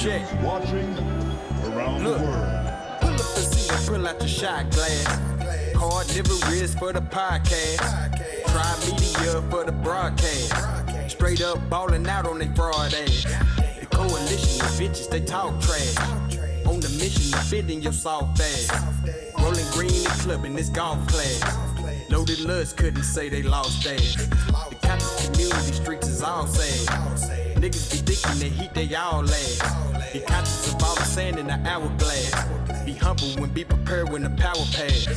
Check. Watching around Look. the world. Pull up the seat and pull out your shot glass. Card liver wrist for the podcast. Try media for the broadcast. Straight up ballin' out on they fraud ass. The coalition of bitches, they talk trash. On the mission to fit in your soft ass. Rolling green and clubbing this golf class. Loaded Lutz couldn't say they lost ass. The conscious community streets is all sad. Niggas be thinking they heat, they all last. Be conscious of all the sand in the hourglass. Be humble when be prepared when the power pass.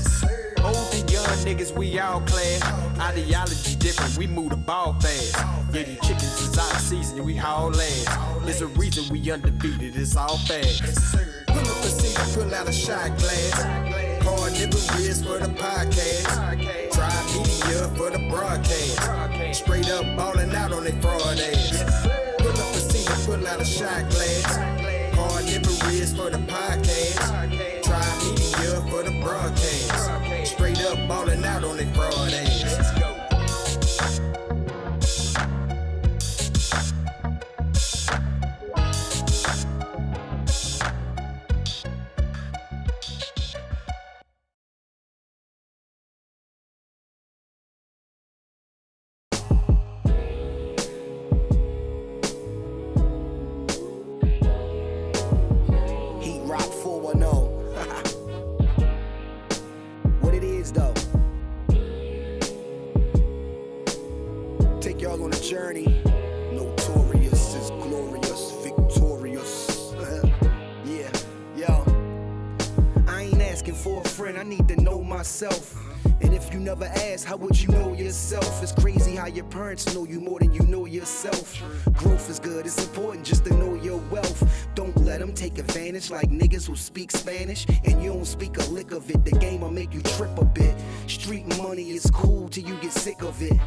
Old and young niggas, we all class. Ideology different, we move the ball fast. Yeah, these chickens is out of season, we haul ass. There's a reason we undefeated, it's all fast. Pull up a seat and pull out a shot glass. Card liver wrist for the podcast. Try media for the broadcast. Straight up ballin' out on they fraud ass. Pull up a seat and pull out a shot glass. Card liver wrist for the podcast. Try media for the broadcast. Straight up ballin' out on they fraud ass. Heat Rock 410. What it is though. Take y'all on a journey. Notorious is glorious, victorious. Yeah, yo. I ain't asking for a friend, I need to know myself. And if you never ask, how would you know yourself? It's crazy how your parents know you more than you know yourself. Growth is good, it's important just to know your wealth. Don't let them take advantage like niggas who speak Spanish and you don't speak a lick of it. The game will make you trip a bit. Street money is cool till you get sick of it.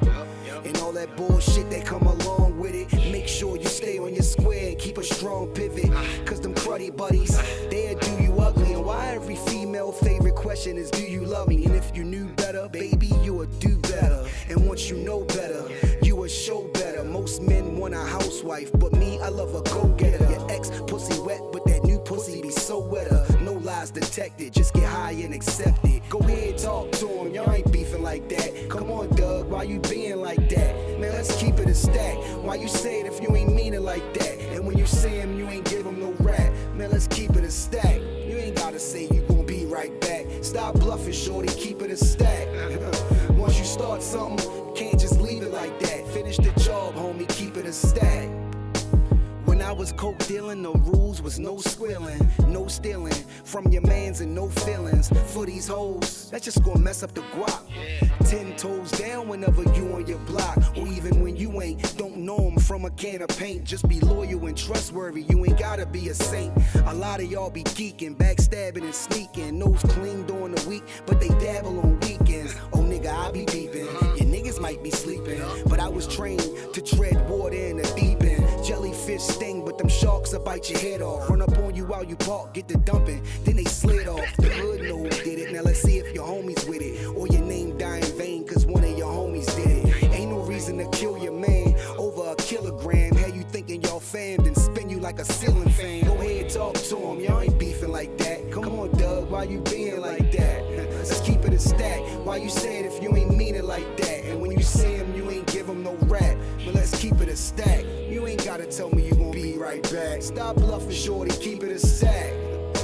And all that bullshit that come along with it. Make sure you stay on your square and keep a strong pivot. Cause them cruddy buddies, they'll do you ugly. And why every female favorite question is, do you love me? And if you knew better, baby, you would do better. And once you know better, you would show better. Most men want a housewife, but me, I love a go-getter. Your ex pussy wet, but that new pussy be so wetter. No lies detected, just get high and accept it. Go ahead, talk to him, y'all ain't beefing like that. Come on, Doug, why you being like that? Man, let's keep it a stack. Why you say it if you ain't mean it like that? And when you say him, you ain't give him no rap. Man, let's keep it a stack. You ain't gotta say you gon' be right back. Stop bluffing, shorty, keep it a stack. Once you start something, can't just leave it like that. Finish the job, homie, keep it a stack. When I was coke dealing, the rules was no squealing, no stealing from your mans and no feelings. For these hoes, that's just gonna mess up the guap. 10 toes down whenever you on your block, or even when you ain't. Don't know 'em from a can of paint. Just be loyal and trustworthy, you ain't gotta be a saint. A lot of y'all be geeking, backstabbing and sneaking. Nose clean during the week, but they dabble on weekends. Oh nigga, I be peeping. Your niggas might be sleeping, but I was trained to tread water in the deep end. Jellyfish sting, but them sharks will bite your head off. Run up on you while you park, get the dumping, then they slid off. The hood know who did it, now let's see if your homies with it. Or your name die in vain, cause one of your homies did it. Ain't no reason to kill your man over a kilogram. How you thinking y'all fam, then spin you like a ceiling fan. Go ahead, talk to him, y'all ain't beefing like that. Come on, Doug, why you being like that? Let's keep it a stack. Why you say it if you ain't mean it like that? And when you see him, you ain't give him no rap. But let's keep it a stack. You ain't gotta tell me you gon' be right back. Stop bluffing, shorty, keep it a stack.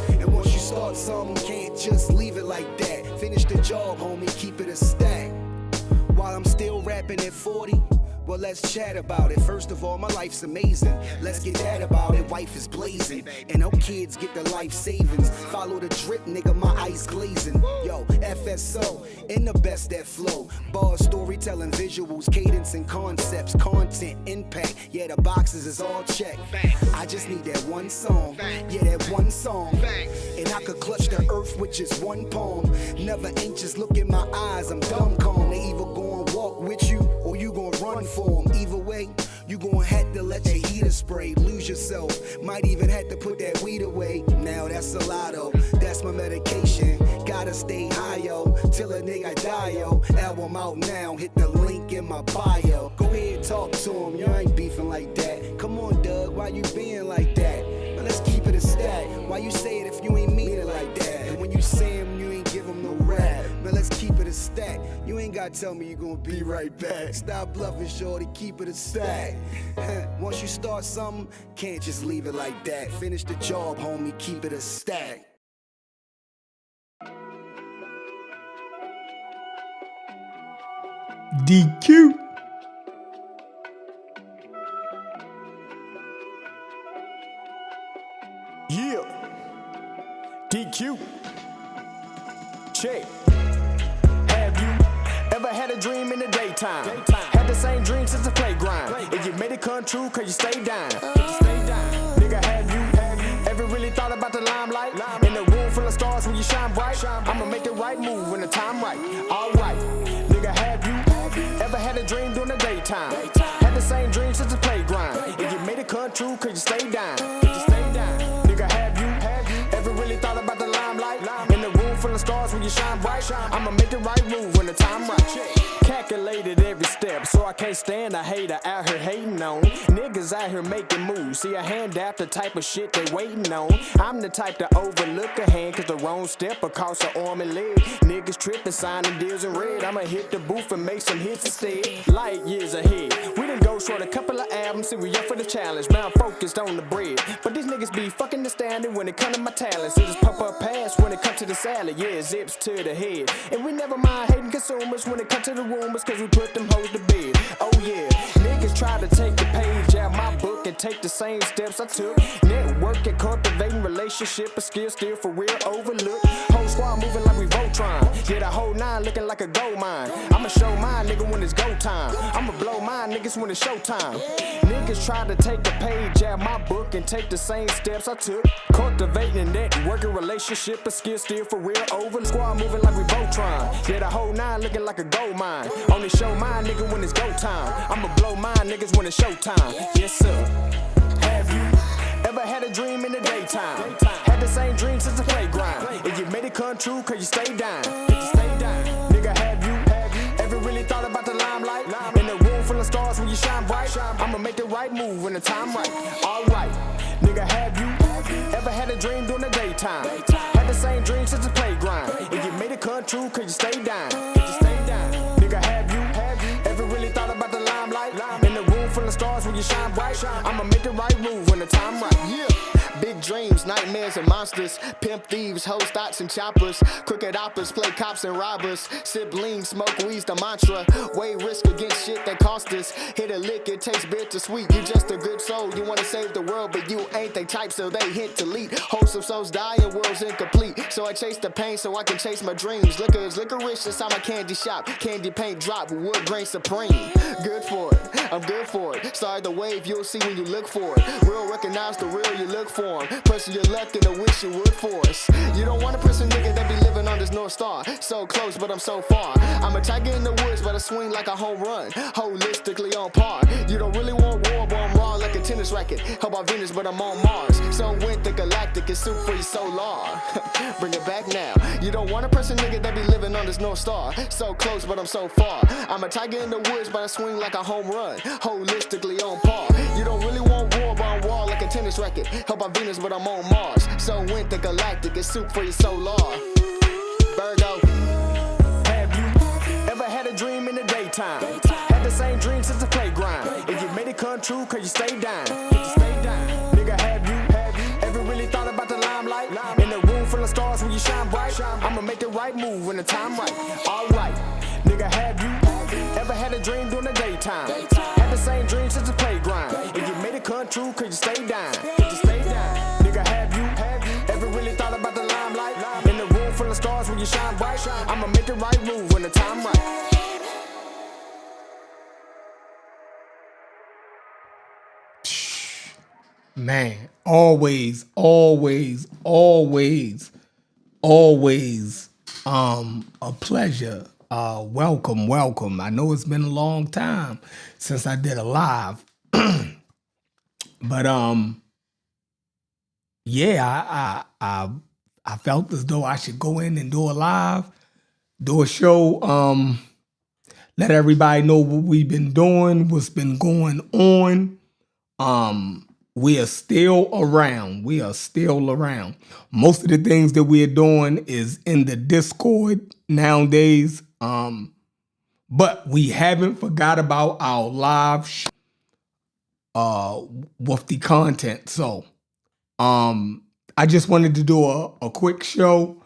And once you start something, can't just leave it like that. Finish the job, homie, keep it a stack. While I'm still rapping at 40, well, let's chat about it. First of all, my life's amazing. Let's get that about it. Wife is blazing, and her kids get their life savings. Follow the drip, nigga, my eyes glazing. Yo, FSO, in the best that flow. Bars, storytelling, visuals, cadence and concepts, content, impact. Yeah, the boxes is all checked. I just need that one song. Yeah, that one song. And I could clutch the earth with just one palm. Never anxious, look in my eyes, I'm dumb calm. They either gon' walk with you or you gon' run for them. Either way, you gon' have to let your heater spray. Lose yourself, might even have to put that weed away. Now that's a lotto, that's my medication. Gotta stay high, yo, till a nigga die, yo. Album out now, hit the link in my bio. Go ahead, talk to him, you ain't beefing like that. Come on, Doug, why you being like that? Well, let's keep gotta tell me you gonna be right back. Stop bluffing, shorty, keep it a stack. Once you start something, can't just leave it like that. Finish the job, homie, keep it a stack. DQ. Yeah. DQ. Check. Have you ever had a dream in the daytime? Had the same dream since the playground. And you made it come true cause you stayed down. Nigga, have you ever really thought about the limelight? In a room full of stars when you shine bright. I'ma make the right move when the time right. Alright. Nigga, have you ever had a dream during the daytime? Had the same dream since the playground. And you made it come true cause you stayed down. Nigga, have you ever really thought about the limelight? In the room full of stars when you shine bright. I'ma make the right move when the time right. Calculated every step, so I can't stand a hater out here hating on. Niggas out here making moves. See, I hand out the type of shit they waiting on. I'm the type to overlook a hand, cause the wrong step will cost an arm and leg. Niggas tripping, signing deals in red. I'ma hit the booth and make some hits instead. Light years ahead. We done go short a couple of albums, see we up for the challenge. Man, I'm focused on the bread. But these niggas be fucking understanding when it come to my talents. It just pop up past when it come to the salad. Yeah, zips to the head. And we never mind hating consumers when it come to the rumors, cause we put them hoes to bed. Oh yeah, niggas try to take the page out my book and take the same steps I took. Networking, cultivating relationship, a skill still for real overlooked. Whole squad moving like we Voltron. Yeah, the whole nine looking like a gold mine. I'ma show mine, nigga, when it's go time. I'ma blow mine, niggas, when it's showtime. Niggas try to take the page out my book and take the same steps I took. Cultivating networking relationship, a skill still for real overlooked. Squad moving like we Voltron. Yeah, the whole nine looking like a gold mine. Only show mine, nigga, when it's go time. I'ma blow mine, niggas, when it's showtime. Yes, sir. Have you ever had a dream in the daytime? Had the same dream since the playground. And you made it come true cause you stayed down. Nigga, have you ever really thought about the limelight? In a room full of stars when you shine bright. I'ma make the right move when the time right. Alright. Nigga, have you ever had a dream during the daytime? Had the same dream since the playground. And you made it come true cause you stayed down. Nigga, have you ever really thought about the limelight? In a room full of stars when you shine bright. I'ma make the right move when the time right. Yeah. Big dreams, nightmares and monsters. Pimp thieves, hoes, thoughts and choppers. Crooked oppers, play cops and robbers. Siblings, smoke weed's the mantra. Weigh risk against shit that cost us. Hit a lick, it tastes bitter sweet. You just a good soul, you wanna save the world, but you ain't they type, so they hint to lead. Wholesome souls die and world's incomplete. So I chase the pain so I can chase my dreams. Liquor is licorice inside my candy shop. Candy paint drop, wood grain supreme. Good for it, I'm good for it. Sorry the wave you'll see when you look for it. Real recognize the real you look for. Pressing your luck and I wish you would force. You don't want a person nigga that be living on this North Star. So close but I'm so far. I'm a tiger in the woods but I swing like a home run. Holistically on par. You don't really want war but I'm raw like a tennis racket. How about Venus but I'm on Mars. So went the galactic is soup for your solar. Bring it back now. You don't want a person nigga that be living on this North Star. So close but I'm so far. I'm a tiger in the woods but I swing like a home run. Holistically on par. You don't really want war but I'm raw like a tennis racket. How about Venus but I'm on Mars. So went the galactic is soup for your solar. Virgo. Have you ever had a dream in the daytime? Had the same dream since the playground. And you made it come true cause you stayed down. Nigga, have you ever really thought about the limelight? In a room full of stars when you shine bright. I'ma make the right move when the time right. Alright. Nigga, have you ever had a dream during the daytime? Had the same dream since the playground. And you made it come true cause you stayed down. Nigga, have you ever really thought about the limelight? In the room full of stars when you shine bright. I'ma make the right move when the time right. Man, always a pleasure. Welcome. I know it's been a long time since I did a live. But yeah, I felt as though I should go in and do a live, do a show, let everybody know what we've been doing, what's been going on. We are still around. Most of the things that we're doing is in the Discord nowadays. But we haven't forgot about our live with the content. So I just wanted to do a quick show.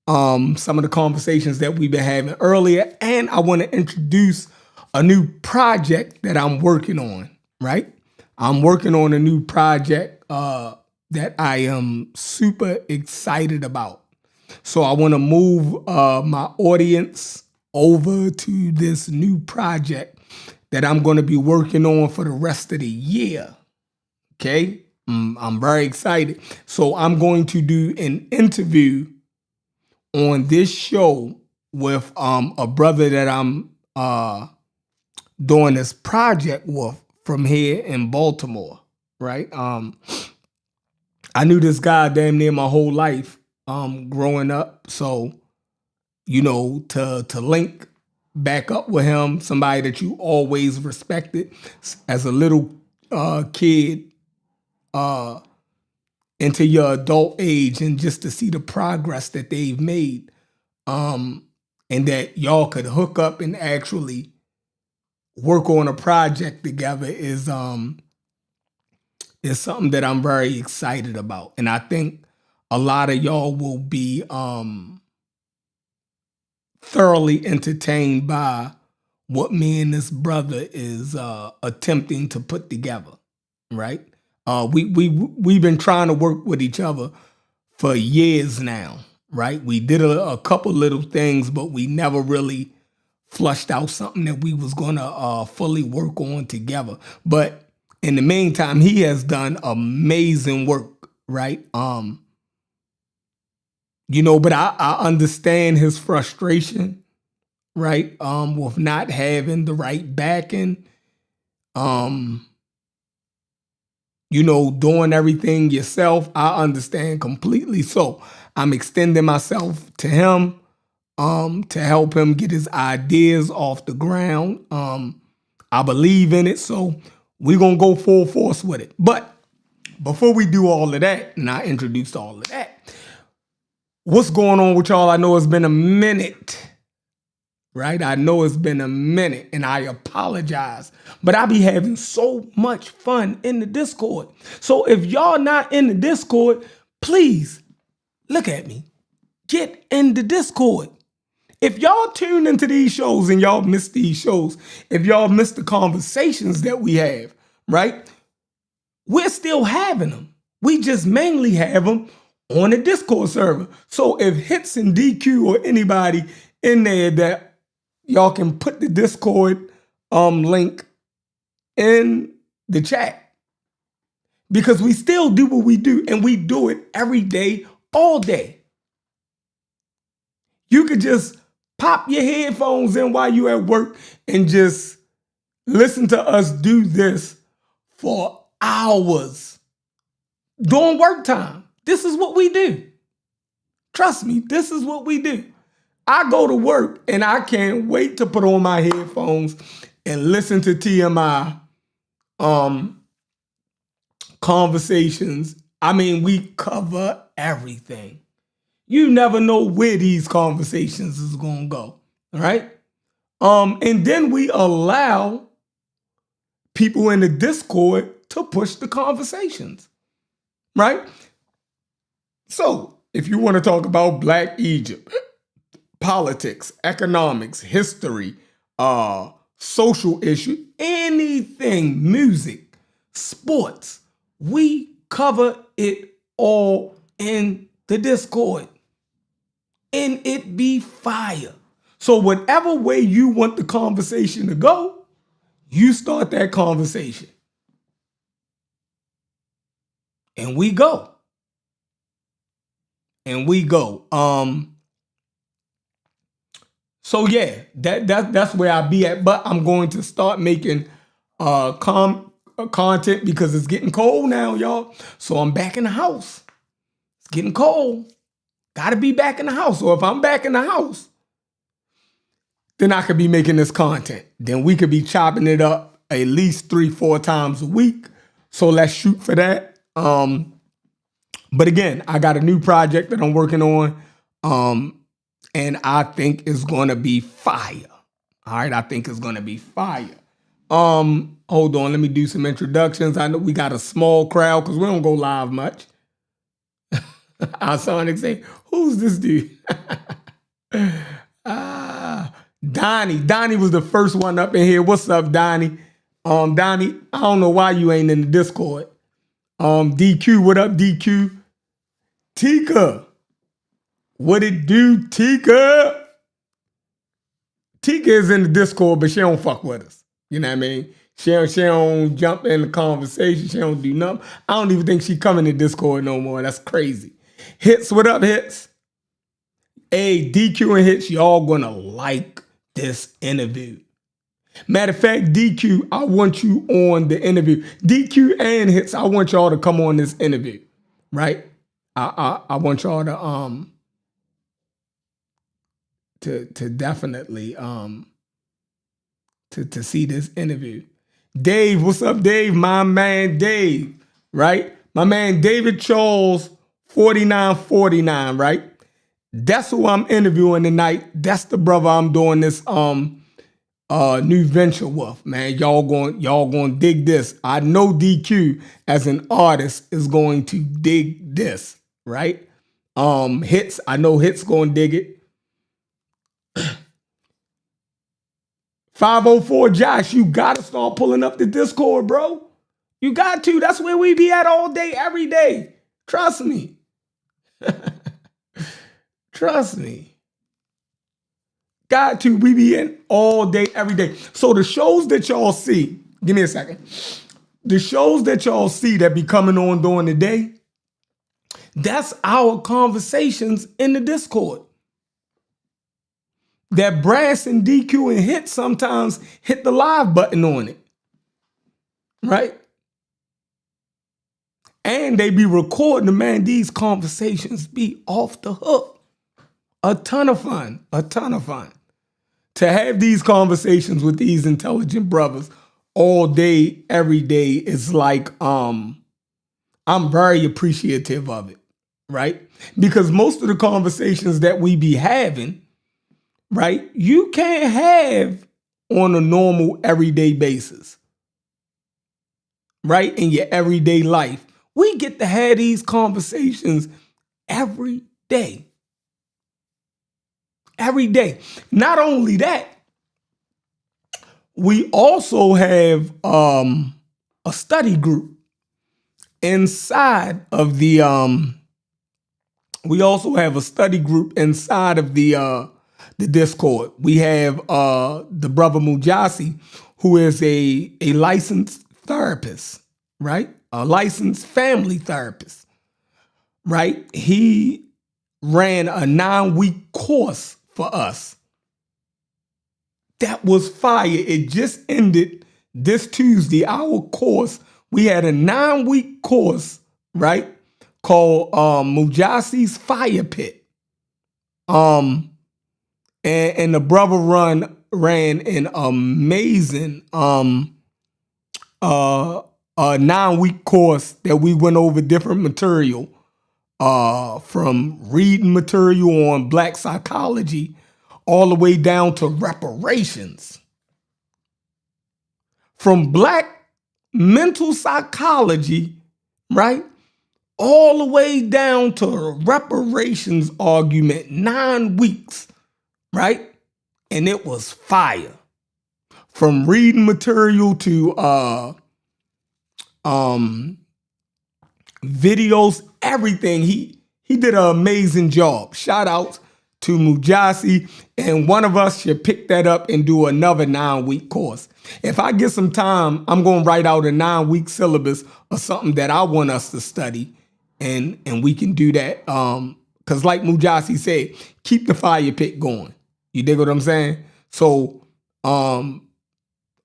Some of the conversations that we've been having earlier, and I want to introduce a new project that I'm working on, right? I'm working on a new project that I am super excited about. So I want to move my audience over to this new project that I'm going to be working on for the rest of the year. Okay? I'm very excited. So I'm going to do an interview on this show with a brother that I'm doing this project with from here in Baltimore, right? I knew this guy damn near my whole life growing up. So, you know, to link back up with him, somebody that you always respected as a little kid into your adult age, and just to see the progress that they've made, and that y'all could hook up and actually work on a project together is something that I'm very excited about. And I think a lot of y'all will be thoroughly entertained by what me and this brother is attempting to put together, right? We've been trying to work with each other for years now, right? We did a couple little things, but we never really flushed out something that we was gonna fully work on together. But in the meantime, he has done amazing work, right? You know, but I understand his frustration, right? With not having the right backing. You know, doing everything yourself, I understand completely. So I'm extending myself to him to help him get his ideas off the ground. I believe in it, so we're going to go full force with it. But before we do all of that, and I introduced all of that, what's going on with y'all? I know it's been a minute, right? I know it's been a minute, and I apologize. But I be having so much fun in the Discord. So if y'all not in the Discord, please look at me. Get in the Discord. If y'all tune into these shows and y'all miss these shows, if y'all miss the conversations that we have, right? We're still having them. We just mainly have them on the Discord server. So if Hits and DQ or anybody in there that y'all can put the Discord link in the chat, because we still do what we do, and we do it every day, all day. You could just pop your headphones in while you at work and just listen to us do this for hours during work time. This is what we do. Trust me, this is what we do. I go to work and I can't wait to put on my headphones and listen to TMI conversations. I mean, we cover everything. You never know where these conversations is going to go, all right? And then we allow people in the Discord to push the conversations, right? So if you want to talk about Black Egypt, politics, economics, history, social issue, anything, music, sports, we cover it all in the Discord. And it be fire. So whatever way you want the conversation to go, you start that conversation. And we go. And we go. So yeah, that's where I be at. But I'm going to start making content because it's getting cold now, y'all. So I'm back in the house. It's getting cold. Gotta be back in the house. So if I'm back in the house, then I could be making this content. Then we could be chopping it up at least 3-4 times a week. So let's shoot for that. But again, I got a new project that I'm working on. And I think it's gonna be fire. All right, I think it's gonna be fire. Hold on, let me do some introductions. I know we got a small crowd because we don't go live much. Our Sonic say, who's this dude? Donnie. Donnie was the first one up in here. What's up, Donnie? Donnie, I don't know why you ain't in the Discord. DQ, what up, DQ? Tika. What it do, Tika? Tika is in the Discord, but she don't fuck with us. You know what I mean? She don't jump in the conversation. She don't do nothing. I don't even think she coming to Discord no more. That's crazy. Hits, what up, Hits? Hey, DQ and Hits, y'all gonna like this interview. Matter of fact, DQ, I want you on the interview. DQ and Hits, I want y'all to come on this interview, right? I want y'all to definitely to see this interview. Dave, what's up, Dave? My man Dave, right? My man David Charles, 4949, right? That's who I'm interviewing tonight. That's the brother I'm doing this new venture with, man. Y'all going to dig this. I know DQ as an artist is going to dig this, right? Hits, I know Hits going to dig it. 504 Josh, you got to start pulling up the Discord, bro. You got to. That's where we be at all day, every day. Trust me. Trust me. Got to. We be in all day, every day. So the shows that y'all see, give me a second. The shows that y'all see that be coming on during the day, that's our conversations in the Discord. That Brass and DQ and Hit sometimes hit the live button on it. Right? And they be recording them, man. These conversations be off the hook. A ton of fun. A ton of fun. To have these conversations with these intelligent brothers all day, every day is like, I'm very appreciative of it. Right? Because most of the conversations that we be having, right, you can't have on a normal everyday basis, right, in your everyday life. We get to have these conversations every day. Every day. Not only that, we also have a study group inside of the the Discord. We have the brother Mujasi, who is a licensed therapist, right? A licensed family therapist, right? He ran a 9-week course for us. That was fire. It just ended this Tuesday. Our course, we had a 9-week course, right? Called Mujasi's Fire Pit. And the brother ran an amazing 9-week course that we went over different material, from reading material on Black psychology all the way down to reparations. From Black mental psychology, right? All the way down to a reparations argument, 9 weeks. Right? And it was fire. From reading material to videos, everything. He did an amazing job. Shout out to Mujasi. And one of us should pick that up and do another 9-week course. If I get some time, I'm going to write out a 9-week syllabus or something that I want us to study. And we can do that. Because like Mujasi said, keep the fire pit going. You dig what I'm saying? So, all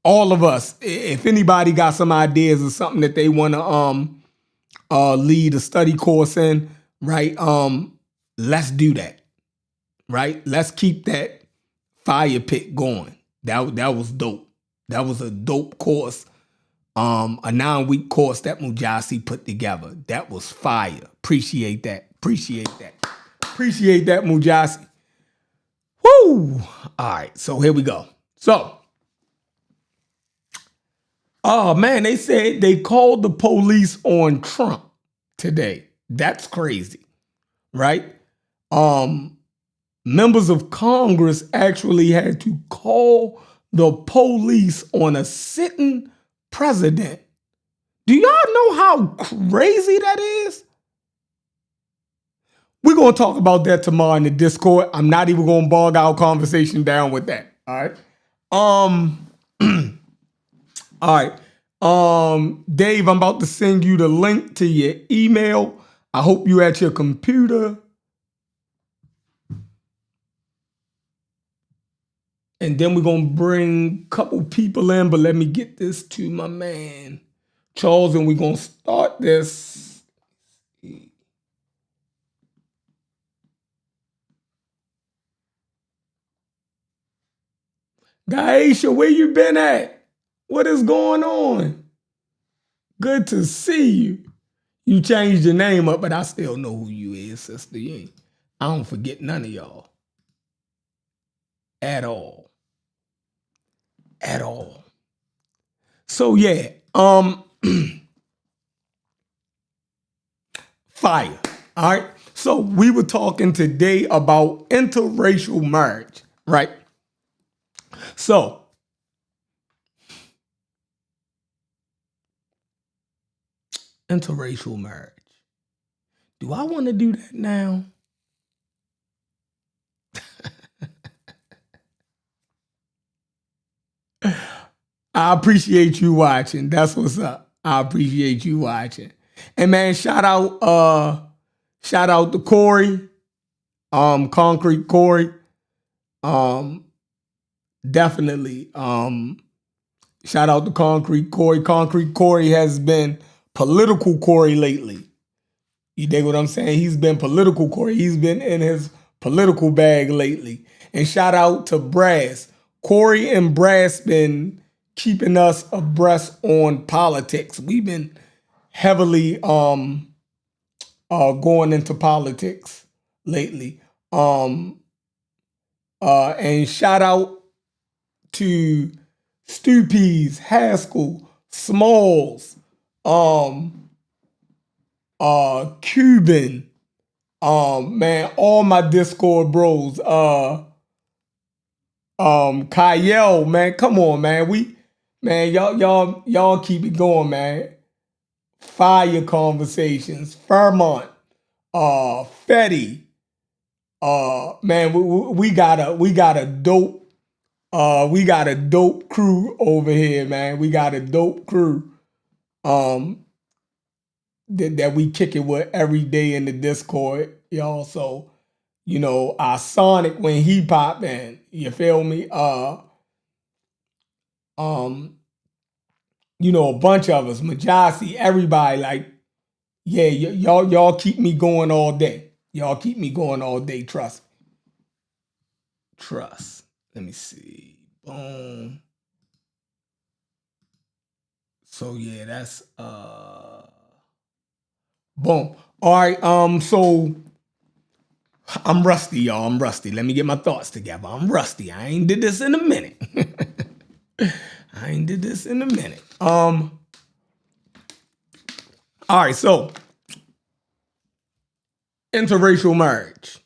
of us, if anybody got some ideas or something that they want to lead a study course in, right? Let's do that, right? Let's keep that fire pit going. That was dope. That was a dope course. A 9-week course that Mujasi put together. That was fire. Appreciate that. Appreciate that. Appreciate that, Mujasi. Woo! All right, so here we go. So, oh man, they said they called the police on Trump today. That's crazy, right? Members of Congress actually had to call the police on a sitting president. Do y'all know how crazy that is? We're going to talk about that tomorrow in the Discord. I'm not even going to bog our conversation down with that. All right. All right. Dave, I'm about to send you the link to your email. I hope you at your computer. And then we're going to bring a couple people in, but let me get this to my man, Charles, and we're going to start this. Gaisha, where you been at? What is going on? Good to see you. You changed your name up, but I still know who you is, sister. I don't forget none of y'all. At all. At all. So yeah, fire. All right. So we were talking today about interracial marriage, right? So interracial marriage. Do I want to do that now? I appreciate you watching. That's what's up. I appreciate you watching. And man, shout out to Corey, Concrete Corey. Definitely. Shout out to Concrete Corey. Concrete Corey has been political Corey lately. You dig what I'm saying? He's been political Corey. He's been in his political bag lately. And shout out to Brass. Corey and Brass been keeping us abreast on politics. We've been heavily going into politics lately. And shout out to Stupies, Haskell, Smalls, Cuban, man, all my Discord bros, Kyle, man, come on, man. Y'all keep it going, man. Fire conversations. Fairmont, Fetty, man, we got a dope crew over here, man. We got a dope crew that we kick it with every day in the Discord, y'all. So, you know, our Sonic when he pop in, you feel me? You know, a bunch of us, Majasi, everybody, like, yeah, y'all keep me going all day. Y'all keep me going all day, trust me. Trust. Let me see. Boom. So yeah, that's boom. All right, so I'm rusty, y'all. I'm rusty. Let me get my thoughts together. I'm rusty. I ain't did this in a minute. All right, so interracial marriage.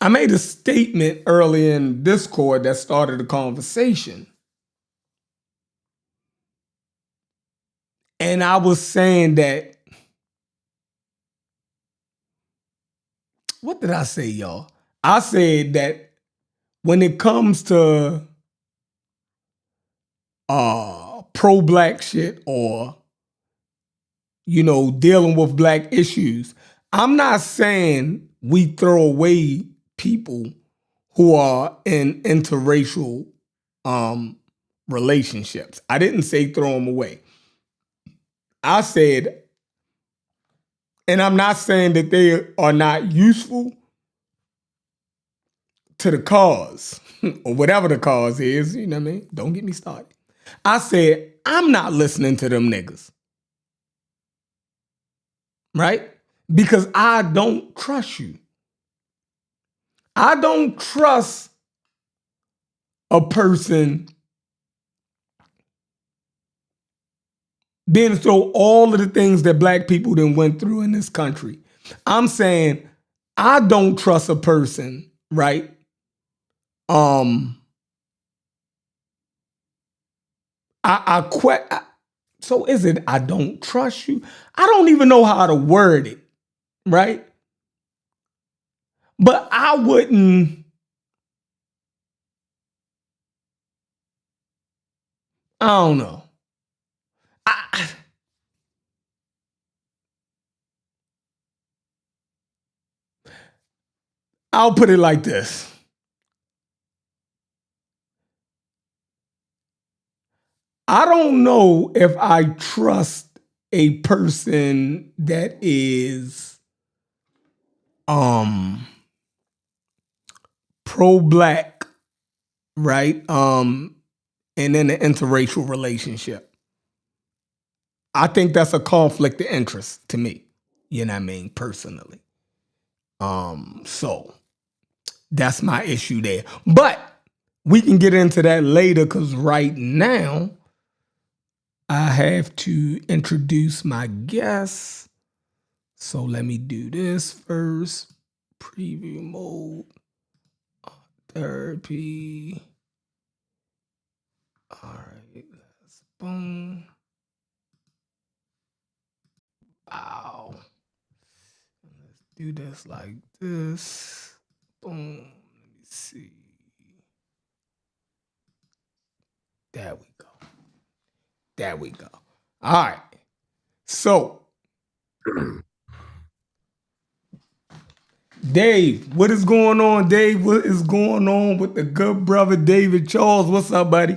I made a statement early in Discord that started the conversation. And I was saying that, what did I say, y'all? I said that when it comes to pro-black shit or, you know, dealing with black issues, I'm not saying we throw away people who are in interracial relationships. I didn't say throw them away. I said, and I'm not saying that they are not useful to the cause or whatever the cause is, you know what I mean? Don't get me started. I said, I'm not listening to them niggas. Right? Because I don't trust you. I don't trust a person being through all of the things that black people then went through in this country. I'm saying I don't trust a person, right? So is it I don't trust you? I don't even know how to word it, right? But I wouldn't. I don't know. I'll put it like this. I don't know if I trust a person that is pro-black, right? And in an interracial relationship. I think that's a conflict of interest to me. You know what I mean? Personally. So that's my issue there. But we can get into that later because right now I have to introduce my guests. So let me do this first. Preview mode. Therapy. All right. Let's boom. Wow. Let's do this like this. Boom. Let me see. There we go. There we go. All right. So, Dave, what is going on, Dave? What is going on with the good brother David Charles? What's up, buddy?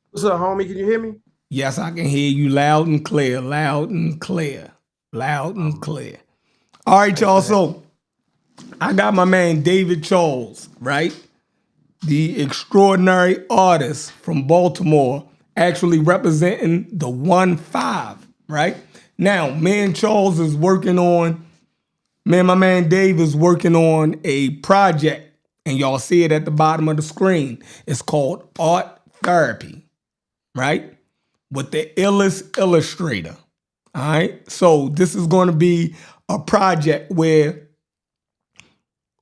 What's up, homie? Can you hear me? Yes, I can hear you loud and clear, loud and clear, loud and clear. All right, y'all. So I got my man David Charles, right? The extraordinary artist from Baltimore, actually representing the 1-5, right? Now, man Charles is working on, my man Dave is working on a project, and y'all see it at the bottom of the screen. It's called Art Therapy, right? With the illest illustrator. All right. So this is going to be a project where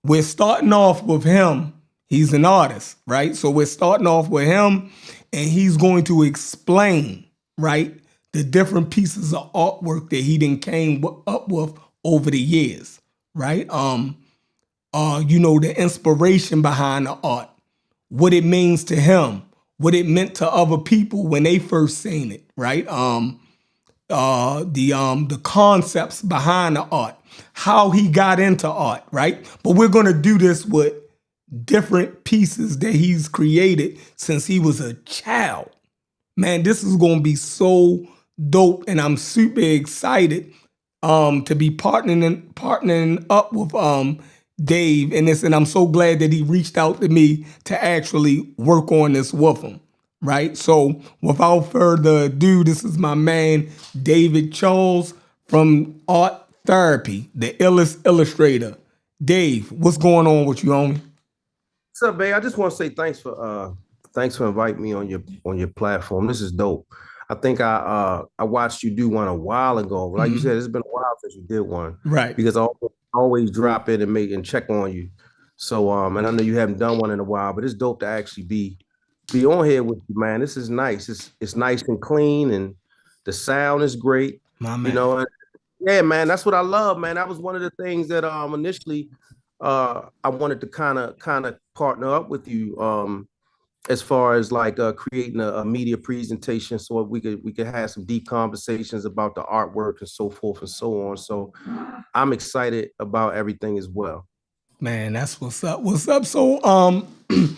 we're starting off with him. He's an artist, right? So we're starting off with him and he's going to explain, right, the different pieces of artwork that he then came up with over the years, right? The inspiration behind the art, what it means to him, what it meant to other people when they first seen it, right? The concepts behind the art, how he got into art, right? But we're gonna do this with different pieces that he's created since he was a child. Man, this is gonna be so dope, and I'm super excited to be partnering up with Dave in this, and I'm so glad that he reached out to me to actually work on this with him, right? So without further ado, this is my man David Charles from Art Therapy, the illest illustrator. Dave, what's going on with you, homie? What's up, babe? I just want to say thanks for inviting me on your platform. This is dope. I think I watched you do one a while ago. Like you said, it's been a while since you did one. Right. Because I always drop in and check on you. So and I know you haven't done one in a while, but it's dope to actually be on here with you, man. This is nice. It's nice and clean, and the sound is great. My man. You know, yeah, man. That's what I love, man. That was one of the things that initially I wanted to kind of partner up with you as far as like creating a media presentation so we could have some deep conversations about the artwork and so forth and so on. So I'm excited about everything as well. Man, that's what's up. What's up? So give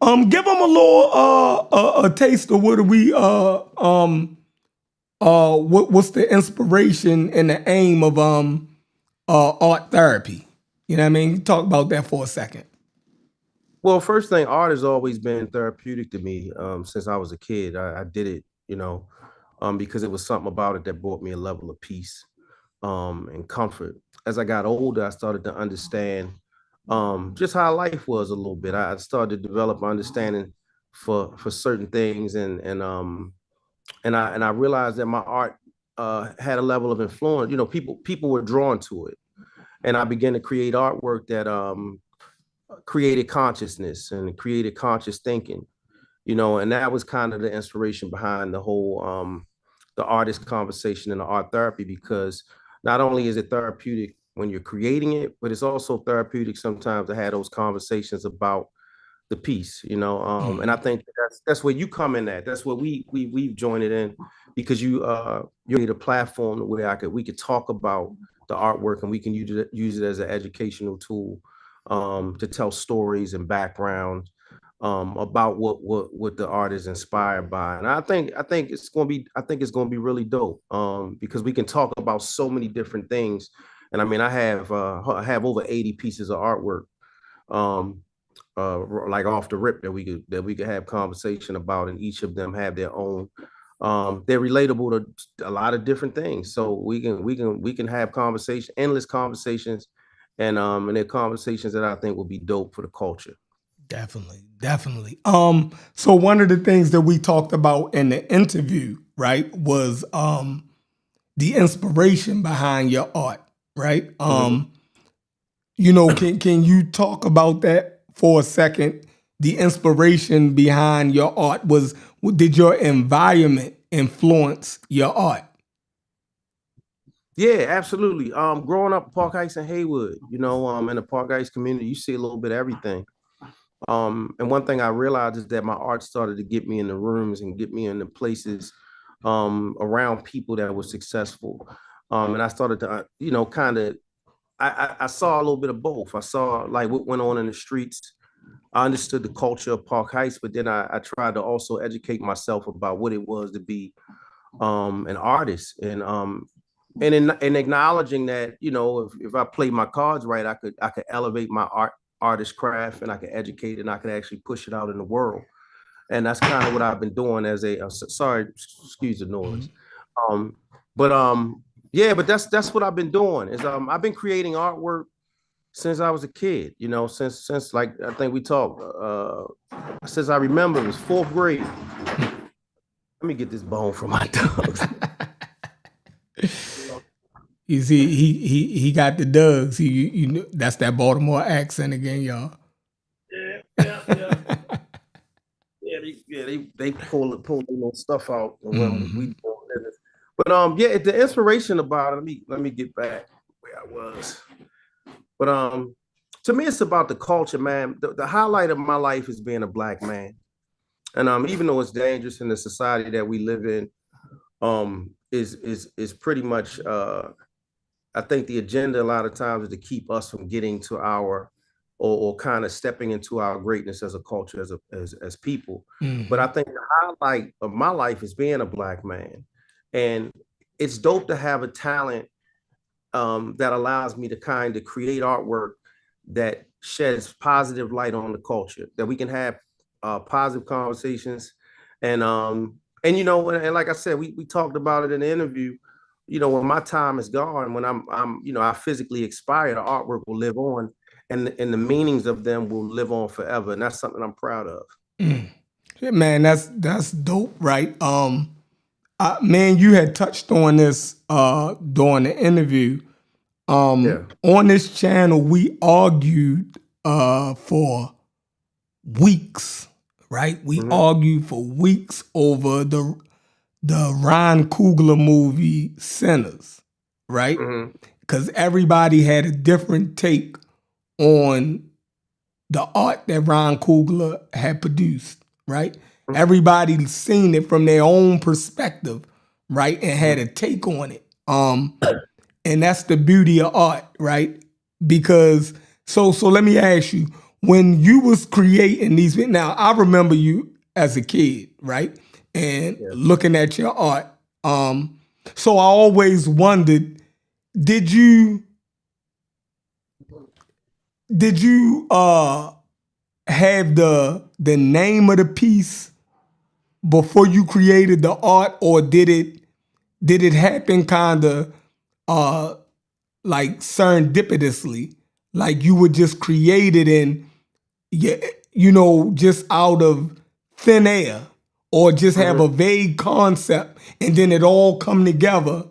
them a little a taste of what we what's the inspiration and the aim of art therapy? You know what I mean? Talk about that for a second. Well, first thing, art has always been therapeutic to me since I was a kid. I did it, because it was something about it that brought me a level of peace and comfort. As I got older, I started to understand just how life was a little bit. I started to develop understanding for certain things, and I realized that my art had a level of influence. You know, people were drawn to it, and I began to create artwork that created consciousness and created conscious thinking. You know, and that was kind of the inspiration behind the whole the artist conversation and the art therapy, because not only is it therapeutic when you're creating it, but it's also therapeutic sometimes to have those conversations about the piece, you know. And I think that's where you come in at. That's where we've joined it in, because you need a platform where we could talk about the artwork, and we can use it as an educational tool, to tell stories and background, about what the art is inspired by. And I think it's gonna be really dope, because we can talk about so many different things. And I mean, I have over 80 pieces of artwork, um, like off the rip, that we could have conversation about, and each of them have their own. They're relatable to a lot of different things, so we can have endless conversations, and they're conversations that I think will be dope for the culture. Definitely, definitely. So one of the things that we talked about in the interview, right, was the inspiration behind your art, right? You know, can you talk about that for a second? The inspiration behind your art did your environment influence your art? Yeah, absolutely. Growing up Park Heights and Haywood, you know, in the Park Heights community, you see a little bit of everything. And one thing I realized is that my art started to get me in the rooms and get me in the places, around people that were successful. And I started to, you know, kind of, I saw a little bit of both. I saw like what went on in the streets. I understood the culture of Park Heights, but then I tried to also educate myself about what it was to be, an artist, and in acknowledging that, you know, if I played my cards right, I could elevate my artist craft, and I could educate, and I could actually push it out in the world. And that's kind of what I've been doing as sorry, excuse the noise. Um, but yeah, but that's what I've been doing is I've been creating artwork since I was a kid, you know, since like I think we talked, since I remember it was fourth grade. Let me get this bone from my dogs. You see, he got the Dougs. You know, that's that Baltimore accent again, y'all. Yeah. They pull their little stuff out when we doing business. But yeah, the inspiration about it. Let me get back where I was. But to me, it's about the culture, man. The highlight of my life is being a black man, and even though it's dangerous in the society that we live in, is pretty much I think the agenda a lot of times is to keep us from getting to our or kind of stepping into our greatness as a culture, as people. But I think the highlight of my life is being a black man, and it's dope to have a talent, that allows me to kind of create artwork that sheds positive light on the culture, that we can have positive conversations, and you know, and like I said, we talked about it in the interview. You know, when my time is gone, when I'm you know, I physically expire, the artwork will live on, and the meanings of them will live on forever, and that's something I'm proud of. Yeah, man, that's dope, right? Man, you had touched on this during the interview. Yeah. On this channel, we argued for weeks, right? We argued for weeks over the Ryan Coogler movie Sinners, right? Because everybody had a different take on the art that Ryan Coogler had produced, right? Everybody seen it from their own perspective, right? And had a take on it. And that's the beauty of art, right? Because so let me ask you, when you was creating these, now I remember you as a kid, right? And looking at your art. So I always wondered, did you have the name of the piece before you created the art, or did it happen kind of like serendipitously? like you would just create it in, you know, just out of thin air, or just have a vague concept and then it all come together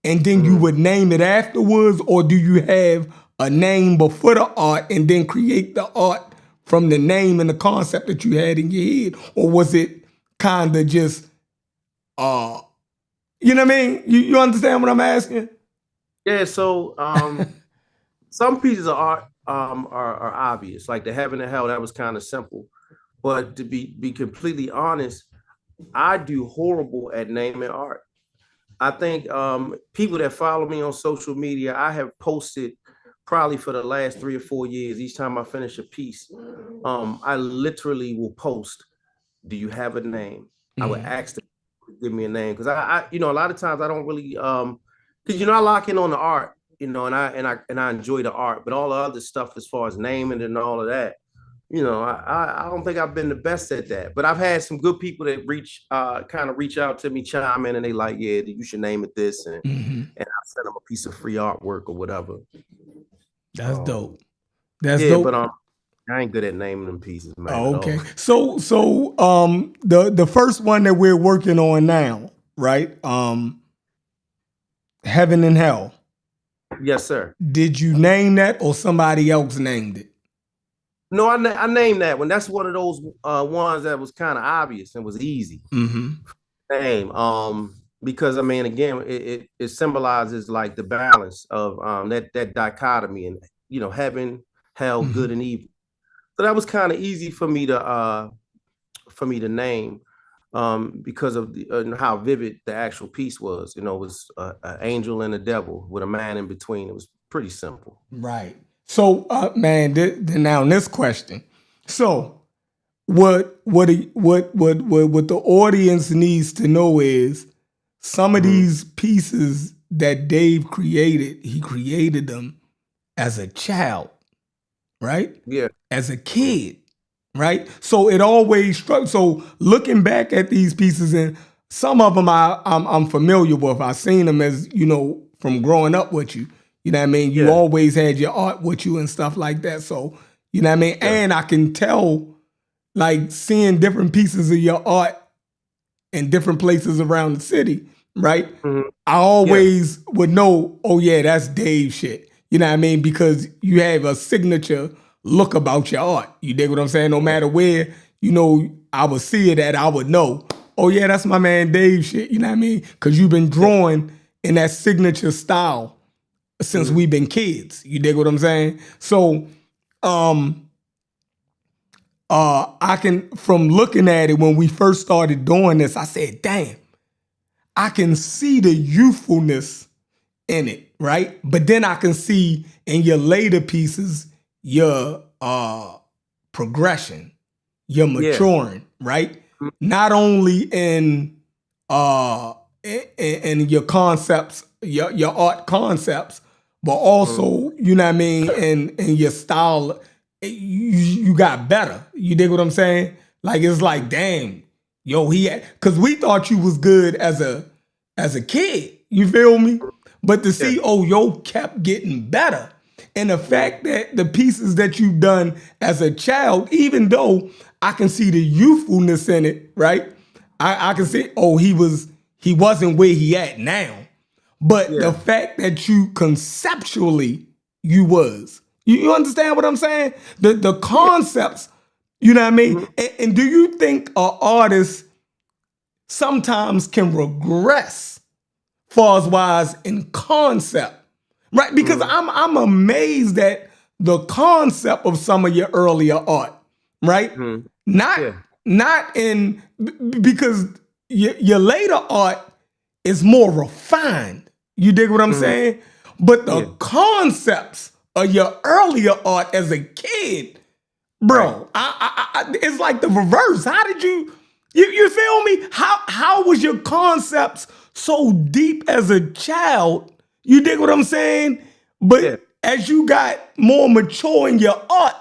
and then you would name it afterwards? Or do you have a name before the art and then create the art from the name and the concept that you had in your head? Or was it kind of just, you know what I mean? You understand what I'm asking? Yeah, so some pieces of art are obvious, like the Heaven and Hell. That was kind of simple, but to be completely honest, I do horrible at naming art. I think people that follow me on social media, I have posted probably for the last 3 or 4 years. Each time I finish a piece, I literally will post, "Do you have a name?" I would ask them to give me a name, because I, you know, a lot of times I don't really, because I lock in on the art, and I enjoy the art, but all the other stuff as far as naming and all of that, I don't think I've been the best at that. But I've had some good people that kind of reach out to me, chime in, and they like, yeah, you should name it this, and I send them a piece of free artwork or whatever. That's dope. That's yeah, dope. But I ain't good at naming them pieces, man. Oh, okay. So the first one that we're working on now, right? Heaven and Hell. Yes, sir. Did you name that or somebody else named it? No, I named that one. That's one of those ones that was kind of obvious and was easy. Name. Because I mean, again, it symbolizes like the balance of that dichotomy, and heaven, hell, good and evil. So that was kind of easy for me to name, because of how vivid the actual piece was. It was an angel and a devil with a man in between. It was pretty simple. Right. So, man, now this question. So, what the audience needs to know is some of these pieces that Dave created, he created them as a child, right? Yeah. As a kid, right? So it always struck. So looking back at these pieces, and some of them I'm familiar with. I've seen them as, from growing up with you. You know what I mean? You always had your art with you and stuff like that. So, you know what I mean? Yeah. And I can tell, like, seeing different pieces of your art in different places around the city, right? I always would know, oh yeah, that's Dave shit. You know what I mean? Because you have a signature look about your art. You dig what I'm saying? No matter where, I would see it at, I would know, oh yeah, that's my man Dave shit. You know what I mean? Because you've been drawing in that signature style since we've been kids. You dig what I'm saying? So I can, from looking at it when we first started doing this, I said, damn, I can see the youthfulness in it, right? But then I can see in your later pieces your progression, your maturing, right? Not only in your concepts, your art concepts, but also, you know what I mean, in your style, you got better. You dig what I'm saying? Like, it's like, damn, yo, because we thought you was good as a kid. You feel me? But to see, yo kept getting better. And the fact that the pieces that you've done as a child, even though I can see the youthfulness in it, right? I can see, he wasn't where he at now. But the fact that you conceptually, you was. You understand what I'm saying? The concepts, you know what I mean? And do you think an artist sometimes can regress far-wise in concept? Right? Because I'm amazed at the concept of some of your earlier art, right? Not in, because your later art is more refined. You dig what I'm saying? But the concepts of your earlier art as a kid, bro, it's like the reverse. How did you feel me? How was your concepts so deep as a child? You dig what I'm saying? But as you got more mature in your art,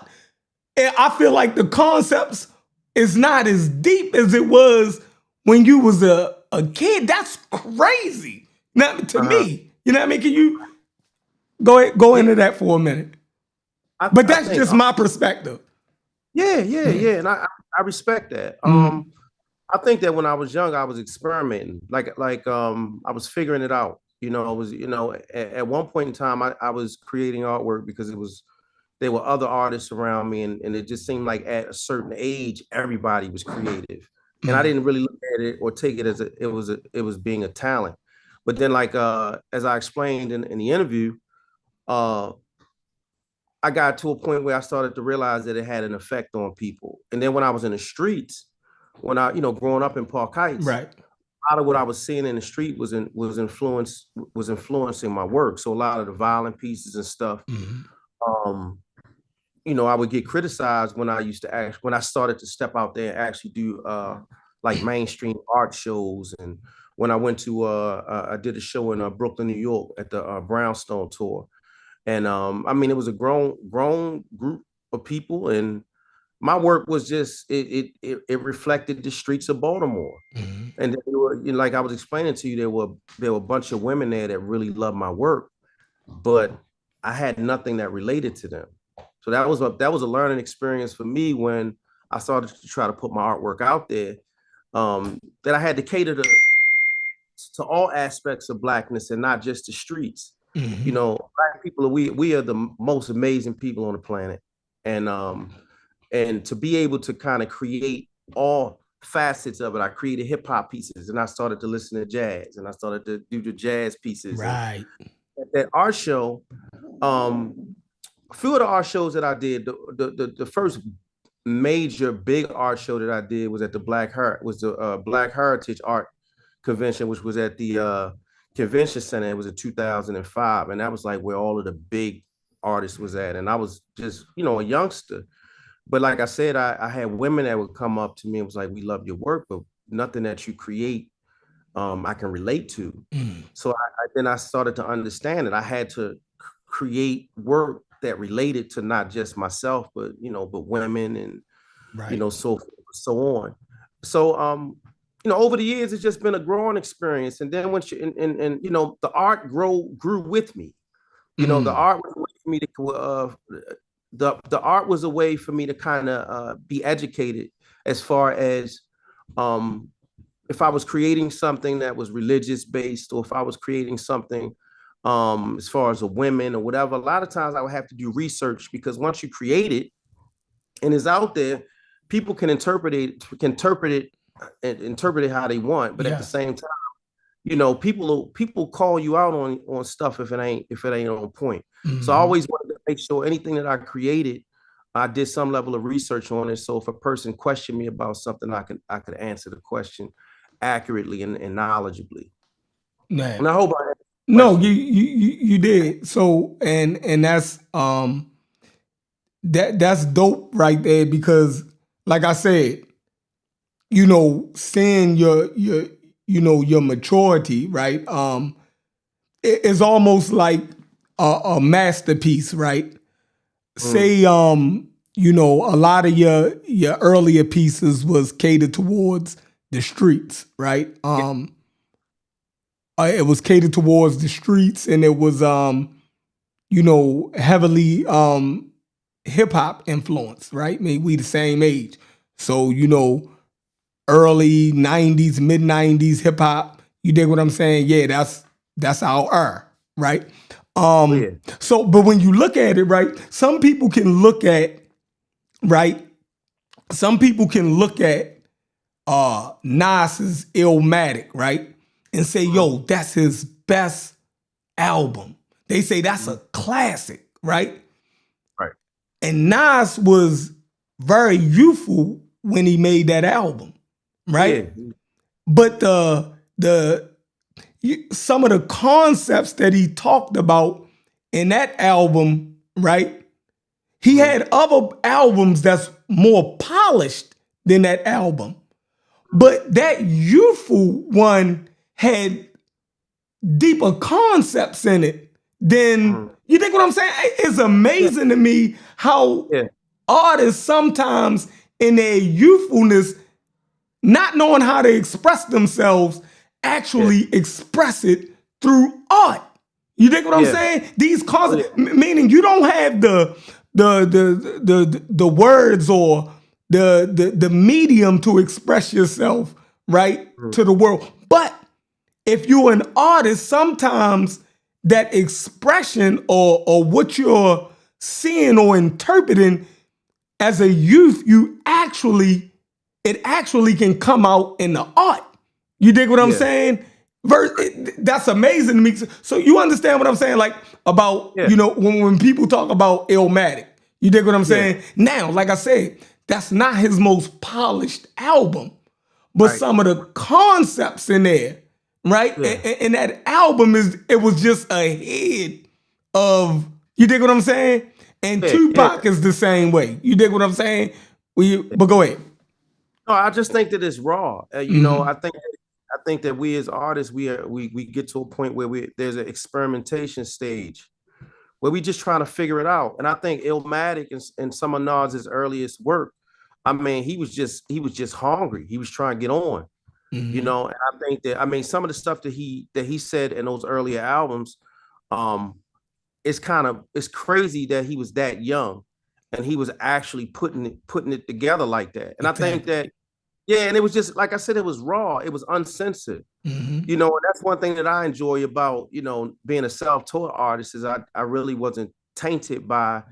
I feel like the concepts is not as deep as it was when you was a kid. That's crazy. Now, to me, you know what I mean? Can you go into that for a minute? But I that's think, just my perspective. yeah, and I respect that. I think that when I was young, I was experimenting, I was figuring it out. I was, at one point in time, I was creating artwork because there were other artists around me, and it just seemed like at a certain age, everybody was creative, and I didn't really look at it or take it as it was being a talent. But then, as I explained in the interview, I got to a point where I started to realize that it had an effect on people. And then when I was in the streets, when I, growing up in Park Heights, Right. a lot of what I was seeing in the street was influencing my work. So a lot of the violent pieces and stuff, I would get criticized when I started to step out there and actually do like mainstream art shows. And when I went to I did a show in Brooklyn, New York at the Brownstone tour. And it was a grown group of people, and my work was just it reflected the streets of Baltimore. And there were, like I was explaining to you, there were a bunch of women there that really loved my work, but I had nothing that related to them. So that was a learning experience for me when I started to try to put my artwork out there. That I had to cater to all aspects of Blackness and not just the streets. Black people, we are the most amazing people on the planet, and to be able to kind of create all facets of it. I created hip hop pieces, and I started to listen to jazz, and I started to do the jazz pieces. Right. And at that art show, a few of the art shows that I did, the first major big art show that I did was at the Black Heritage Art Convention, which was at the Convention Center. It was in 2005, and that was like where all of the big artists was at, and I was just a youngster. But like I said, I had women that would come up to me and was like, "We love your work, but nothing that you create I can relate to." So then I started to understand that I had to create work that related to not just myself, but women and Right. so on. So over the years, it's just been a growing experience. And then once the art grew with me. The art was a way for me to the art was a way for me to kind of be educated as far as if I was creating something that was religious based, or if I was creating something as far as a women or whatever. A lot of times I would have to do research, because once you create it and it's out there, people can interpret it how they want. But at the same time, people call you out on stuff if it ain't on point. So I always wanted to make sure anything that I created, I did some level of research on it. So if a person questioned me about something, I could answer the question accurately and knowledgeably. Man. And I hope No, you did. So and that's that's dope right there, because like I said, seeing your maturity, right? It's almost like a masterpiece, right? Say a lot of your earlier pieces was catered towards the streets, right? It was catered towards the streets, and it was heavily hip hop influence, right? I mean, we the same age. So, early 90s, mid 90s hip hop, you dig what I'm saying? Yeah, that's our era, right? So, but when you look at it, right, some people can look at Nas's Illmatic, right? And say, yo, that's his best album. They say that's a classic, right? Right. And Nas was very youthful when he made that album, right? Yeah. But some of the concepts that he talked about in that album, right? He had other albums that's more polished than that album. But that youthful one had deeper concepts in it than, you think what I'm saying? It's amazing to me how artists sometimes in their youthfulness, not knowing how to express themselves, actually express it through art. You think what I'm saying? These concepts, meaning you don't have the words or the medium to express yourself, right, to the world. But if you're an artist, sometimes that expression or what you're seeing or interpreting as a youth, it actually can come out in the art. You dig what I'm saying? That's amazing to me. So you understand what I'm saying? Like about, when people talk about Illmatic, you dig what I'm saying? Now, like I said, that's not his most polished album, but some of the concepts in there, right? And that album it was just ahead of, you dig what I'm saying? And Tupac is the same way. You dig what I'm saying? But go ahead. No, I just think that it's raw. I think that we as artists, we get to a point where there's an experimentation stage where we just trying to figure it out. And I think Illmatic and some of Nas's earliest work, I mean, he was just hungry. He was trying to get on, and I think that, I mean, some of the stuff that he said in those earlier albums, it's crazy that he was that young and he was actually putting it together like that. And I think that, and it was just, like I said, it was raw. It was uncensored, and that's one thing that I enjoy about, being a self-taught artist is I really wasn't tainted by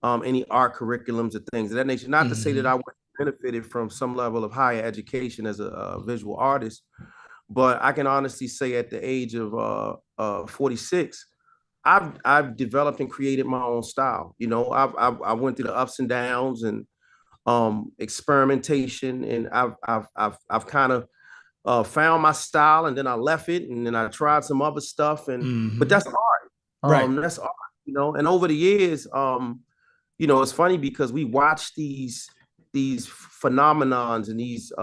any art curriculums or things of that nature. Not to say that I benefited from some level of higher education as a visual artist, but I can honestly say at the age of 46, I've developed and created my own style. I went through the ups and downs and experimentation, and I've kind of found my style, and then I left it, and then I tried some other stuff, and but that's art, right? That's art, And over the years, it's funny because we watch these phenomenons and these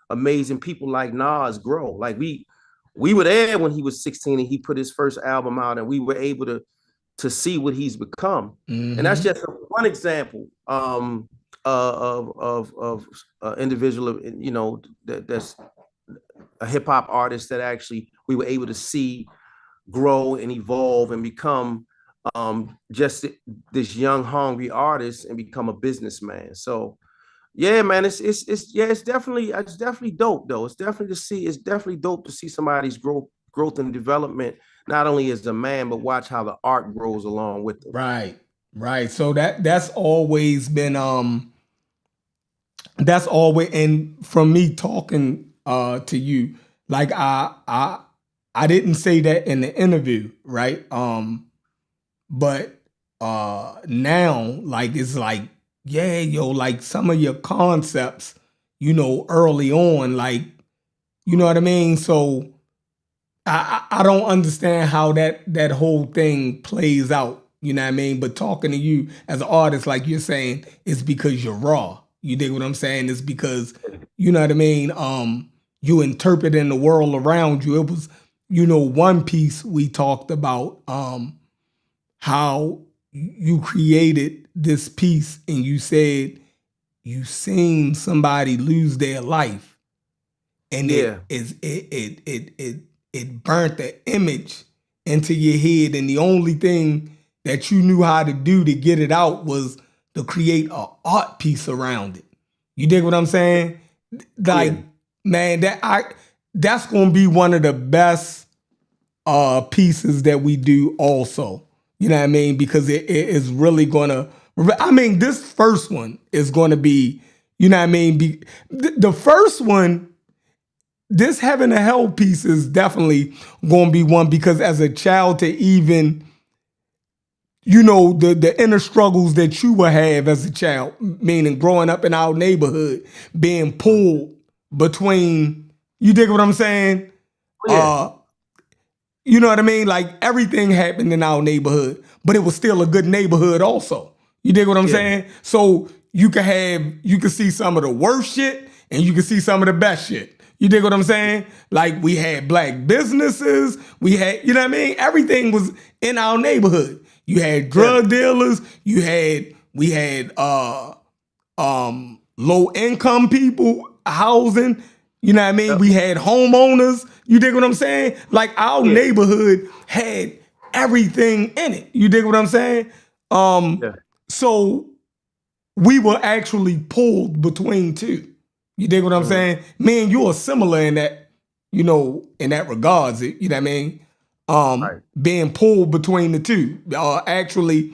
amazing people like Nas grow. Like we were there when he was 16 and he put his first album out, and we were able to see what he's become. And that's just one example of individual, that's a hip hop artist that actually we were able to see grow and evolve and become just this young, hungry artist and become a businessman. So yeah, man, it's definitely dope though. It's definitely dope to see somebody's growth and development, not only as a man, but watch how the art grows along with them. Right. So that's always been and from me talking to you, like I didn't say that in the interview, right? But now, like, it's like, like some of your concepts, early on, like, you know what I mean? So I don't understand how that whole thing plays out, you know what I mean? But talking to you as an artist, like you're saying, it's because you're raw. You dig what I'm saying? It's because, you know what I mean? You interpreting the world around you. It was, one piece we talked about, how you created this piece and you said you seen somebody lose their life, and it burnt the image into your head, and the only thing that you knew how to do to get it out was to create an art piece around it. You dig what I'm saying? Like, man, that's gonna be one of the best pieces that we do also. You know what I mean? Because it is really gonna, this first one is gonna be, you know what I mean? The first one, this Heaven and Hell piece is definitely gonna be one, because as a child, to even, the inner struggles that you will have as a child, meaning growing up in our neighborhood, being pulled between, you dig what I'm saying? Yeah. You know what I mean? Like, everything happened in our neighborhood, but it was still a good neighborhood also. You dig what I'm saying? So you can see some of the worst shit and you can see some of the best shit. You dig what I'm saying? Like, we had black businesses, we had, you know what I mean? Everything was in our neighborhood. You had drug dealers, we had low income people, housing, you know what I mean? We had homeowners, you dig what I'm saying? Like, our neighborhood had everything in it. You dig what I'm saying? So we were actually pulled between two. You dig what I'm saying? Me and you are similar in that, in that regards. You know what I mean? Right. Being pulled between the two. Actually,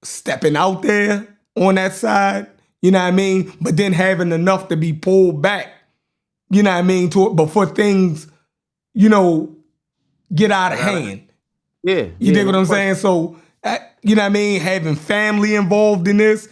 stepping out there on that side, you know what I mean? But then having enough to be pulled back, you know what I mean, before things, get out of hand. Yeah. You dig what I'm saying? So, you know what I mean? Having family involved in this,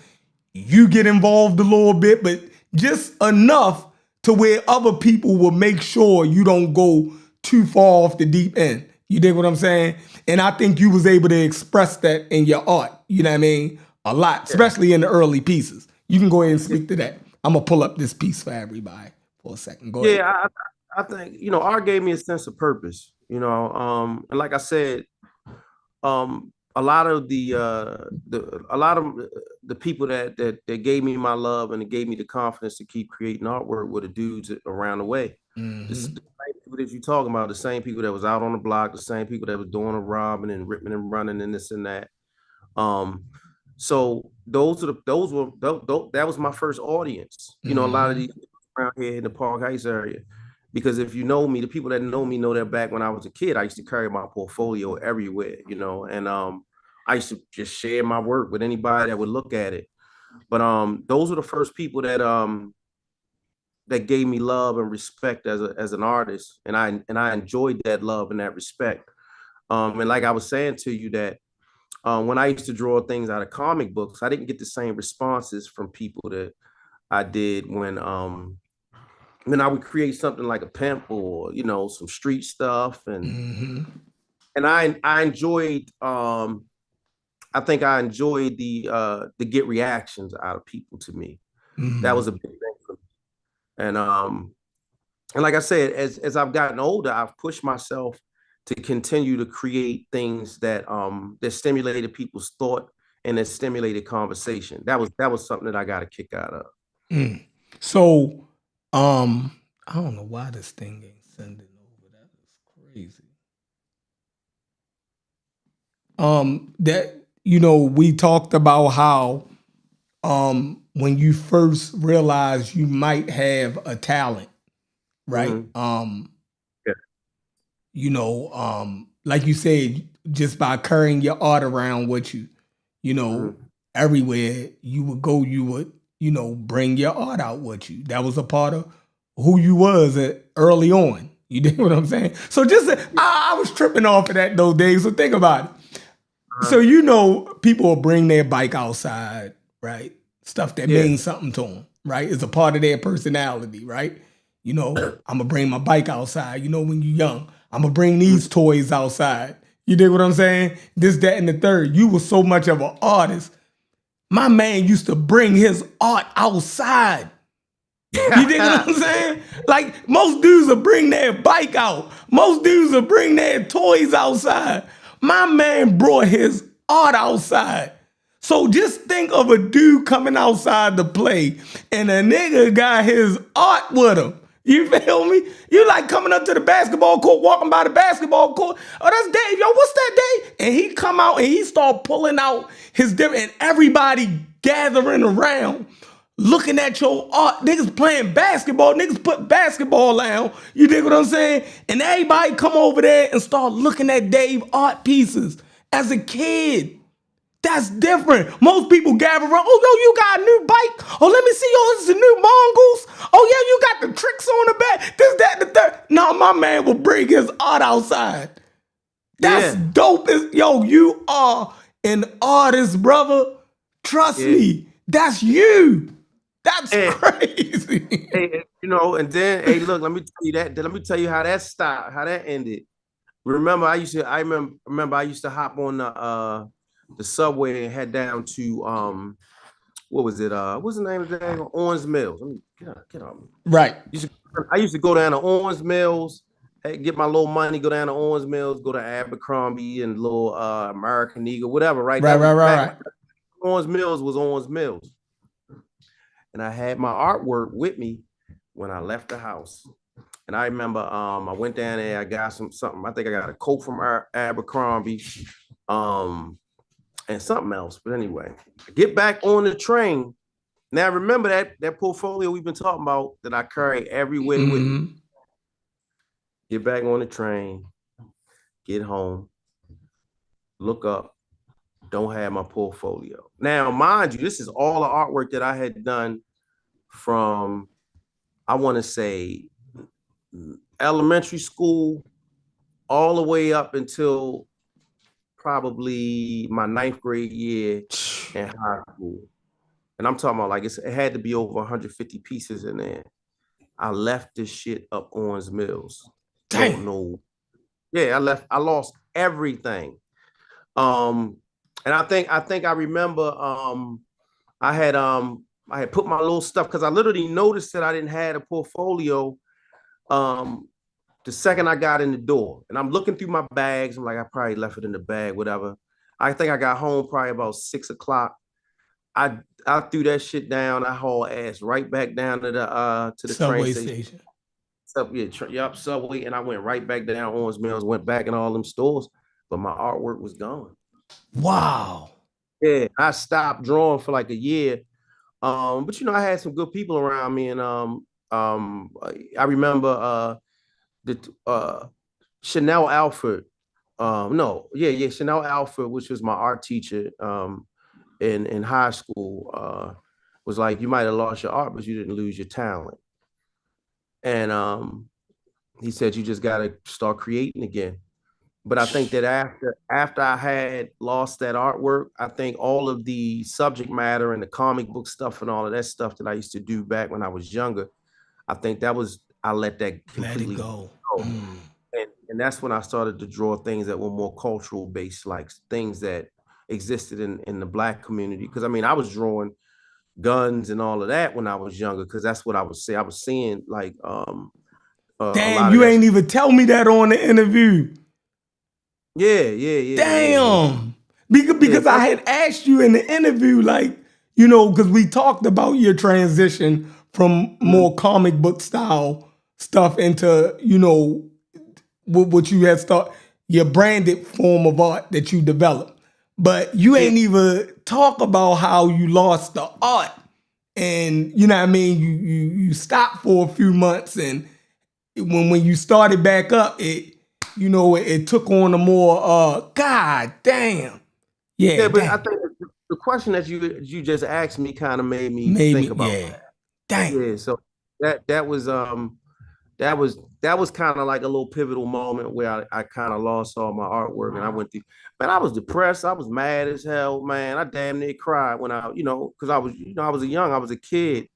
you get involved a little bit, but just enough to where other people will make sure you don't go too far off the deep end. You dig what I'm saying? And I think you was able to express that in your art, you know what I mean? A lot, especially in the early pieces. You can go ahead and speak to that. I'm going to pull up this piece for everybody for a second. Go ahead. Yeah, I think, art gave me a sense of purpose, and like I said, a lot of the people that gave me my love and it gave me the confidence to keep creating artwork were the dudes around the way. The same people that you're talking about, the same people that was out on the block, the same people that was doing a robbing and ripping and running and this and that. So that was my first audience. A lot of these people around here in the Park Heights area. Because if you know me, the people that know me know that back when I was a kid, I used to carry my portfolio everywhere, and I used to just share my work with anybody that would look at it. But those were the first people that that gave me love and respect as an artist, and I enjoyed that love and that respect. And like I was saying to you that when I used to draw things out of comic books, I didn't get the same responses from people that I did when I would create something like a pimp or some street stuff, and I enjoyed I think I enjoyed the get reactions out of people to me. That was a big thing for me. And like I said, as I've gotten older, I've pushed myself to continue to create things that that stimulated people's thought and that stimulated conversation. That was something that I got a kick out of. So I don't know why this thing ain't sending over. That is crazy. That we talked about how when you first realized you might have a talent, right? Like you said, just by carrying your art around with you, everywhere you would go, you would, bring your art out with you. That was a part of who you was early on. You dig what I'm saying? So I was tripping off of that those days. So think about it. So people will bring their bike outside, right? Stuff that means something to them, right? It's a part of their personality, right? I'm gonna bring my bike outside. When you're young, I'm gonna bring these toys outside. You dig what I'm saying? This, that, and the third. You were so much of an artist. My man used to bring his art outside. You dig what I'm saying? Like most dudes will bring their bike out. Most dudes will bring their toys outside. My man brought his art outside. So just think of a dude coming outside to play and a nigga got his art with him. You feel me? You like coming up to the basketball court, walking by the basketball court. Oh, that's Dave. Yo, what's that, Dave? And he come out and he start pulling out his different, and everybody gathering around, looking at your art. Niggas playing basketball. Niggas put basketball down. You dig what I'm saying? And everybody come over there and start looking at Dave art pieces as a kid. That's different. Most people gather around. Oh, yo, you got a new bike. Oh, let me see. Oh, this is a new Mongoose. Oh, yeah, you got the tricks on the back. This, that, the third. No, my man will bring his art outside. That's dope. Yo, you are an artist, brother. Trust me. That's you. That's crazy. Hey, and then, look, let me tell you that. Let me tell you how that stopped, how that ended. Remember, I used to hop on the subway and head down to what was it? What's the name of the thing? Owens Mills. Let me get on. Right. I used to go down to Owens Mills, get my little money, go down to Owens Mills, go to Abercrombie and little American Eagle, whatever. Right. Right. Owens Mills was Owens Mills, and I had my artwork with me when I left the house. And I remember I went down there. I got something. I think I got a coat from Abercrombie. and something else. But anyway, get back on the train. Now remember that portfolio we've been talking about that I carry everywhere with me. Get back on the train, get home, look up, don't have my portfolio. Now, mind you, this is all the artwork that I had done from, I want to say, elementary school all the way up until probably my 9th grade year in high school. And I'm talking about like it had to be over 150 pieces in there. I left this shit up Owens Mills. Damn. Don't know. Yeah, I lost everything. And I think I remember I had put my little stuff because I literally noticed that I didn't have a portfolio the second I got in the door. And I'm looking through my bags. I'm like, I probably left it in the bag, whatever. I think I got home probably about 6 o'clock. I threw that shit down. I hauled ass right back down to the Subway train station. Subway, and I went right back down Owens Mills, went back in all them stores, but my artwork was gone. Wow. Yeah, I stopped drawing for like a year. But I had some good people around me, and I remember Chanel Alford. Chanel Alford, which was my art teacher in high school, was like, you might have lost your art, but you didn't lose your talent. And he said, you just got to start creating again. But I think that after I had lost that artwork, I think all of the subject matter and the comic book stuff and all of that stuff that I used to do back when I was younger, I think I let that completely go. And that's when I started to draw things that were more cultural based, like things that existed in the Black community. Because I mean, I was drawing guns and all of that when I was younger, because that's what I was saying. I was seeing like damn, you ain't even tell me that on the interview. Yeah. Damn. Because I had asked you in the interview, like, because we talked about your transition from more comic book style stuff into, what you had started, your branded form of art that you developed. But you ain't even talk about how you lost the art. And, you know what I mean? You stopped for a few months, and when you started back up, it took on a more, God damn. Yeah, but I think the question that you just asked me kind of made me think about that. Damn. Yeah, so that was kind of like a little pivotal moment where I kind of lost all my artwork, and I went through, man, I was depressed. I was mad as hell, man. I damn near cried when because I was a kid,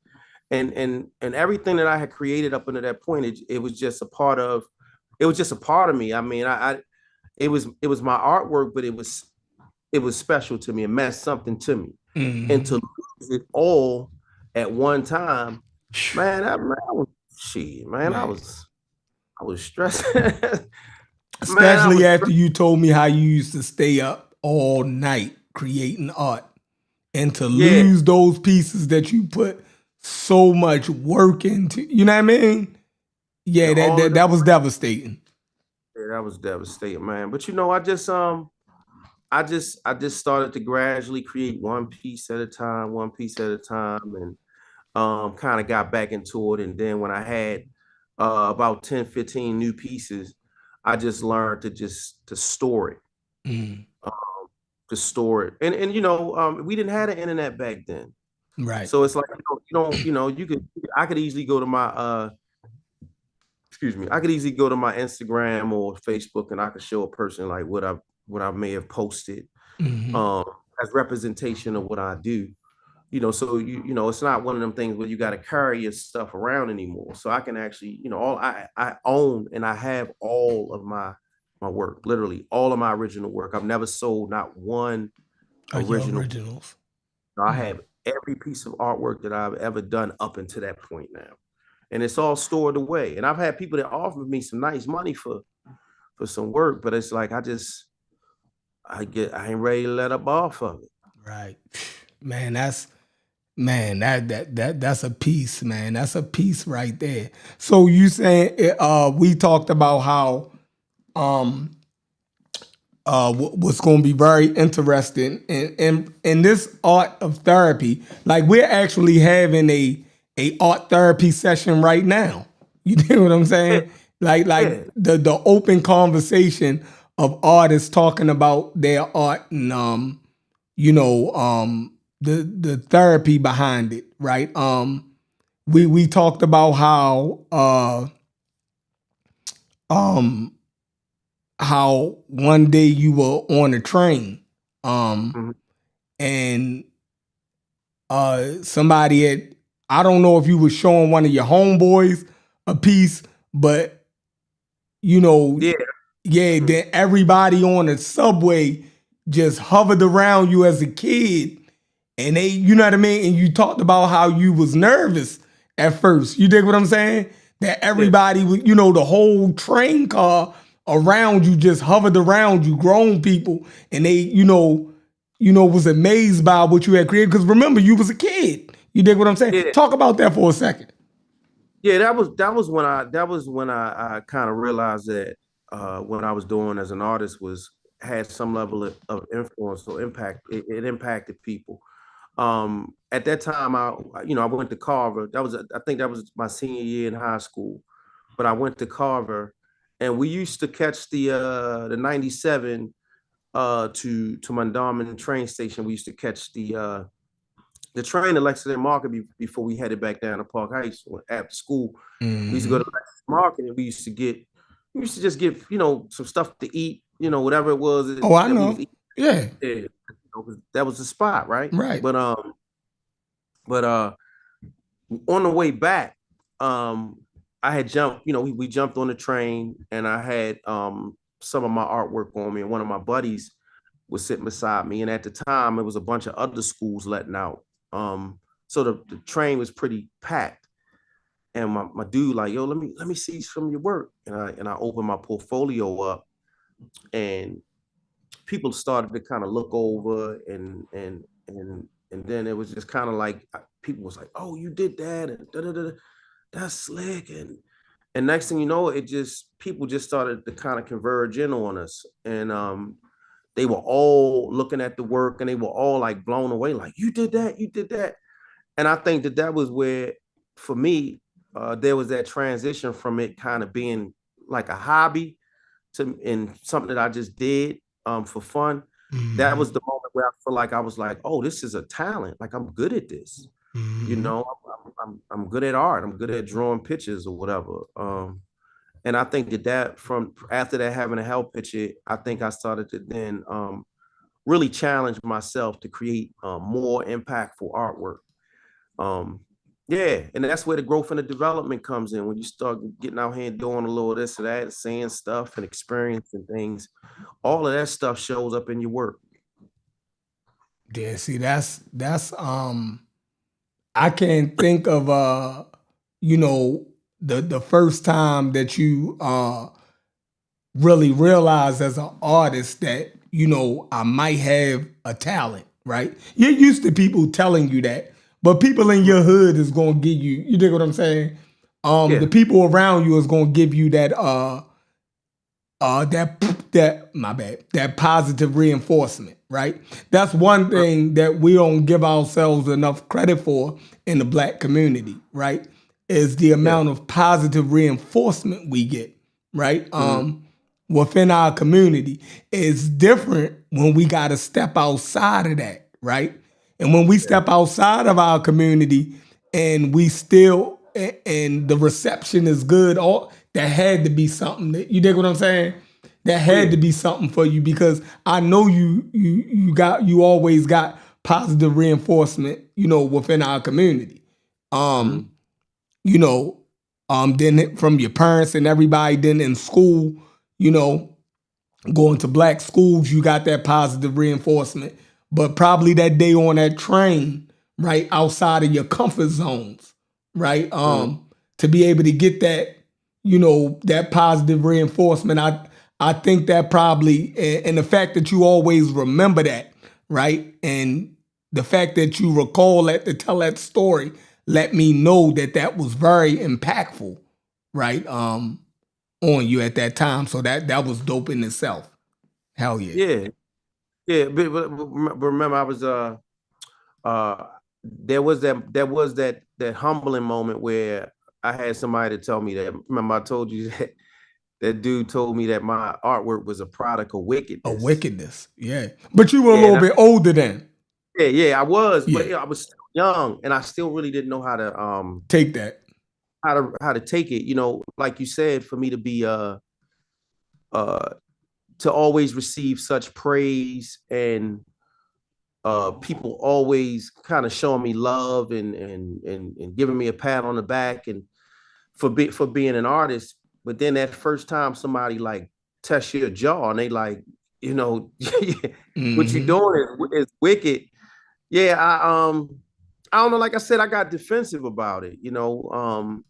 and everything that I had created up until that point, it was just a part of me. I mean, it was my artwork, but it was special to me. It meant something to me. Mm-hmm. And to lose it all at one time, man, I was stressed. Especially after you told me how you used to stay up all night creating art, and to lose those pieces that you put so much work into, you know what I mean? Yeah, that was devastating. Yeah, that was devastating, man. But I just started to gradually create one piece at a time, and kind of got back into it. And then when I had about 10, 15 new pieces, I just learned to store it. To store it. And we didn't have the internet back then. Right. So it's like, I could easily go to my I could easily go to my Instagram or Facebook, and I could show a person like what I may have posted as representation of what I do. So it's not one of them things where you got to carry your stuff around anymore. So I can actually, I own and I have all of my work, literally all of my original work. I've never sold not one originals. I have every piece of artwork that I've ever done up until that point now. And it's all stored away. And I've had people that offered me some nice money for some work, but it's like, I ain't ready to let up off of it. Right. Man, that's a piece, man. That's a piece right there. So you saying we talked about how what's going to be very interesting in this art of therapy. Like we're actually having a art therapy session right now. You know what I'm saying? Like the open conversation of artists talking about their art and the therapy behind it, right? We talked about how one day you were on a train, and somebody had, I don't know if you were showing one of your homeboys a piece, but then everybody on the subway just hovered around you as a kid, and they, you know what I mean? And you talked about how you was nervous at first. You dig what I'm saying? That everybody, the whole train car around you just hovered around you, grown people, and they, was amazed by what you had created. Because remember, you was a kid. You dig what I'm saying? Yeah. Talk about that for a second. Yeah, that was when I kind of realized that what I was doing as an artist had some level of influence or impact. It impacted people. At that time, I went to Carver. I think that was my senior year in high school. But I went to Carver, and we used to catch the 97 to Mondawmin train station. We used to catch the train to Lexington Market before we headed back down to Park Heights after school. We used to go to Lexington Market, and we used to just get some stuff to eat, whatever it was. Oh, I know. Yeah. That was the spot, right? Right. But on the way back, I had jumped, we jumped on the train, and I had some of my artwork on me, and one of my buddies was sitting beside me. And at the time, it was a bunch of other schools letting out. So the train was pretty packed. And my dude like, yo, let me see some of your work. And I opened my portfolio up, and people started to kind of look over, and then it was just kind of like people was like, oh, you did that, and da-da-da-da. That's slick. And next thing you know, people just started to kind of converge in on us. And they were all looking at the work, and they were all like blown away, like, you did that. And I think that was where, for me, there was that transition from it kind of being like a hobby and something that I just did for fun. Mm-hmm. That was the moment where I feel like I was like, oh, this is a talent. Like, I'm good at this. Mm-hmm. I'm good at art. I'm good at drawing pictures or whatever. And I think that from after that, having a hell picture, I think I started to then really challenge myself to create more impactful artwork. And that's where the growth and the development comes in. When you start getting out here and doing a little of this or that, saying stuff and experiencing things, all of that stuff shows up in your work. Yeah, see, that's I can't think of the first time that you really realized as an artist that I might have a talent, right? You're used to people telling you that, but people in your hood is gonna give you. You dig what I'm saying? The people around you is gonna give you that that positive reinforcement, right? That's one thing that we don't give ourselves enough credit for in the Black community, right? Is the amount of positive reinforcement we get, right? Within our community. It's different when we got to step outside of that, right? And when we step outside of our community and we still, and the reception is good, that had to be something that, you dig what I'm saying? That had to be something for you, because I know you always got positive reinforcement, within our community. Then from your parents and everybody, then in school, going to Black schools, you got that positive reinforcement. But probably that day on that train, right, outside of your comfort zones, right? To be able to get that, that positive reinforcement, I think that probably, and the fact that you always remember that, right? And the fact that you recall that to tell that story, let me know that was very impactful, right? On you at that time. So that was dope in itself. Hell yeah. Yeah, yeah. But remember, I was there was that humbling moment where I had somebody to tell me that. Remember, I told you that that dude told me that my artwork was a product of A wickedness. wickedness. Yeah. But you were a Yeah, little bit older then. yeah, I was, but Yeah. I was still young, and I still really didn't know how to Take that. how to take it. You know, like you said, for me to be uh to always receive such praise and people always kind of showing me love and giving me a pat on the back and for being an artist. But then that first time somebody like touch your jaw and they like, you know, what you doing is wicked. Yeah, I don't know. Like I said, I got defensive about it, you know.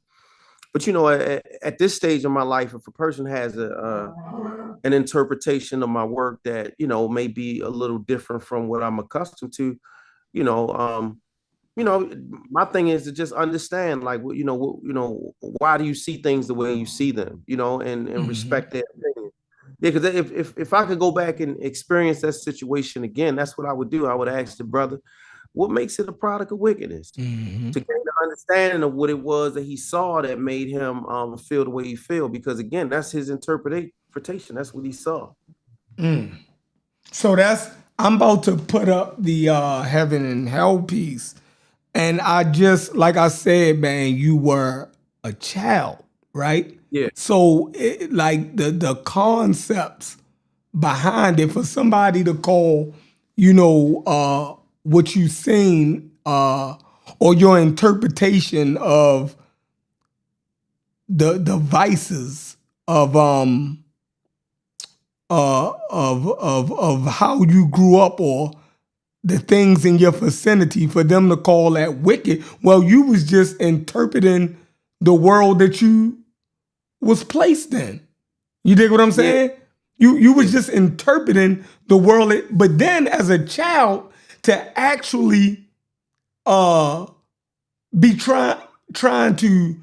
But you know, at this stage of my life, if a person has an interpretation of my work that you know may be a little different from what I'm accustomed to, you know, you know, my thing is to just understand, like, why do you see things the way you see them, you know, and respect their opinion. Yeah, because if I could go back and experience that situation again, that's what I would do. I would ask the brother, what makes it a product of wickedness? To gain an understanding of what it was that he saw that made him feel the way he feel. Because again, that's his interpretation. That's what he saw. So I'm about to put up the heaven and hell piece. And I just, like I said, man, you were a child, right? Yeah. So like the concepts behind it for somebody to call, you know, what you seen or your interpretation of the vices of how you grew up or the things in your vicinity, for them to call that wicked. Well, you was just interpreting the world that you was placed in. You dig what I'm saying? You was just interpreting the world. But then as a child, to actually be trying to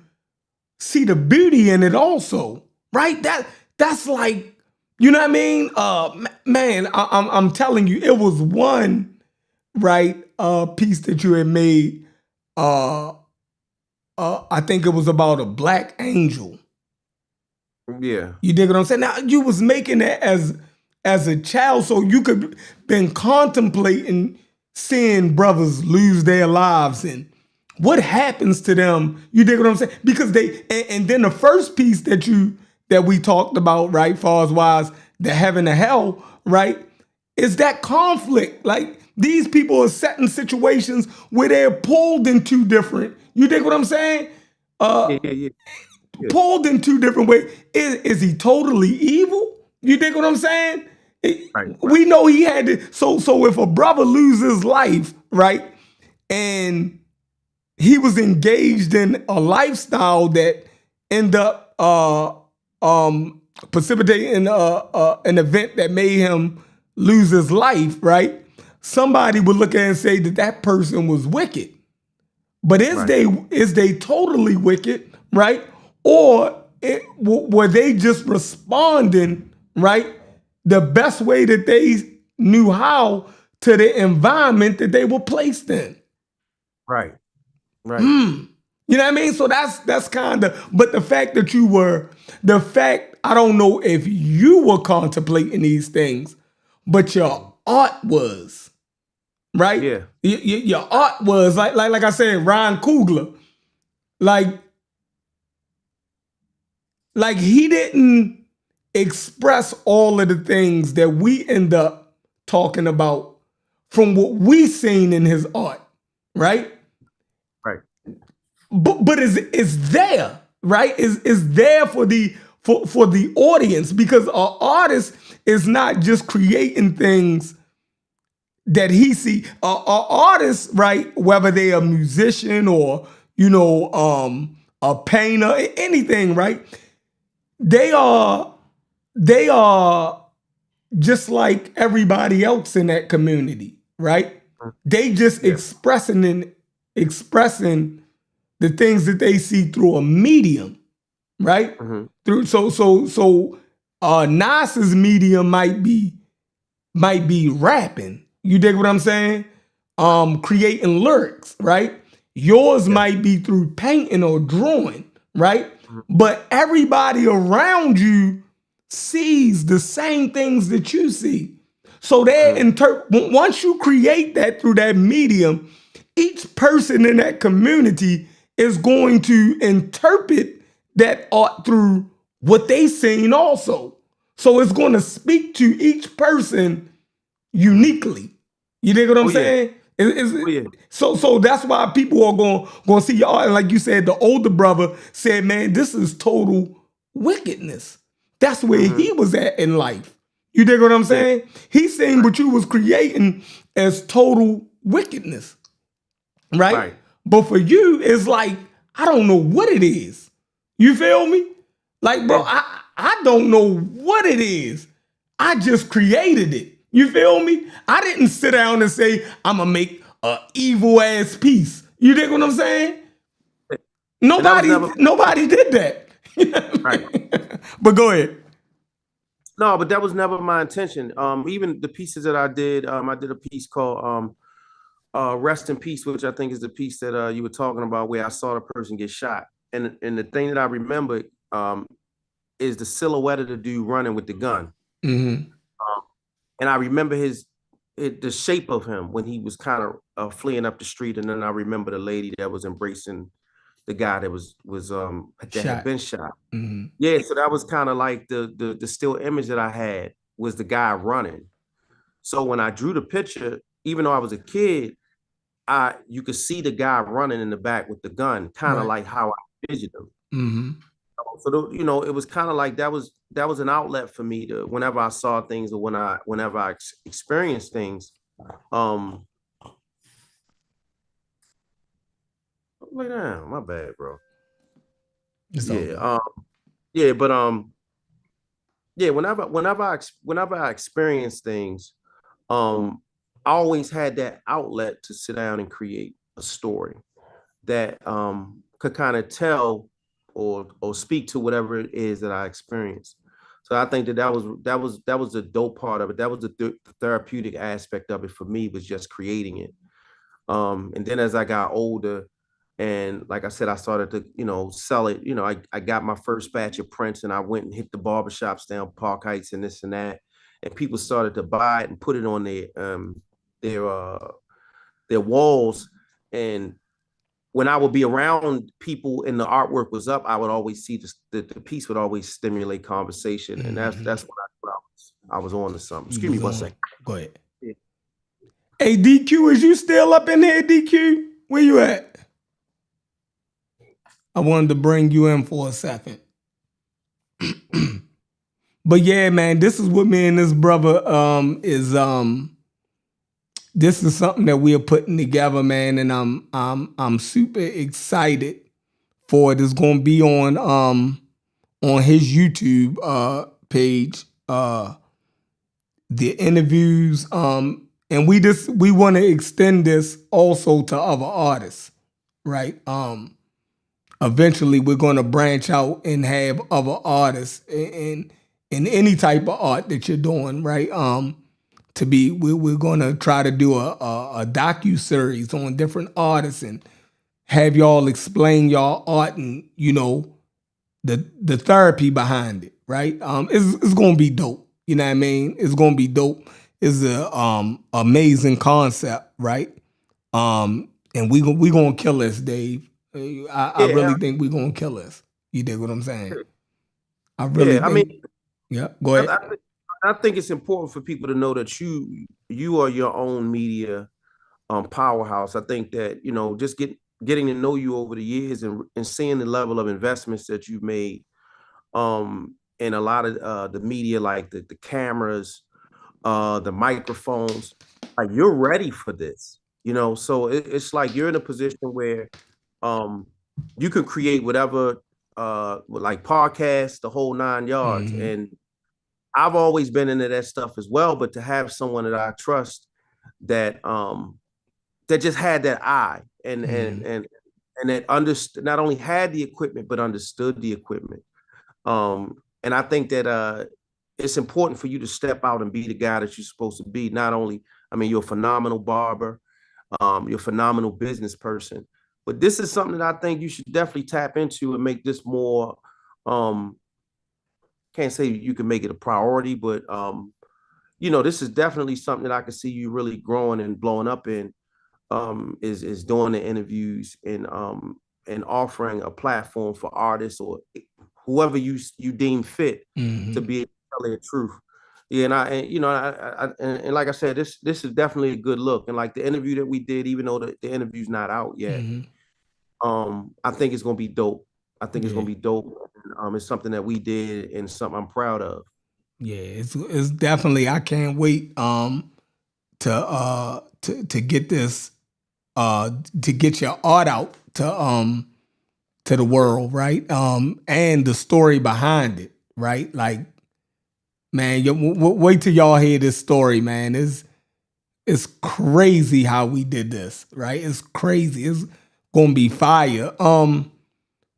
see the beauty in it also, right? That's like, you know what I mean? Man, I'm telling you, it was one piece that you had made. I think it was about a black angel. Yeah. You dig what I'm saying? Now you was making that as a child, so you could been contemplating seeing brothers lose their lives and what happens to them. You dig what I'm saying? Because and then the first piece that we talked about, right, far as wise, the heaven and hell, right, is that conflict. Like these people are set in situations where they're pulled in two different. You dig what I'm saying? Yeah. Pulled in two different ways. Is he totally evil? You dig what I'm saying? Right. We know he had to. So if a brother loses life, right, and he was engaged in a lifestyle that end up precipitating an event that made him lose his life, right? Somebody would look at it and say that person was wicked. But is they totally wicked, right? Or were they just responding, right, the best way that they knew how to the environment that they were placed in? Right. You know what I mean? So that's kind of, but the fact I don't know if you were contemplating these things, but your art was, right? Yeah. Your art was like I said, Ryan Coogler, like he didn't express all of the things that we end up talking about from what we seen in his art, right? Right. But it's there, right? Is there for the audience, because an artist is not just creating things that he see. An artist, right? Whether they a musician or a painter, anything, right? They are just like everybody else in that community, right? They just expressing the things that they see through a medium, right? Through so Nas's medium might be might be rapping. You dig what I'm saying? Creating lyrics, right? Yours might be through painting or drawing, right? But everybody around you sees the same things that you see. So once you create that through that medium, each person in that community is going to interpret that art through what they seen also. So it's going to speak to each person uniquely. You dig what I'm saying? So that's why people are going to see y'all. And like you said, the older brother said, man, this is total wickedness. That's where he was at in life. You dig what I'm saying? He's saying what you was creating as total wickedness. Right? But for you, it's like, I don't know what it is. You feel me? Like, bro, I don't know what it is. I just created it. You feel me? I didn't sit down and say, I'm going to make an evil ass piece. You dig what I'm saying? Nobody did that. Right. But go ahead. No, but that was never my intention. Even the pieces that I did a piece called Rest in Peace, which I think is the piece that you were talking about, where I saw the person get shot. And the thing that I remember is the silhouette of the dude running with the gun. Mm-hmm. And I remember the shape of him when he was kind of fleeing up the street. And then I remember the lady that was embracing the guy that had been shot. Mm-hmm. Yeah, so that was kind of like the still image that I had was the guy running. So when I drew the picture, even though I was a kid, you could see the guy running in the back with the gun, kind of like how I envisioned him. Mm-hmm. So it was kind of like that was an outlet for me to whenever I saw things or whenever I experienced things. Lay down, my bad, bro. Whenever I experience things, I always had that outlet to sit down and create a story that could kind of tell or speak to whatever it is that I experienced. So I think that was the dope part of it. That was the therapeutic aspect of it for me, was just creating it. And then as I got older, and like I said, I started to, sell it. I got my first batch of prints and I went and hit the barbershops down Park Heights and this and that. And people started to buy it and put it on their walls. And when I would be around people and the artwork was up, I would always see the piece would always stimulate conversation. And that's what I was on to something. Excuse me one second. Go ahead. Yeah. Hey, DQ, is you still up in here, DQ? Where you at? I wanted to bring you in for a second. But yeah, man, this is what me and this brother this is something that we are putting together, man, and I'm super excited for it. It's gonna be on his YouTube page, the interviews, and we want to extend this also to other artists, right? Eventually we're going to branch out and have other artists in any type of art that you're doing, right? We're going to try to do a docu-series on different artists and have y'all explain y'all art and, the therapy behind it, right? It's going to be dope. You know what I mean? It's going to be dope. It's a amazing concept, right? And we going to kill this, Dave. I really think we're gonna kill us. You dig what I'm saying? I really think. Go ahead. I think it's important for people to know that you are your own media powerhouse. I think that just getting to know you over the years and seeing the level of investments that you've made in a lot of the media, like the cameras, the microphones, like you're ready for this. So it's like you're in a position where you can create whatever, like podcasts, the whole 9 yards. Mm-hmm. And I've always been into that stuff as well, but to have someone that I trust that just had that eye and that understood, not only had the equipment, but understood the equipment. And I think that it's important for you to step out and be the guy that you're supposed to be. Not only, I mean, you're a phenomenal barber, you're a phenomenal business person, but this is something that I think you should definitely tap into and make this more, can't say you can make it a priority, but this is definitely something that I can see you really growing and blowing up in, is doing the interviews and offering a platform for artists or whoever you deem fit to be able to tell their truth. Yeah, and like I said, this is definitely a good look. And like the interview that we did, even though the interview's not out yet, I think it's gonna be dope. I think it's gonna be dope. It's something that we did and something I'm proud of. Yeah, it's definitely. I can't wait to get this to get your art out to the world, right? And the story behind it, right? Like, man, wait till y'all hear this story, man. It's crazy how we did this, right? It's crazy. It's gonna be fire.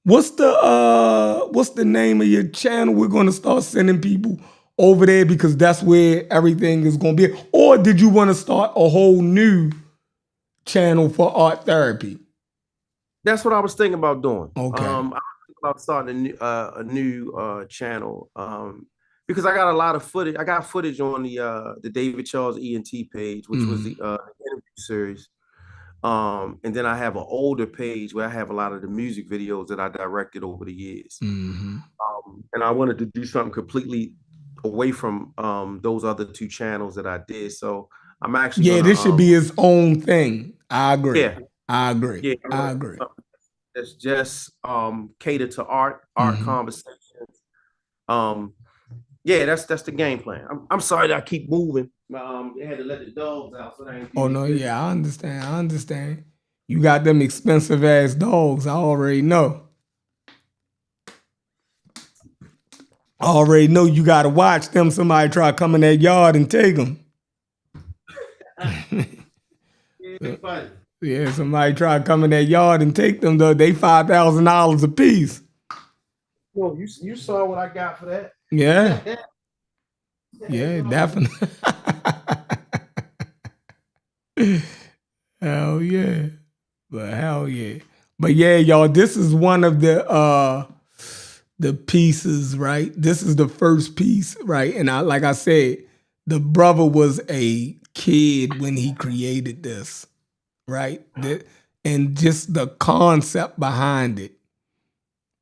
What's the name of your channel? We're gonna start sending people over there because that's where everything is gonna be. Or did you want to start a whole new channel for art therapy? That's what I was thinking about doing. Okay. I was thinking about starting a new channel because I got a lot of footage. I got footage on the David Charles ENT page, which was the interview series. And then I have an older page where I have a lot of the music videos that I directed over the years. And I wanted to do something completely away from those other two channels that I did. So I'm actually this should be his own thing. I agree. Yeah. I agree. Yeah, I agree. It's just catered to art conversations. That's the game plan. I'm sorry that I keep moving. They had to let the dogs out. So I understand. You got them expensive ass dogs. I already know. You got to watch them. Somebody try to come in that yard and take them. Funny. Yeah, somebody try to come in that yard and take them, though. They $5,000 a piece. Well, you saw what I got for that. Yeah. Yeah, definitely. Hell yeah. But yeah, y'all, this is one of the pieces, right? This is the first piece, right? And like I said, the brother was a kid when he created this, right? And just the concept behind it,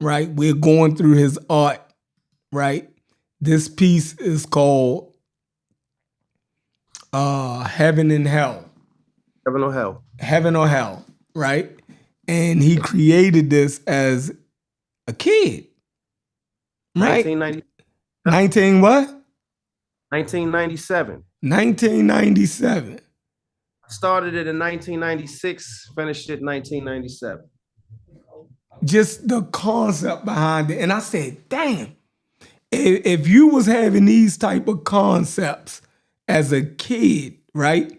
right? We're going through his art, right? This piece is called Heaven and Hell. Heaven or Hell. Heaven or Hell, right? And he created this as a kid, right? 19 what? 1997. 1997. Started it in 1996, finished it in 1997. Just the concept behind it. And I said, damn, if you was having these type of concepts as a kid, right?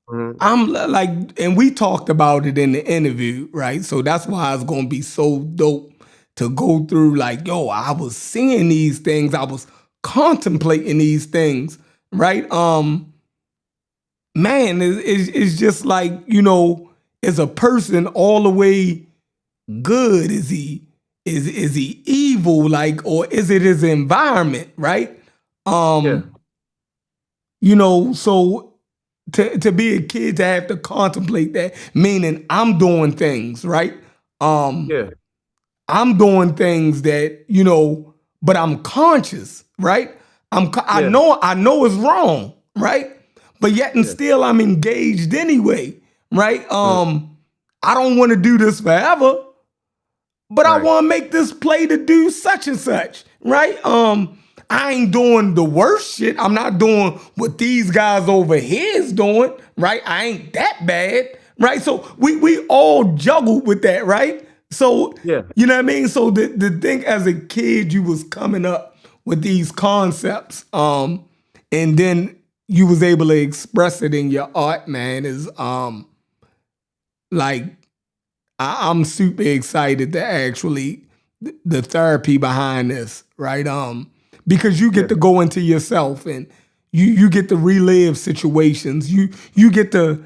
I'm like, and we talked about it in the interview, right? So that's why it's going to be so dope to go through like, yo, I was seeing these things. I was contemplating these things, right? Man, it's just like, is a person all the way good? Is he evil? Like, or is it his environment, right? So to be a kid, to have to contemplate that, meaning I'm doing things, right? I'm doing things that, but I'm conscious, right? I know it's wrong, right? But yet and still I'm engaged anyway, right? I don't want to do this forever, but I want to make this play to do such and such, right? I ain't doing the worst shit. I'm not doing what these guys over here is doing, right? I ain't that bad, right? So we all juggled with that, right? So, you know what I mean? So the thing as a kid, you was coming up with these concepts, and then you was able to express it in your art, man, is like, I'm super excited to actually, the therapy behind this, right? because you get to go into yourself and you get to relive situations. You get to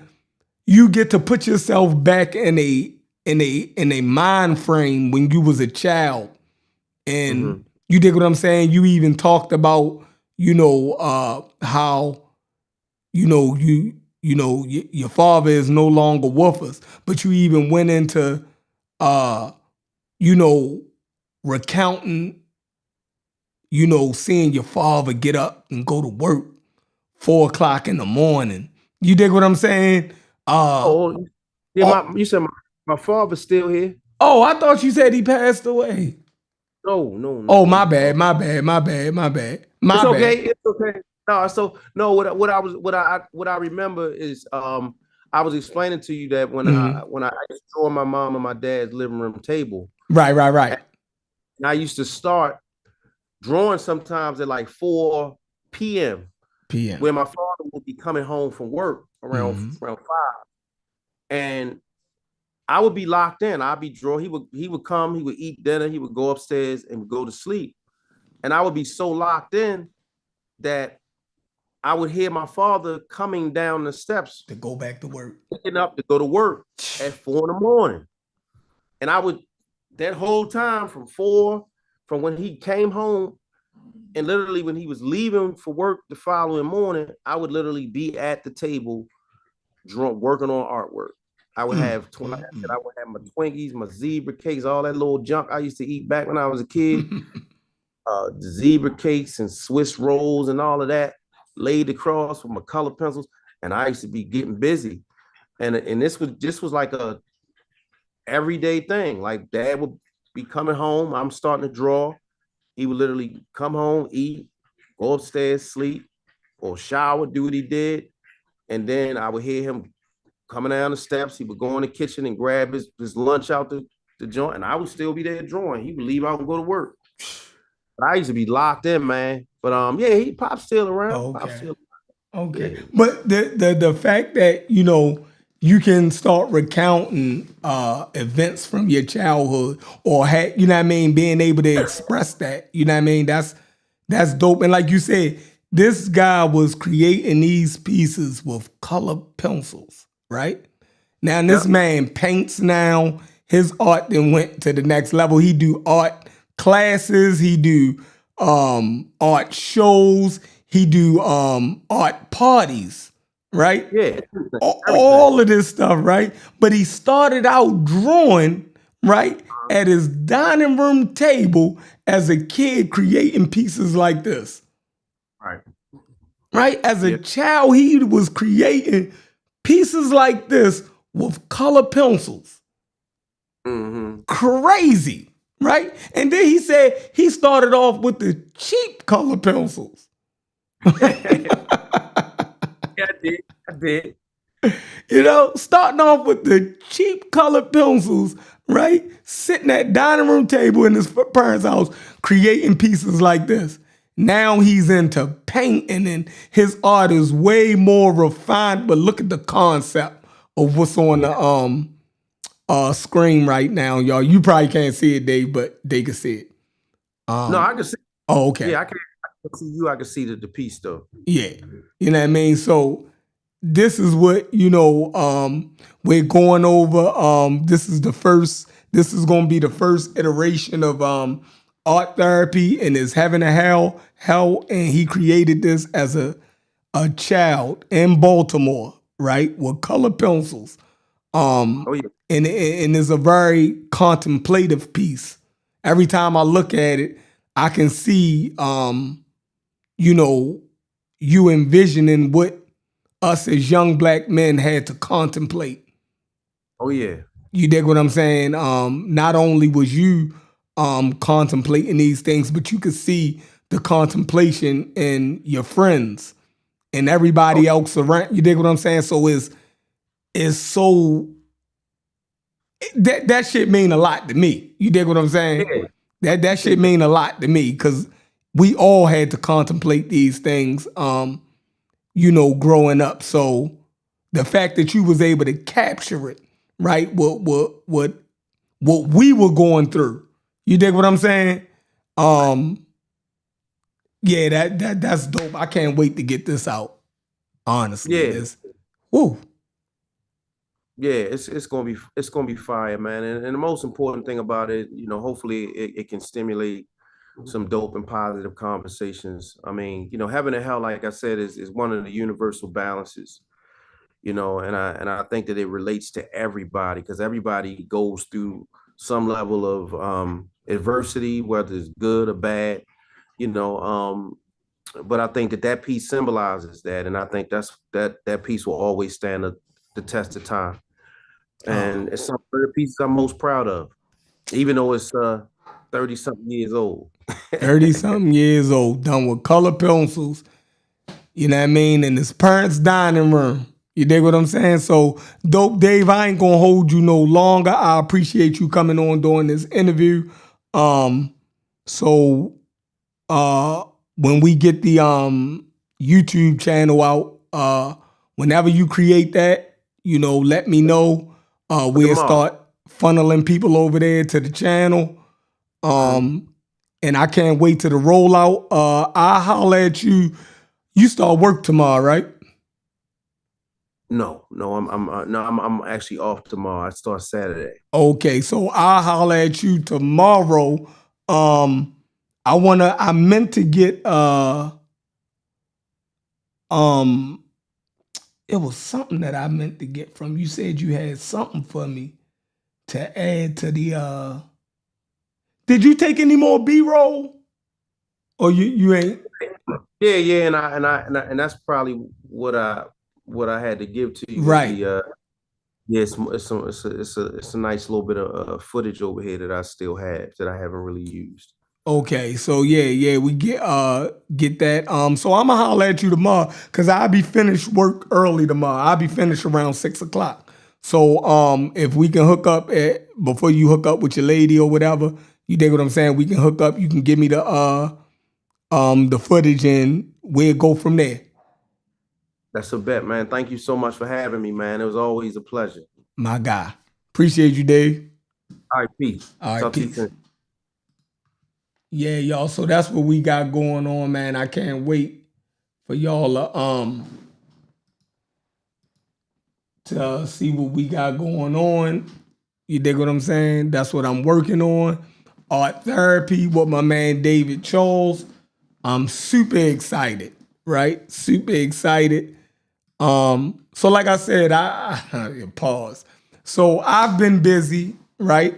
put yourself back in a mind frame when you was a child. And you dig what I'm saying? You even talked about, how, your father is no longer with us, but you even went into, recounting, seeing your father get up and go to work 4 o'clock in the morning. You dig what I'm saying? You said my father's still here? Oh, I thought you said he passed away. No. Oh, my bad. It's okay. It's okay. No, so no. What I remember is I was explaining to you that when I used to draw my mom and my dad's living room table. Right. And I used to start drawing sometimes at like 4 p.m. where my father would be coming home from work around 5, and I would be locked in. I'd be drawing. He would come. He would eat dinner. He would go upstairs and go to sleep, and I would be so locked in that I would hear my father coming down the steps to go back to work, picking up to go to work at 4 in the morning, and I would that whole time from when he came home. And literally, when he was leaving for work the following morning, I would literally be at the table, working on artwork. I would have I would have my Twinkies, my zebra cakes, all that little junk I used to eat back when I was a kid. The zebra cakes and Swiss rolls and all of that laid across with my color pencils, and I used to be getting busy. And this was like a everyday thing. Like Dad would be coming home, I'm starting to draw. He would literally come home, eat, go upstairs, sleep, or shower, do what he did. And then I would hear him coming down the steps. He would go in the kitchen and grab his lunch out the joint, and I would still be there drawing. He would leave out and go to work. But I used to be locked in, man. But he Pop's still around. Okay. Yeah. But the fact that, you can start recounting events from your childhood or being able to express that, that's dope. And like you said, this guy was creating these pieces with color pencils, right? Now this man paints now. His art then went to the next level. He do art classes, he do art shows, he do art parties. Right? Yeah. All of this stuff, right? But he started out drawing, right, at his dining room table as a kid, creating pieces like this. Right. Right? As a child, he was creating pieces like this with color pencils. Crazy, right? And then he said he started off with the cheap color pencils. I did. Starting off with the cheap colored pencils, right? Sitting at dining room table in his parents' house, creating pieces like this. Now he's into painting and his art is way more refined, but look at the concept of what's on the screen right now, y'all. You probably can't see it, Dave, but they can see it. No, I can see it. Oh, okay. Yeah, I can see you. I can see the piece, though. Yeah. You know what I mean? So this is what, we're going over. This is going to be the first iteration of art therapy, and it's Heaven and Hell. And he created this as a child in Baltimore, right? With color pencils. And it's a very contemplative piece. Every time I look at it, I can see, you envisioning what us as young black men had to contemplate. Oh, yeah. You dig what I'm saying? Not only was you contemplating these things, but you could see the contemplation in your friends and everybody else around. You dig what I'm saying? So it's so that shit mean a lot to me. You dig what I'm saying? Yeah. That shit mean a lot to me because we all had to contemplate these things, growing up. So the fact that you was able to capture it, right? What we were going through. You dig what I'm saying? Yeah, that's dope. I can't wait to get this out. Honestly, Yeah. this. Woo. Yeah, it's gonna be fire, man. And the most important thing about it, hopefully it can stimulate some dope and positive conversations. I mean, heaven and hell, like I said, is one of the universal balances, and I think that it relates to everybody because everybody goes through some level of adversity, whether it's good or bad, you know. But I think that piece symbolizes that, and I think that piece will always stand the test of time. And it's some of the pieces I'm most proud of, even though it's 30 something years old. 30 something years old, done with color pencils, you know what I mean? In his parents' dining room. You dig what I'm saying? So, Dope Dave, I ain't gonna hold you no longer. I appreciate you coming on during this interview. So when we get the YouTube channel out, whenever you create that, let me know. We'll start funneling people over there to the channel. And I can't wait to the rollout. I'll holler at you. You start work tomorrow, right? No, I'm actually off tomorrow. I start Saturday. Okay, so I'll holler at you tomorrow. I meant to get it was something that I meant to get from you. Said you had something for me to add to the Did you take any more B-roll? Or you ain't? Yeah, and that's probably what I had to give to you. Right. It's a nice little bit of footage over here that I still have that I haven't really used. Okay, so yeah, we get that. So I'ma holler at you tomorrow because I'll be finished work early tomorrow. I'll be finished around 6:00. So if we can hook up before you hook up with your lady or whatever, you dig what I'm saying? We can hook up. You can give me the footage and we'll go from there. That's a bet, man. Thank you so much for having me, man. It was always a pleasure. My guy. Appreciate you, Dave. All right, peace. All right, Talk to you peace. soon. Yeah, y'all. So that's what we got going on, man. I can't wait for y'all to see what we got going on. You dig what I'm saying? That's what I'm working on. Art therapy with my man David Charles. I'm super excited, right? Super excited. So like I said, I pause. So I've been busy, right?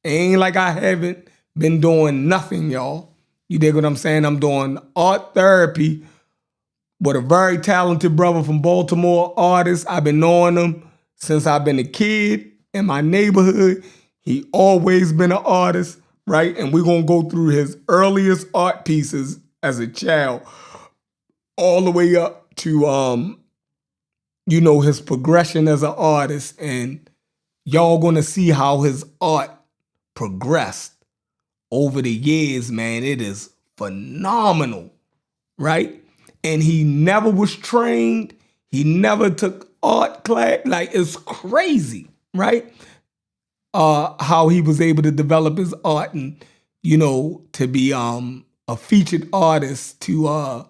Ain't like I haven't been doing nothing, y'all. You dig what I'm saying? I'm doing art therapy with a very talented brother from Baltimore, artist. I've been knowing him since I've been a kid in my neighborhood. He always been an artist, right? And we're gonna go through his earliest art pieces as a child, all the way up to his progression as an artist, and y'all gonna see how his art progressed over the years, man. It is phenomenal, right? And he never was trained. He never took art class. Like, it's crazy, right? How he was able to develop his art and, to be a featured artist but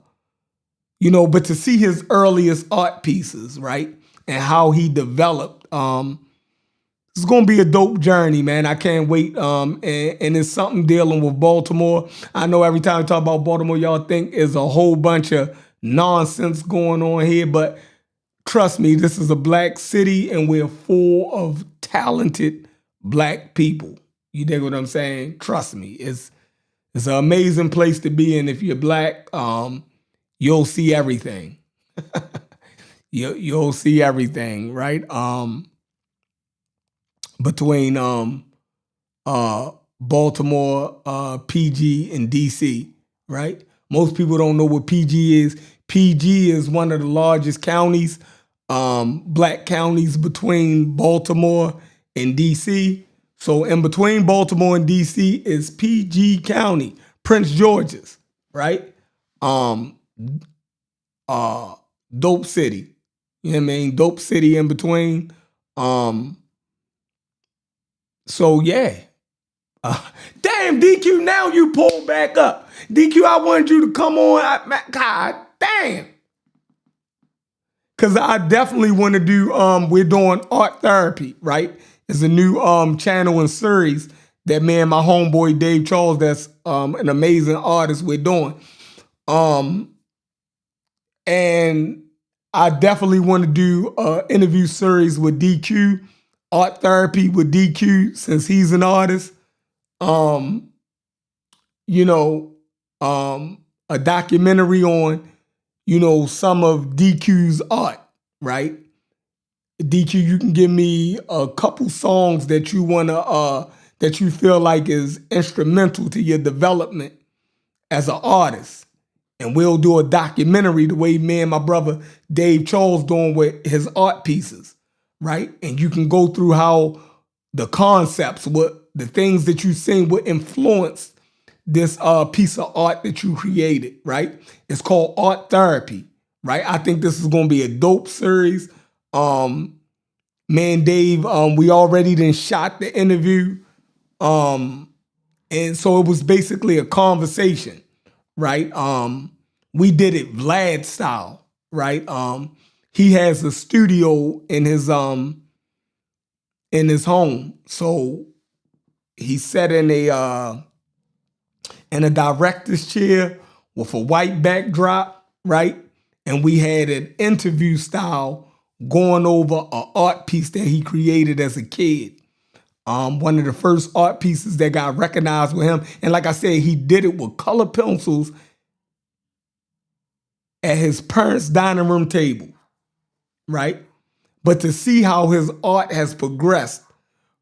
to see his earliest art pieces, right? And how he developed, it's gonna be a dope journey, man. I can't wait. And it's something dealing with Baltimore. I know every time I talk about Baltimore, y'all think there's a whole bunch of nonsense going on here, but trust me, this is a black city and we're full of talented black people. You dig what I'm saying? Trust me, it's an amazing place to be in. If you're black, you'll see everything. You'll see everything, right? Between Baltimore, PG, and DC, right? Most people don't know what PG is. PG is one of the largest counties, black counties between Baltimore and DC. So in between Baltimore and DC is PG County, Prince George's, right? Dope city. You know what I mean? Dope city in between. So yeah. Damn, DQ, now you pull back up. DQ, I wanted you to come on. God damn. Cause I definitely want to do, we're doing art therapy, right? It's a new channel and series that me and my homeboy Dave Charles, that's an amazing artist, we're doing. And I definitely want to do an interview series with DQ, art therapy with DQ, since he's an artist. You know, a documentary on, you know, some of DQ's art, right? DQ, you can give me a couple songs that you wanna that you feel like is instrumental to your development as an artist. And we'll do a documentary the way me and my brother Dave Charles doing with his art pieces, right? And you can go through how the concepts, what the things that you sing would influence this piece of art that you created, right? It's called Art Therapy, right? I think this is gonna be a dope series. Man, Dave, we already done shot the interview. And so it was basically a conversation, right? We did it Vlad style, right? He has a studio in his home. So he sat in a director's chair with a white backdrop, right? And we had an interview style going over an art piece that he created as a kid. One of the first art pieces that got recognized with him. And like I said, he did it with color pencils at his parents' dining room table, right? But to see how his art has progressed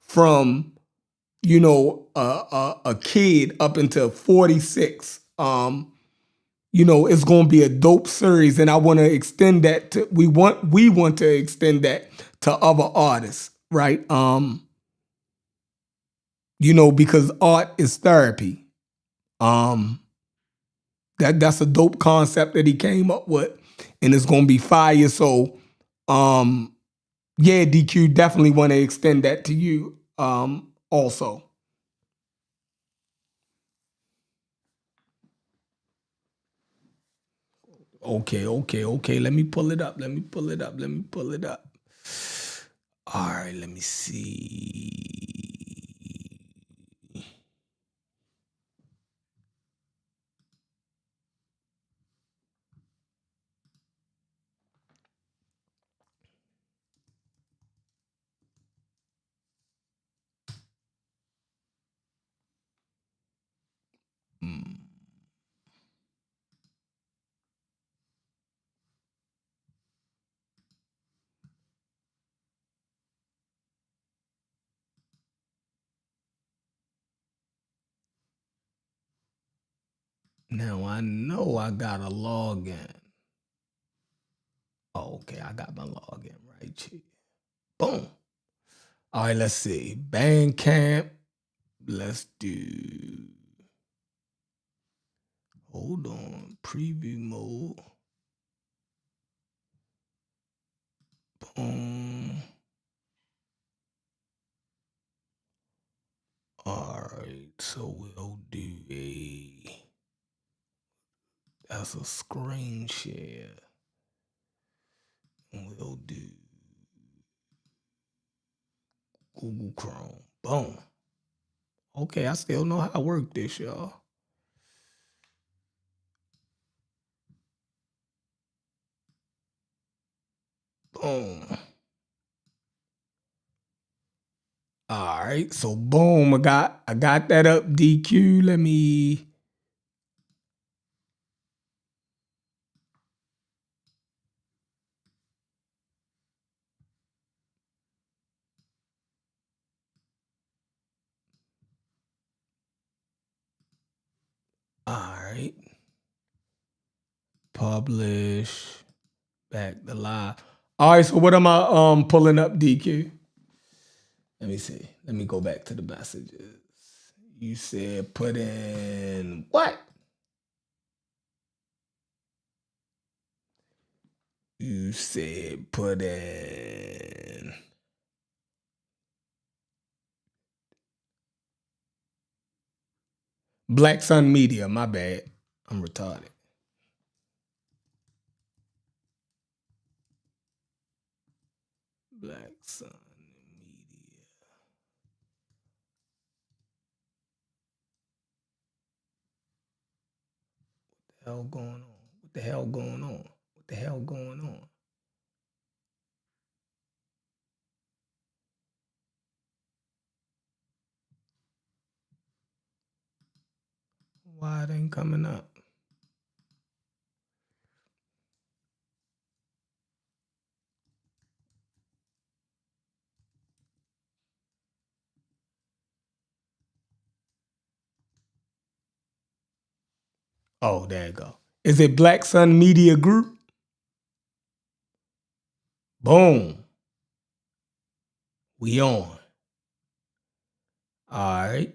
from, you know, a kid up until 46, you know, it's going to be a dope series, and I want to extend that to we want to extend that to other artists, right? You know, because art is therapy. That's a dope concept that he came up with, and it's going to be fire. So, yeah, DQ, definitely want to extend that to you, also. Okay. Let me pull it up. All right, let me see. Now I know I got a login. Oh, okay, I got my login right here. Boom. All right, let's see. Bandcamp. Let's do. Hold on. Preview mode. Boom. All right, so we'll do that's a screen share. We'll do Google Chrome. Boom. Okay, I still know how to work this, y'all. Boom. All right, so boom, I got that up, DQ. Let me. All right. Publish. Back to live. All right, so what am I pulling up, DQ? Let me see. Let me go back to the messages. You said put in what? You said put in. Black Sun Media, my bad. I'm retarded. Black Sun Media. What the hell going on? What the hell going on? What the hell going on? Why it ain't coming up? Oh, there you go. Is it Black Sun Media Group? Boom. We on. All right.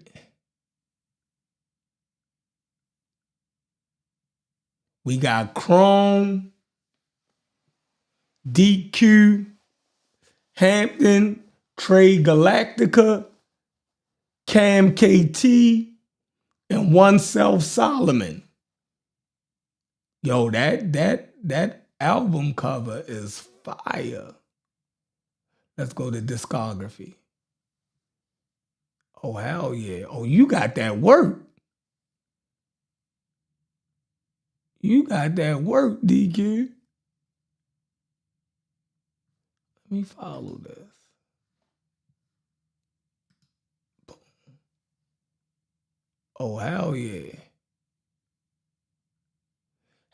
We got Chrome, DQ, Hampton, Trade Galactica, Cam KT, and One Self Solomon. Yo, that album cover is fire. Let's go to discography. Oh, hell yeah. Oh, you got that work. You got that work, DQ. Let me follow this. Oh, hell yeah.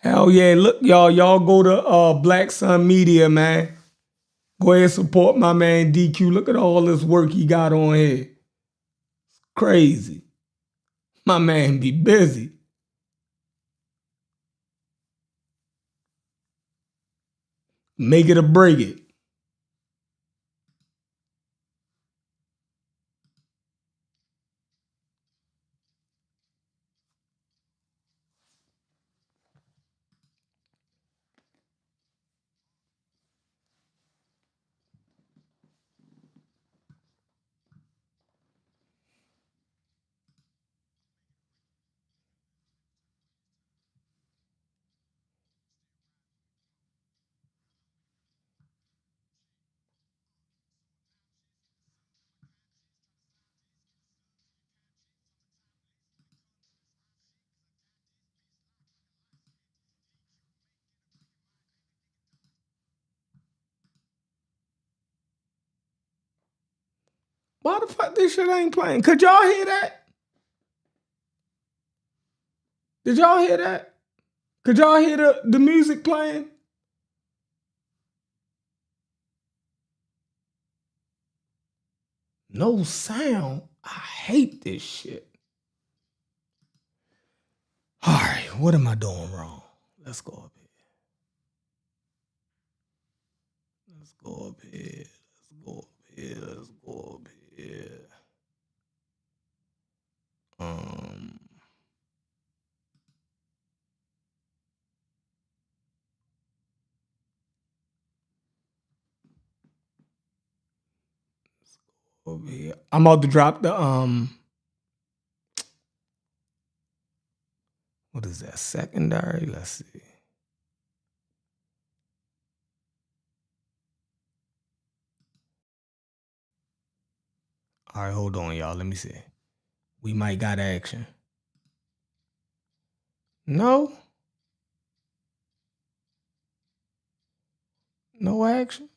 Hell yeah. Look, y'all go to Black Sun Media, man. Go ahead and support my man DQ. Look at all this work he got on here. It's crazy. My man be busy. Make it or break it. Why the fuck this shit ain't playing? Could y'all hear that? Did y'all hear that? Could y'all hear the music playing? No sound. I hate this shit. All right, what am I doing wrong? Let's go up here. Let's go up here. Let's go up here. Let's go up here. Over here. I'm about to drop the what is that? Secondary? Let's see. All right, hold on, y'all. Let me see. We might got action. No? No action?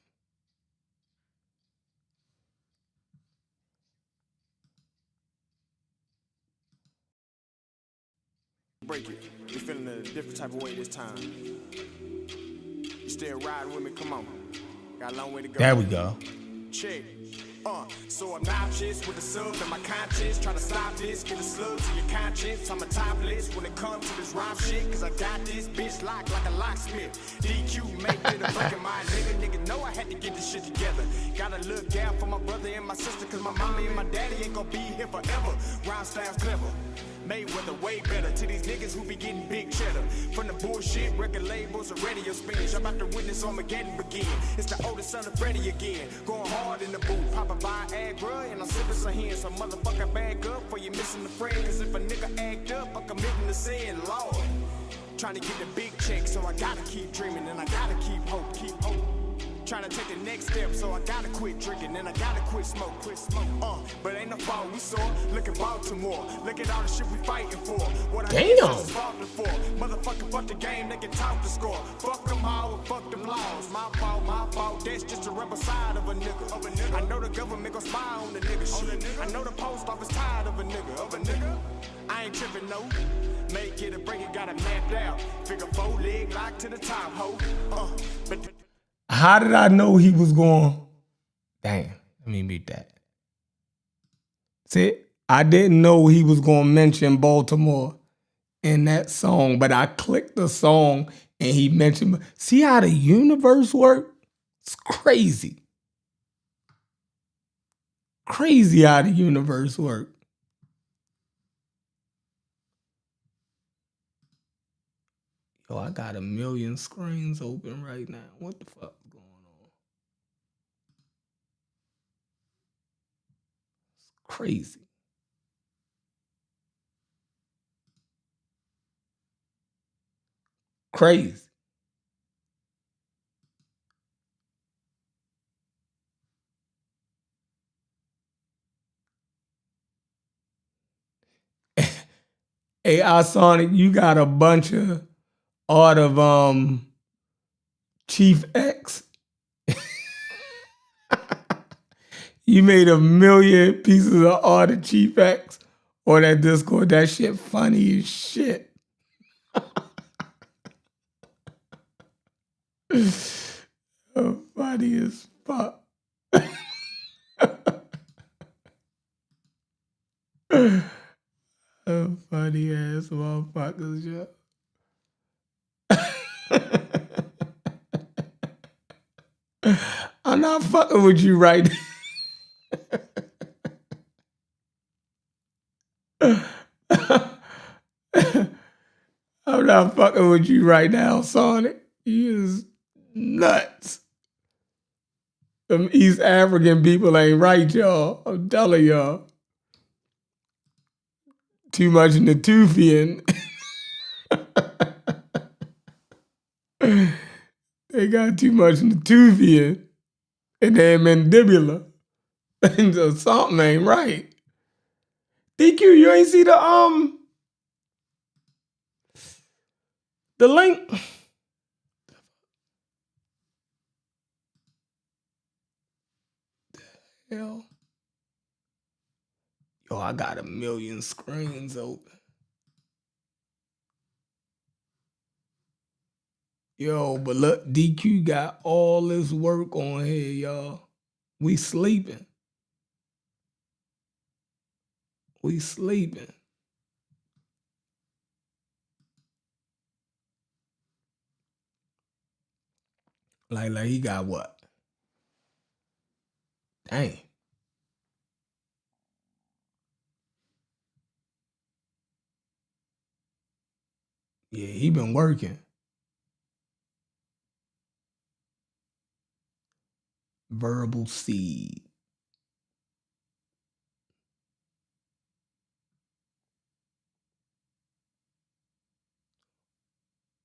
Break it. You're feeling a different type of way this time. You still riding with me? Come on. Got a long way to go. There we go. Check. So obnoxious with the sub and my conscience. Try to stop this, get a slug to your conscience. I'm a topless when it comes to this rhyme shit. Cause I got this bitch locked like a locksmith. DQ make it a fucking mind, nigga know I had to get this shit together. Got a look out for my brother and my sister. Cause my mommy and my daddy ain't gonna be here forever. Rhyme style's clever. Mayweather, way better. To these niggas who be getting big cheddar. From the bullshit, record labels, and radio spins. I'm about to witness Armageddon begin. It's the oldest son of Freddy again. Going hard in the booth, poppin' Viagra, and I'm sipping some hen. So motherfucker back up for you missing the friend. Cause if a nigga act up, I'm committing the sin, Lord. Trying to get the big check, so I gotta keep dreaming, and I gotta keep hope, keep hope. Trying to take the next step, so I gotta quit drinking, and I gotta quit smoke, but ain't no fault, we saw. Look at Baltimore, look at all the shit we fighting for. What I Damn. is falling for. Motherfucker, fuck the game, they can talk the score. Fuck them all and fuck them laws. My fault, that's just a rebel side of a nigga. I know the government gon' spy on the nigga shit. I know the post office tired of a nigga. I ain't tripping, no. Make it or break it, got it mapped out. Figure 4-leg lock to the top, ho. But How did I know he was going? Damn, let me mute that. See, I didn't know he was going to mention Baltimore in that song, but I clicked the song and he mentioned. See how the universe works? It's crazy. Crazy how the universe works. Yo, I got 1 million screens open right now. What the fuck is going on? It's crazy. Crazy. Hey, Sonic, you got a bunch of art of Chief X. You made 1 million pieces of art of Chief X on that Discord. That shit funny as shit. Oh, funny as fuck. Oh, funny ass motherfuckers, yo. I'm not fucking with you right now. I'm not fucking with you right now, Sonic. You is nuts. Them East African people ain't right, y'all. I'm telling y'all. Too much Natufian. They got too much Natufian in their mandibular. So something ain't right. DQ, you ain't see the link? Hell. Yo, I got 1 million screens open. Yo, but look, DQ got all this work on here, y'all. We sleeping. We sleeping. Like he got what? Dang. Yeah, he been working. Verbal seed.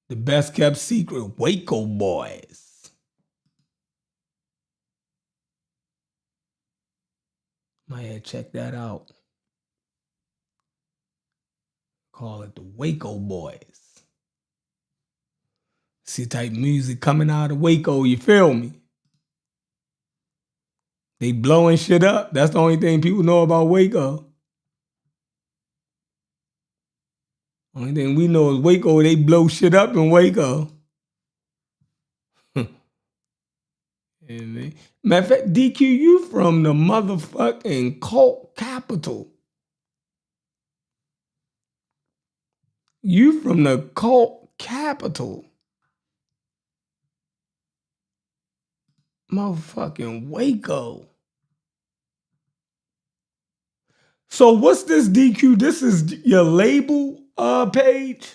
The best kept secret, Waco Boys. Might have to check that out. Call it the Waco Boys. See type music coming out of Waco, you feel me? They blowing shit up. That's the only thing people know about Waco. Only thing we know is Waco, they blow shit up in Waco. Matter of fact, DQ, you from the motherfucking cult capital. You from the cult capital. Motherfucking Waco. So what's this DQ? This is your label page?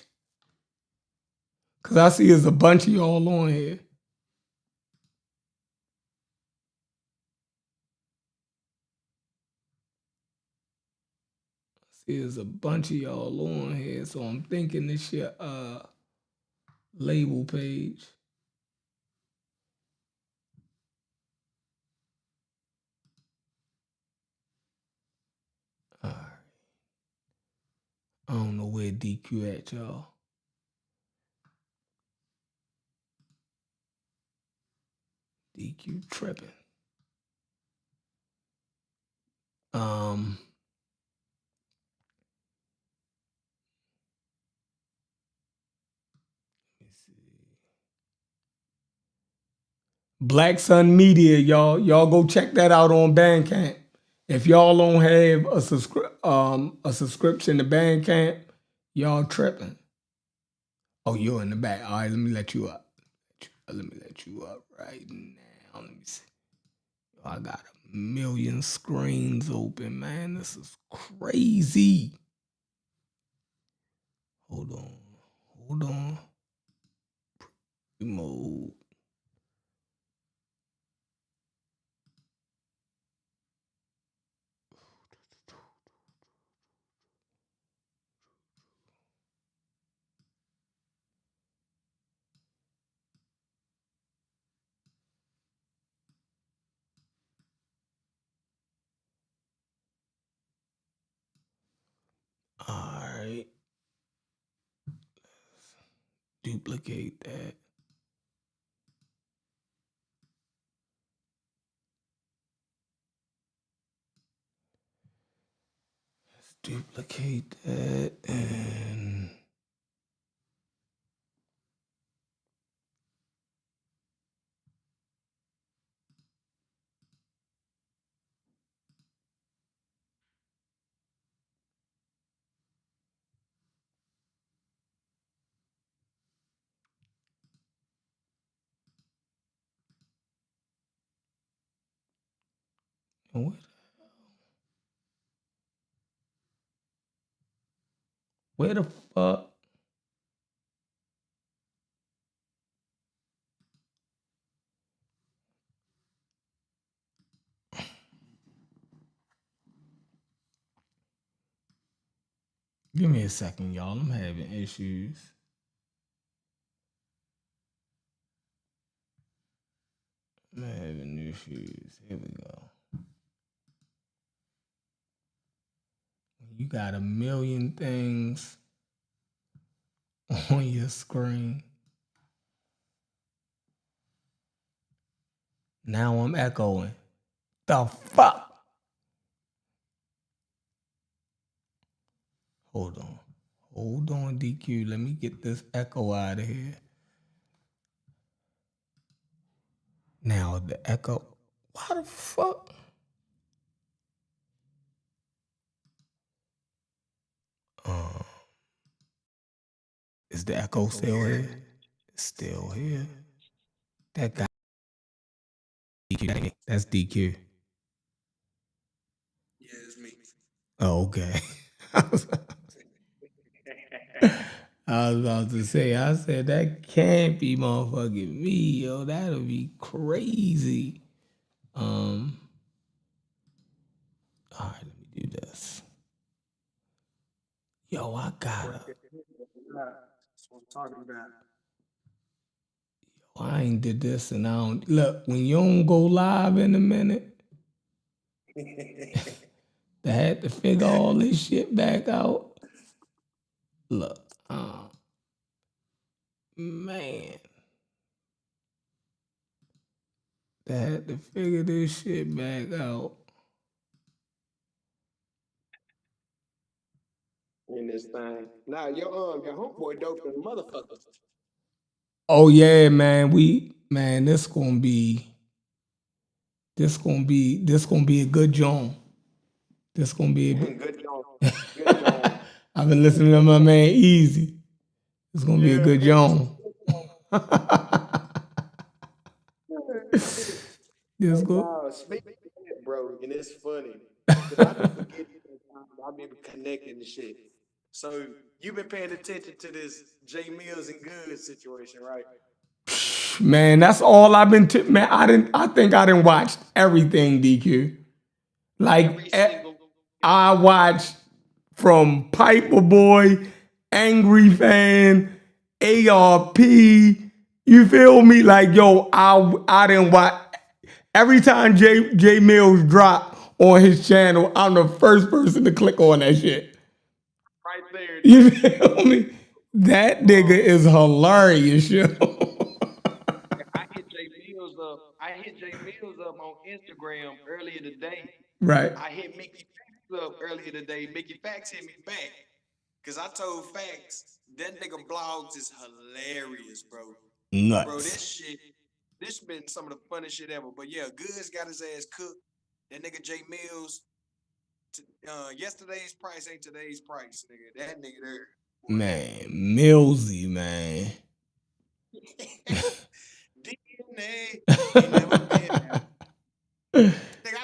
Cause I see there's a bunch of y'all on here. I see there's a bunch of y'all on here, so I'm thinking this your label page. All right. I don't know where DQ at, y'all. DQ tripping. Black Sun Media, y'all go check that out on Bandcamp. If y'all don't have a subscription to Bandcamp, y'all tripping. Oh, you're in the back. All right, let me let you up. Let me let you up right now. Let me see. I got a million screens open, man. This is crazy. Hold on. Mode. All right. Duplicate that. Let's duplicate that and what? Where the fuck? Give me a second, y'all. I'm having issues. I'm having issues. Here we go. You got a million things on your screen. Now I'm echoing. The fuck? Hold on, DQ. Let me get this echo out of here. Now the echo. Why the fuck? Is the echo still here? It's still here. That guy. DQ. That's DQ. Yeah, it's me. Oh, okay. I was about to say, I said, that can't be motherfucking me, yo. That'll be crazy. All right, let me do this. Yo, I gotta. That's what I'm talking about. I ain't did this and I don't. Look, when you don't go live in a minute, they had to figure all this shit back out. Look, man. They had to figure this shit back out. In this thing. Now your homeboy dope than motherfucker. Oh yeah, man. This gonna be a good joint. This gonna be a Good job. Good job. I've been listening to my man Easy. It's gonna be a good joint. This go. Speaking of that, bro, and it's funny. 'Cause I be forgetting sometimes. I've been connecting the shit. So you've been paying attention to this Jay Mills and Good situation, right? Man, that's all I've been. Man, I think I didn't watch everything. DQ. Like Every single. I watched from Piper Boy, Angry Fan, ARP. You feel me? Like yo, I didn't watch. Every time J Mills drop on his channel, I'm the first person to click on that shit. Right there. You feel me? That nigga is hilarious, yo. I hit Jay Mills up on Instagram earlier today. Right. I hit Mickey Facts up earlier today. Mickey Facts hit me back. Cause I told Facts that nigga blogs is hilarious, bro. Nuts. Bro, this been some of the funniest shit ever. But yeah, Goods got his ass cooked. That nigga Jay Mills, yesterday's price ain't today's price, nigga. That nigga there. Man, Millsy, man. DNA ain't never been there. Nigga, I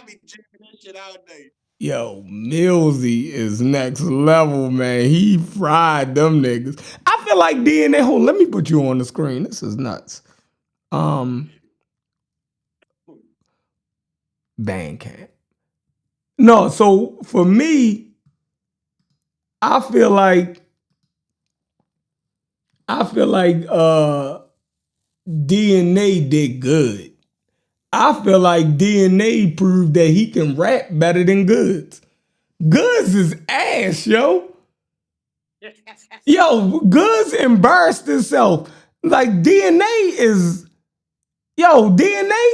be jamming that shit all day. Yo, Millsy is next level, man. He fried them niggas. I feel like DNA. Hold, let me put you on the screen. This is nuts. Bandcamp. No, so for me, I feel like DNA did good. I feel like DNA proved that he can rap better than Goods. Goods is ass, yo. Yo, Goods embarrassed himself. Like DNA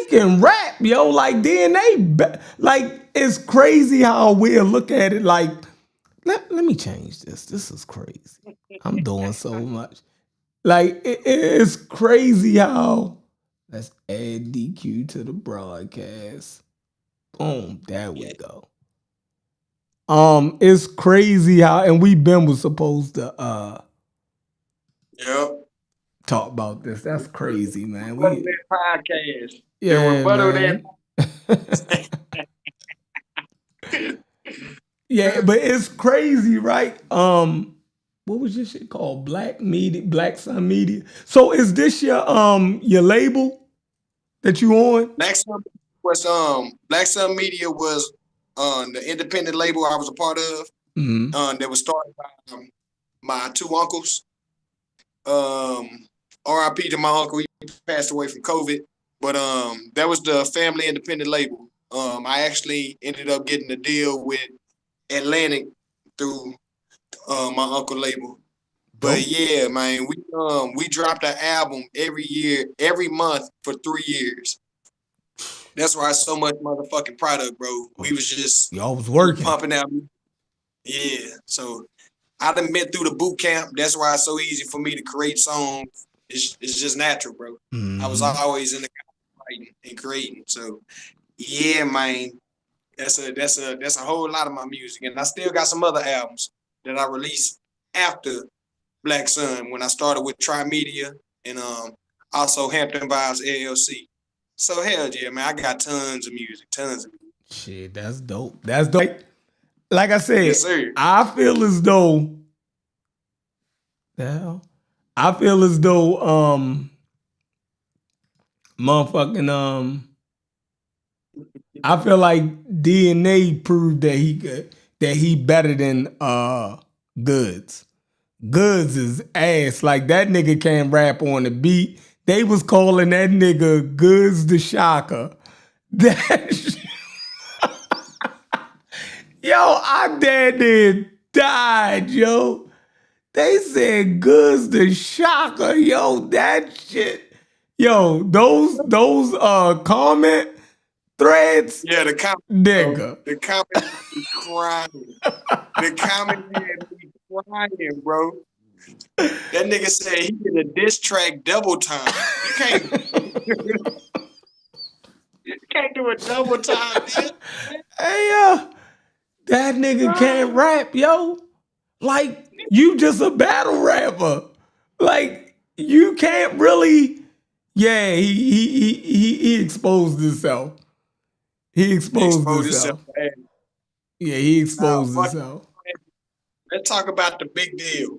can rap, yo. Like DNA, like it's crazy how we'll look at it. Like, let me change this. This is crazy. I'm doing so much. Like it's crazy how. Let's add DQ to the broadcast. Boom, there we go. It's crazy how, and was supposed to Yep. talk about this. That's crazy, man. Rebuttal that podcast. Yeah, Rebuttal man. Yeah, but it's crazy, right? What was your shit called? Black Sun Media. So is this your label that you on? Black Sun Media was the independent label I was a part of. Mm-hmm. That was started by my two uncles. RIP to my uncle, he passed away from COVID. But that was the family independent label. I actually ended up getting a deal with Atlantic through my uncle label. But yeah, man, we dropped an album every month for 3 years. That's why so much motherfucking product, bro. We was just y'all was working, pumping out. Yeah, so I done been through the boot camp. That's why it's so easy for me to create songs. It's just natural, bro. Mm-hmm. I was always in the writing and creating. So yeah, man, that's a whole lot of my music, and I still got some other albums that I released after Black Sun when I started with Tri-Media and also Hampton Vibes LLC. So hell yeah, man, I got tons of music. Shit, that's dope. That's dope. Like I said, Yes, sir. I feel as though I feel like DNA proved that he better than Goods. Goods is ass. Like that nigga can't rap on the beat. They was calling that nigga Goods the Shocker. That yo, I damn near died, yo. They said Goods the Shocker, yo. That shit, yo. Those comment threads, Yeah, the comment, nigga. The comment be crying. The comment be crying, bro. That nigga said he did a diss track double time. You can't do a double time, dude. Hey, that nigga can't rap, yo. Like, you just a battle rapper. Like, you can't really. Yeah, he exposed himself. He exposed himself. Yeah, he exposed himself. Let's talk about the big deal.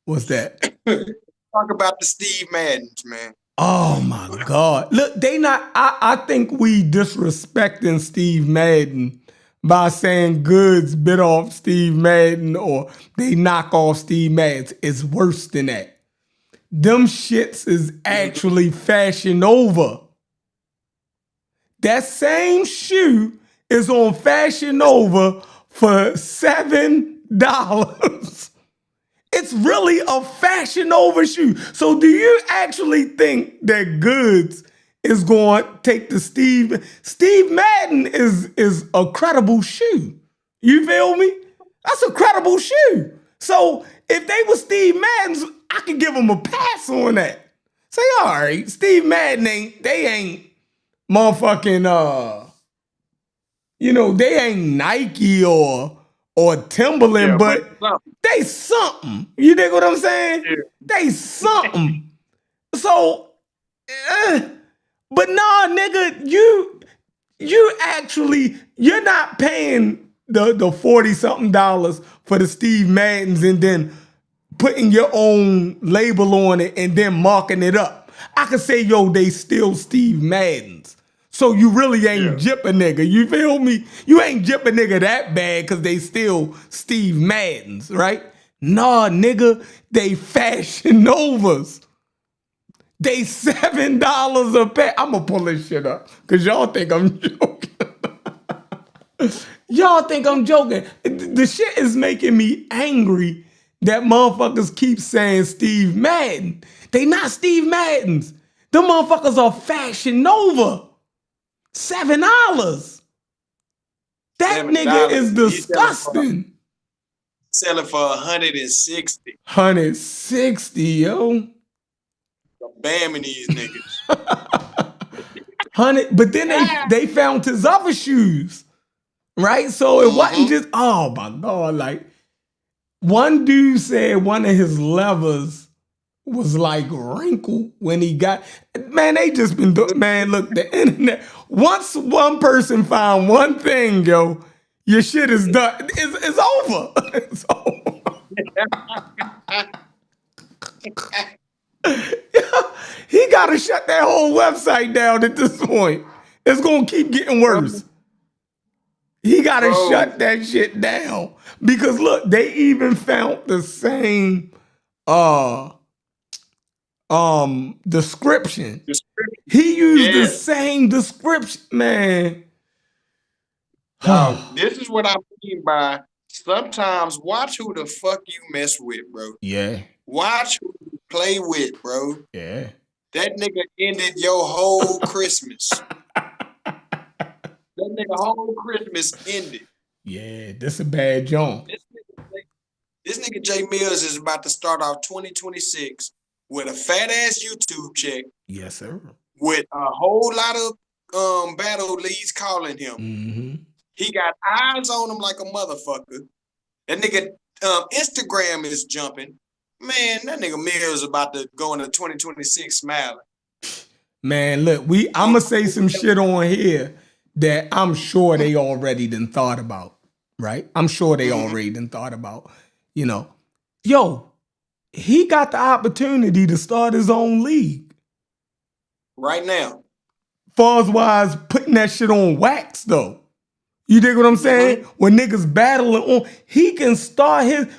What's that? Talk about the Steve Maddens, man. Oh my God. Look, I think we disrespecting Steve Madden by saying Goods bit off Steve Madden or they knock off Steve Madden. It's worse than that. Them shits is actually Fashion Nova. That same shoe is on Fashion Nova for $7. It's really a Fashion Nova shoe. So do you actually think that Goods is going to take the Steve Madden is a credible shoe. You feel me? That's a credible shoe. So if they were Steve Madden's, I could give them a pass on that. Say, all right, Steve Madden ain't motherfucking they ain't Nike or Timberland, but they something. You dig what I'm saying? Yeah. They something. So, but nah, nigga, you're not paying the $40-something for the Steve Maddens and then putting your own label on it and then marking it up. I could say, yo, they still Steve Maddens. So you really ain't gyp a nigga. You feel me? You ain't gyp a nigga that bad because they still Steve Maddens, right? Nah, nigga, they Fashion Novas. They $7 a pair. I'm going to pull this shit up because y'all think I'm joking. Y'all think I'm joking. The shit is making me angry that motherfuckers keep saying Steve Madden. They not Steve Maddens. Them motherfuckers are Fashion Nova. $7. That nigga is disgusting. Selling for 160. 160, yo. Bamming these niggas. 100, but then they found his other shoes, right? So it wasn't just, oh my God, like one dude said one of his levers was like wrinkled when he got, man, they just been doing, man, look, the internet, once one person found one thing, yo, your shit is done. It's over. It's over. He got to shut that whole website down at this point. It's going to keep getting worse. He got to shut that shit down. Because look, they even found the same description. He used the same description, man. This is what I mean by sometimes watch who the fuck you mess with, bro. Yeah. Watch who you play with, bro. Yeah. That nigga ended your whole Christmas. That nigga whole Christmas ended. Yeah, this a bad joint. This nigga Jay Mills is about to start off 2026 with a fat ass YouTube check. Yes, sir. With a whole lot of battle leads calling him. Mm-hmm. He got eyes on him like a motherfucker. That nigga Instagram is jumping. Man, that nigga Mills about to go into 2026 smiling. Man, look, I'm going to say some shit on here that I'm sure they already done thought about, right? I'm sure they already done thought about, yo, he got the opportunity to start his own league. Right now. Far-wise, putting that shit on wax, though. You dig what I'm saying? When niggas battling on, he can start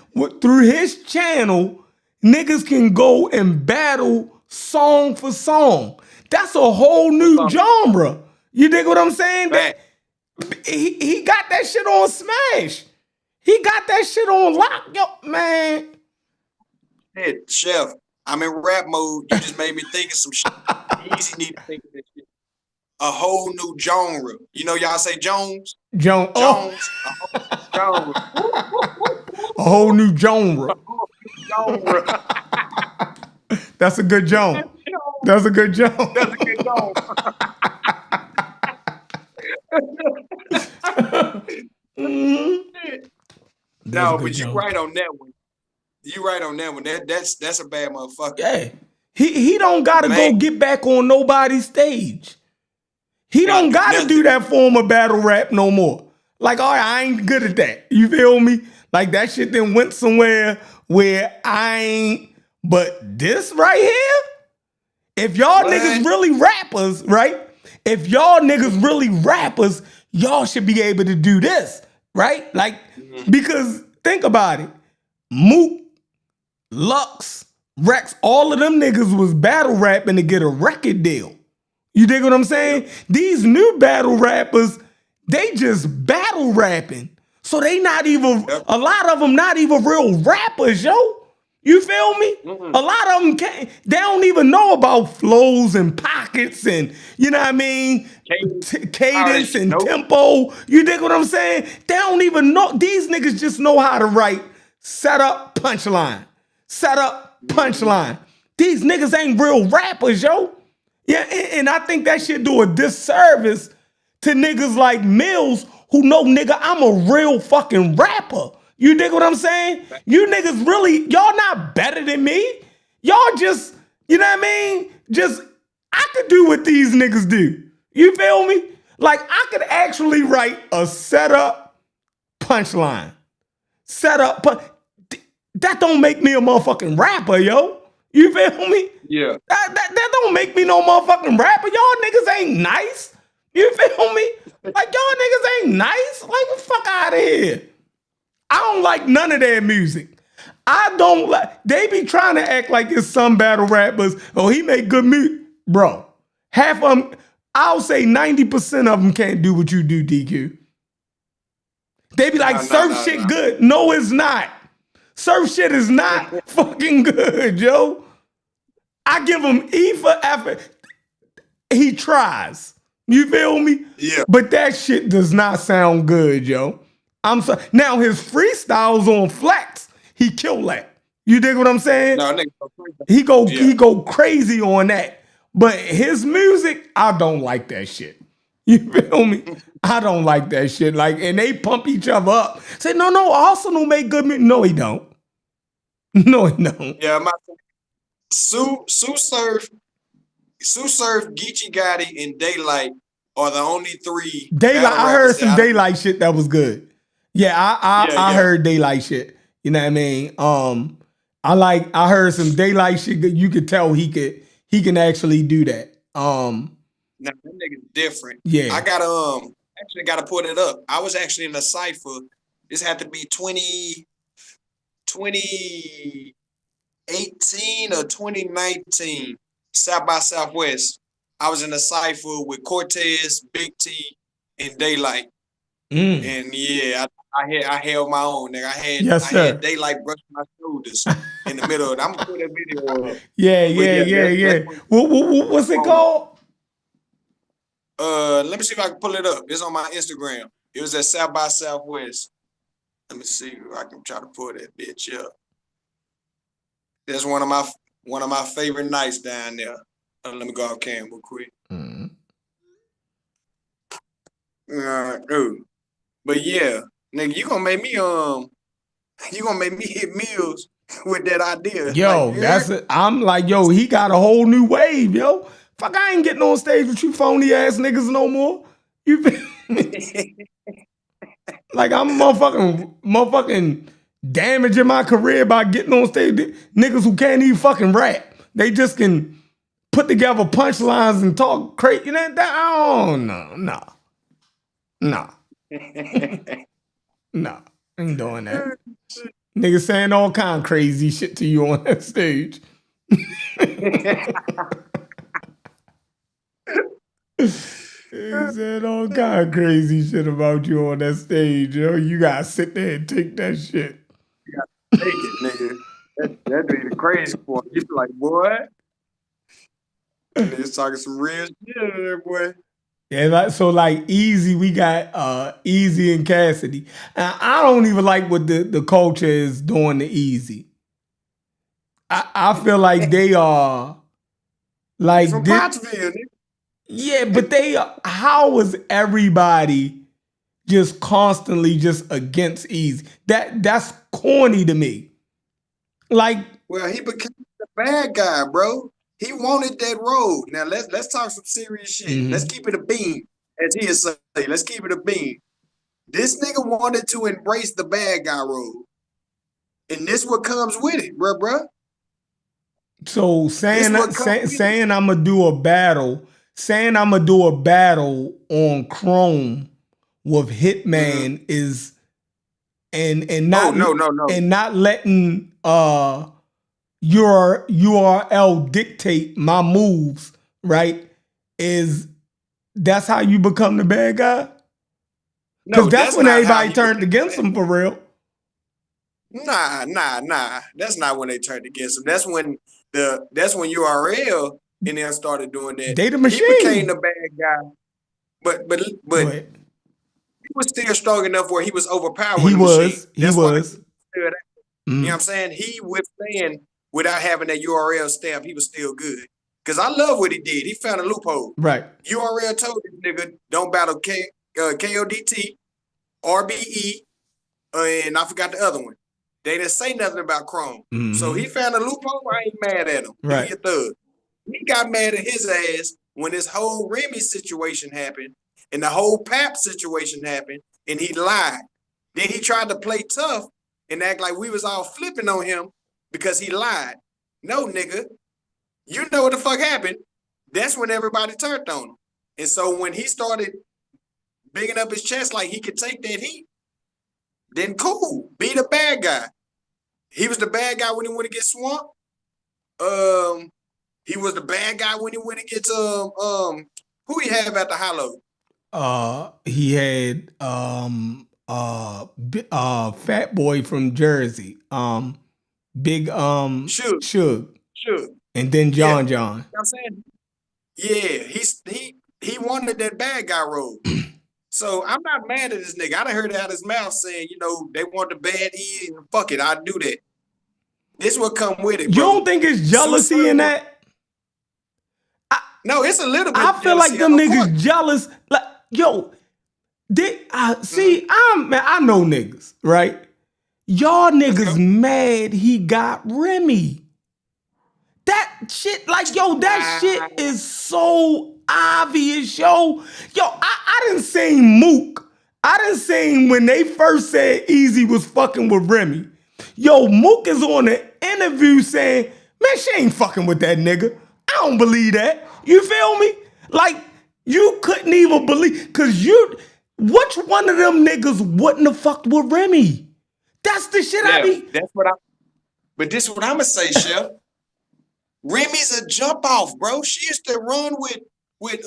through his channel, niggas can go and battle song for song. That's a whole new genre. You dig what I'm saying? He got that shit on Smash. He got that shit on lock, yo, man. Hey, Chef, I'm in rap mode. You just made me think of some shit. Easy need to think of this shit. A whole new genre. You know y'all say Jones? Jones. Genre. A whole new genre. That's a good genre. That's a good genre. That's a good genre. No, but you right on that one. You right on that one. That's a bad motherfucker. Yeah. He don't gotta go get back on nobody's stage. He don't gotta do that form of battle rap no more. Like, all right, I ain't good at that. You feel me? Like that shit then went somewhere where I ain't. But this right here, if y'all niggas really rappers, right? If y'all niggas really rappers, y'all should be able to do this, right? Like, because think about it. Mook, Lux, Rex, all of them niggas was battle rapping to get a record deal. You dig what I'm saying? These new battle rappers, they just battle rapping. So they not even, a lot of them not even real rappers, yo. You feel me? A lot of them can't, they don't even know about flows and pockets and, you know what I mean? Cadence and tempo. You dig what I'm saying? They don't even know. These niggas just know how to write set up, punchline. Set up, punchline. These niggas ain't real rappers, yo. Yeah, and I think that shit do a disservice to niggas like Mills who know, nigga, I'm a real fucking rapper. You dig what I'm saying? You niggas really, y'all not better than me. Y'all just, you know what I mean? Just, I could do what these niggas do. You feel me? Like, I could actually write a setup punchline. Setup, that don't make me a motherfucking rapper, yo. You feel me? Yeah. That don't make me no motherfucking rapper. Y'all niggas ain't nice. You feel me? Like, y'all niggas ain't nice. Like, the fuck out of here. I don't like none of their music. I don't like, they be trying to act like it's some battle rappers. Oh, he make good music. Bro, half of them, I'll say 90% of them can't do what you do, DQ. They be like, surf shit good. No, it's not. Surf shit is not fucking good, yo. I give him E for effort. He tries. You feel me? Yeah. But that shit does not sound good, yo. I'm sorry. Now his freestyles on Flex, he kill that. You dig what I'm saying? No, nigga, he go crazy on that. But his music, I don't like that shit. You feel me? I don't like that shit. Like, and they pump each other up. Say, no, Arsenal make good music. No, he don't. No, he don't. Yeah, my Sue Surf, Geechee Gotti, and Daylight are the only three. Daylight, I heard some Daylight shit that was good. Yeah, I heard Daylight shit. You know what I mean? I heard some Daylight shit. You could tell he can actually do that. Now that nigga's different. Yeah. I gotta actually gotta put it up. I was actually in a cypher. This had to be 2018 or 2019. South by Southwest. I was in a cypher with Cortez, Big T, and Daylight. And yeah, I held my own, nigga. I had Daylight brushing my shoulders in the middle of it. I'm gonna put that video up. Yeah. What's it called? Let me see if I can pull it up. It's on my Instagram. It was at South by Southwest. Let me see if I can try to pull that bitch up. That's one of my favorite nights down there. Let me go off cam real quick. But yeah, nigga, you gonna make me hit Mills with that idea. Yo, like, that's it. I'm like, yo, he got a whole new wave, yo. Fuck, I ain't getting on stage with you phony ass niggas no more. You feel me? Like, I'm motherfucking damaging my career by getting on stage. Niggas who can't even fucking rap. They just can put together punchlines and talk crazy. You know, no. No, ain't doing that. Niggas saying all kind of crazy shit to you on that stage. He said all kind of crazy shit about you on that stage, yo. You gotta sit there and take that shit. You gotta take it, nigga. That'd be the crazy part. You be like, boy. Niggas talking some real shit there, boy. Yeah, so like Easy, we got Easy and Cassidy. And I don't even like what the culture is doing to Easy. I feel like they are like from Pottsville, nigga. Yeah, but how is everybody just constantly just against Easy? That's corny to me. Like, well, he became the bad guy, bro. He wanted that road. Now let's talk some serious shit. Let's keep it a beam, as he is say. Let's keep it a beam. This nigga wanted to embrace the bad guy role. And this what comes with it, bruh. So saying I'm gonna do a battle, on Chrome with Hitman is and not no. and not letting your URL dictate my moves, right? That's how you become the bad guy? Because that's when everybody turned against him for real. Nah. That's not when they turned against him. That's when URL and them started doing that. They the machine. He became the bad guy. But he was still strong enough where he was overpowered. He was. You know what I'm saying? He withstand without having that URL stamp, he was still good. Because I love what he did. He found a loophole. Right. URL told this nigga, don't battle KODT, RBE, and I forgot the other one. They didn't say nothing about Chrome. So he found a loophole. I ain't mad at him. Right. He a thug. He got mad at his ass when this whole Remy situation happened and the whole Pap situation happened, and he lied. Then he tried to play tough and act like we was all flipping on him because he lied. No, nigga. You know what the fuck happened. That's when everybody turned on him. And so when he started bigging up his chest like he could take that heat, then cool. Be the bad guy. He was the bad guy when he went against Swamp. He was the bad guy when he went against who he have at the Hollow? He had Fat Boy from Jersey. Big Suge. And then John. You know what I'm saying? Yeah, he wanted that bad guy role. So I'm not mad at this nigga. I done heard it out of his mouth saying, you know, they want the bad E, and fuck it, I'll do that. This will come with it, bro. You don't think it's jealousy in that? No, it's a little bit. I feel like them niggas jealous. Like, yo, I know niggas, right? Y'all niggas mad he got Remy. That shit, like, yo, that shit is so obvious, yo. Yo, I didn't say Mook. I didn't say when they first said Easy was fucking with Remy. Yo, Mook is on an interview saying, man, she ain't fucking with that nigga. I don't believe that. You feel me? Like, you couldn't even believe, because which one of them niggas wouldn't have fucked with Remy? That's the shit but this is what I'm going to say, Chef. Remy's a jump off, bro. She used to run with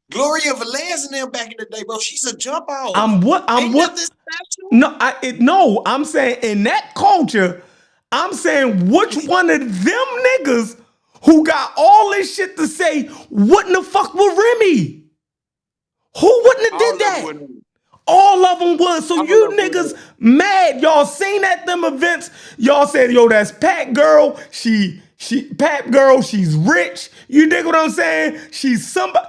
Gloria Velez and them back in the day, bro. She's a jump off. No, I'm saying in that culture, I'm saying which one of them niggas who got all this shit to say wouldn't have fucked with Remy? Who wouldn't have did that? All of them would. So you niggas mad. Y'all seen at them events. Y'all said, yo, that's Pat girl. Pat girl, she's rich. You dig what I'm saying? She's somebody.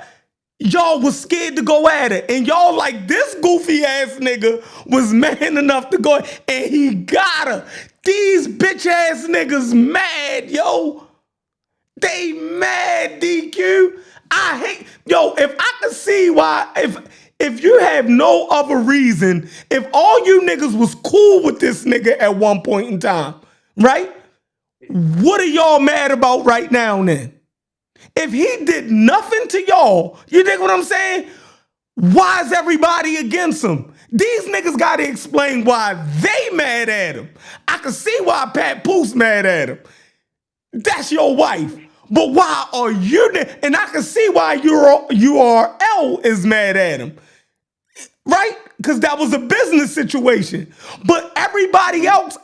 Y'all was scared to go at it. And y'all like, this goofy ass nigga was man enough to go, and he got her. These bitch ass niggas mad, yo. They mad, DQ. I hate, yo, if I could see why, if you have no other reason, if all you niggas was cool with this nigga at one point in time, right? What are y'all mad about right now then? If he did nothing to y'all, you dig what I'm saying? Why is everybody against him? These niggas gotta explain why they mad at him. I can see why Pat Poose mad at him. That's your wife. But why are you, and I can see why URL is mad at him. Right? Because that was a business situation. But everybody else,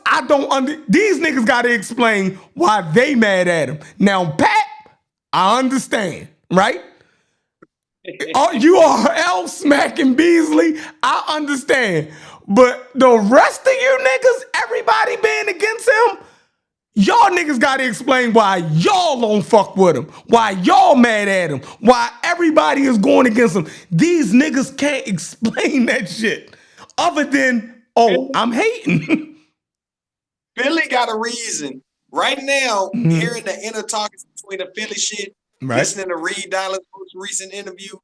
these niggas got to explain why they mad at him. Now, Pat, I understand, right? URL smacking Beasley, I understand. But the rest of you niggas, everybody being against him, y'all niggas got to explain why y'all don't fuck with him, why y'all mad at him, why everybody is going against him. These niggas can't explain that shit other than, oh, I'm hating. Philly got a reason. Right now, hearing the inner talkings between the Philly shit, listening to Reed Dollars' most recent interview,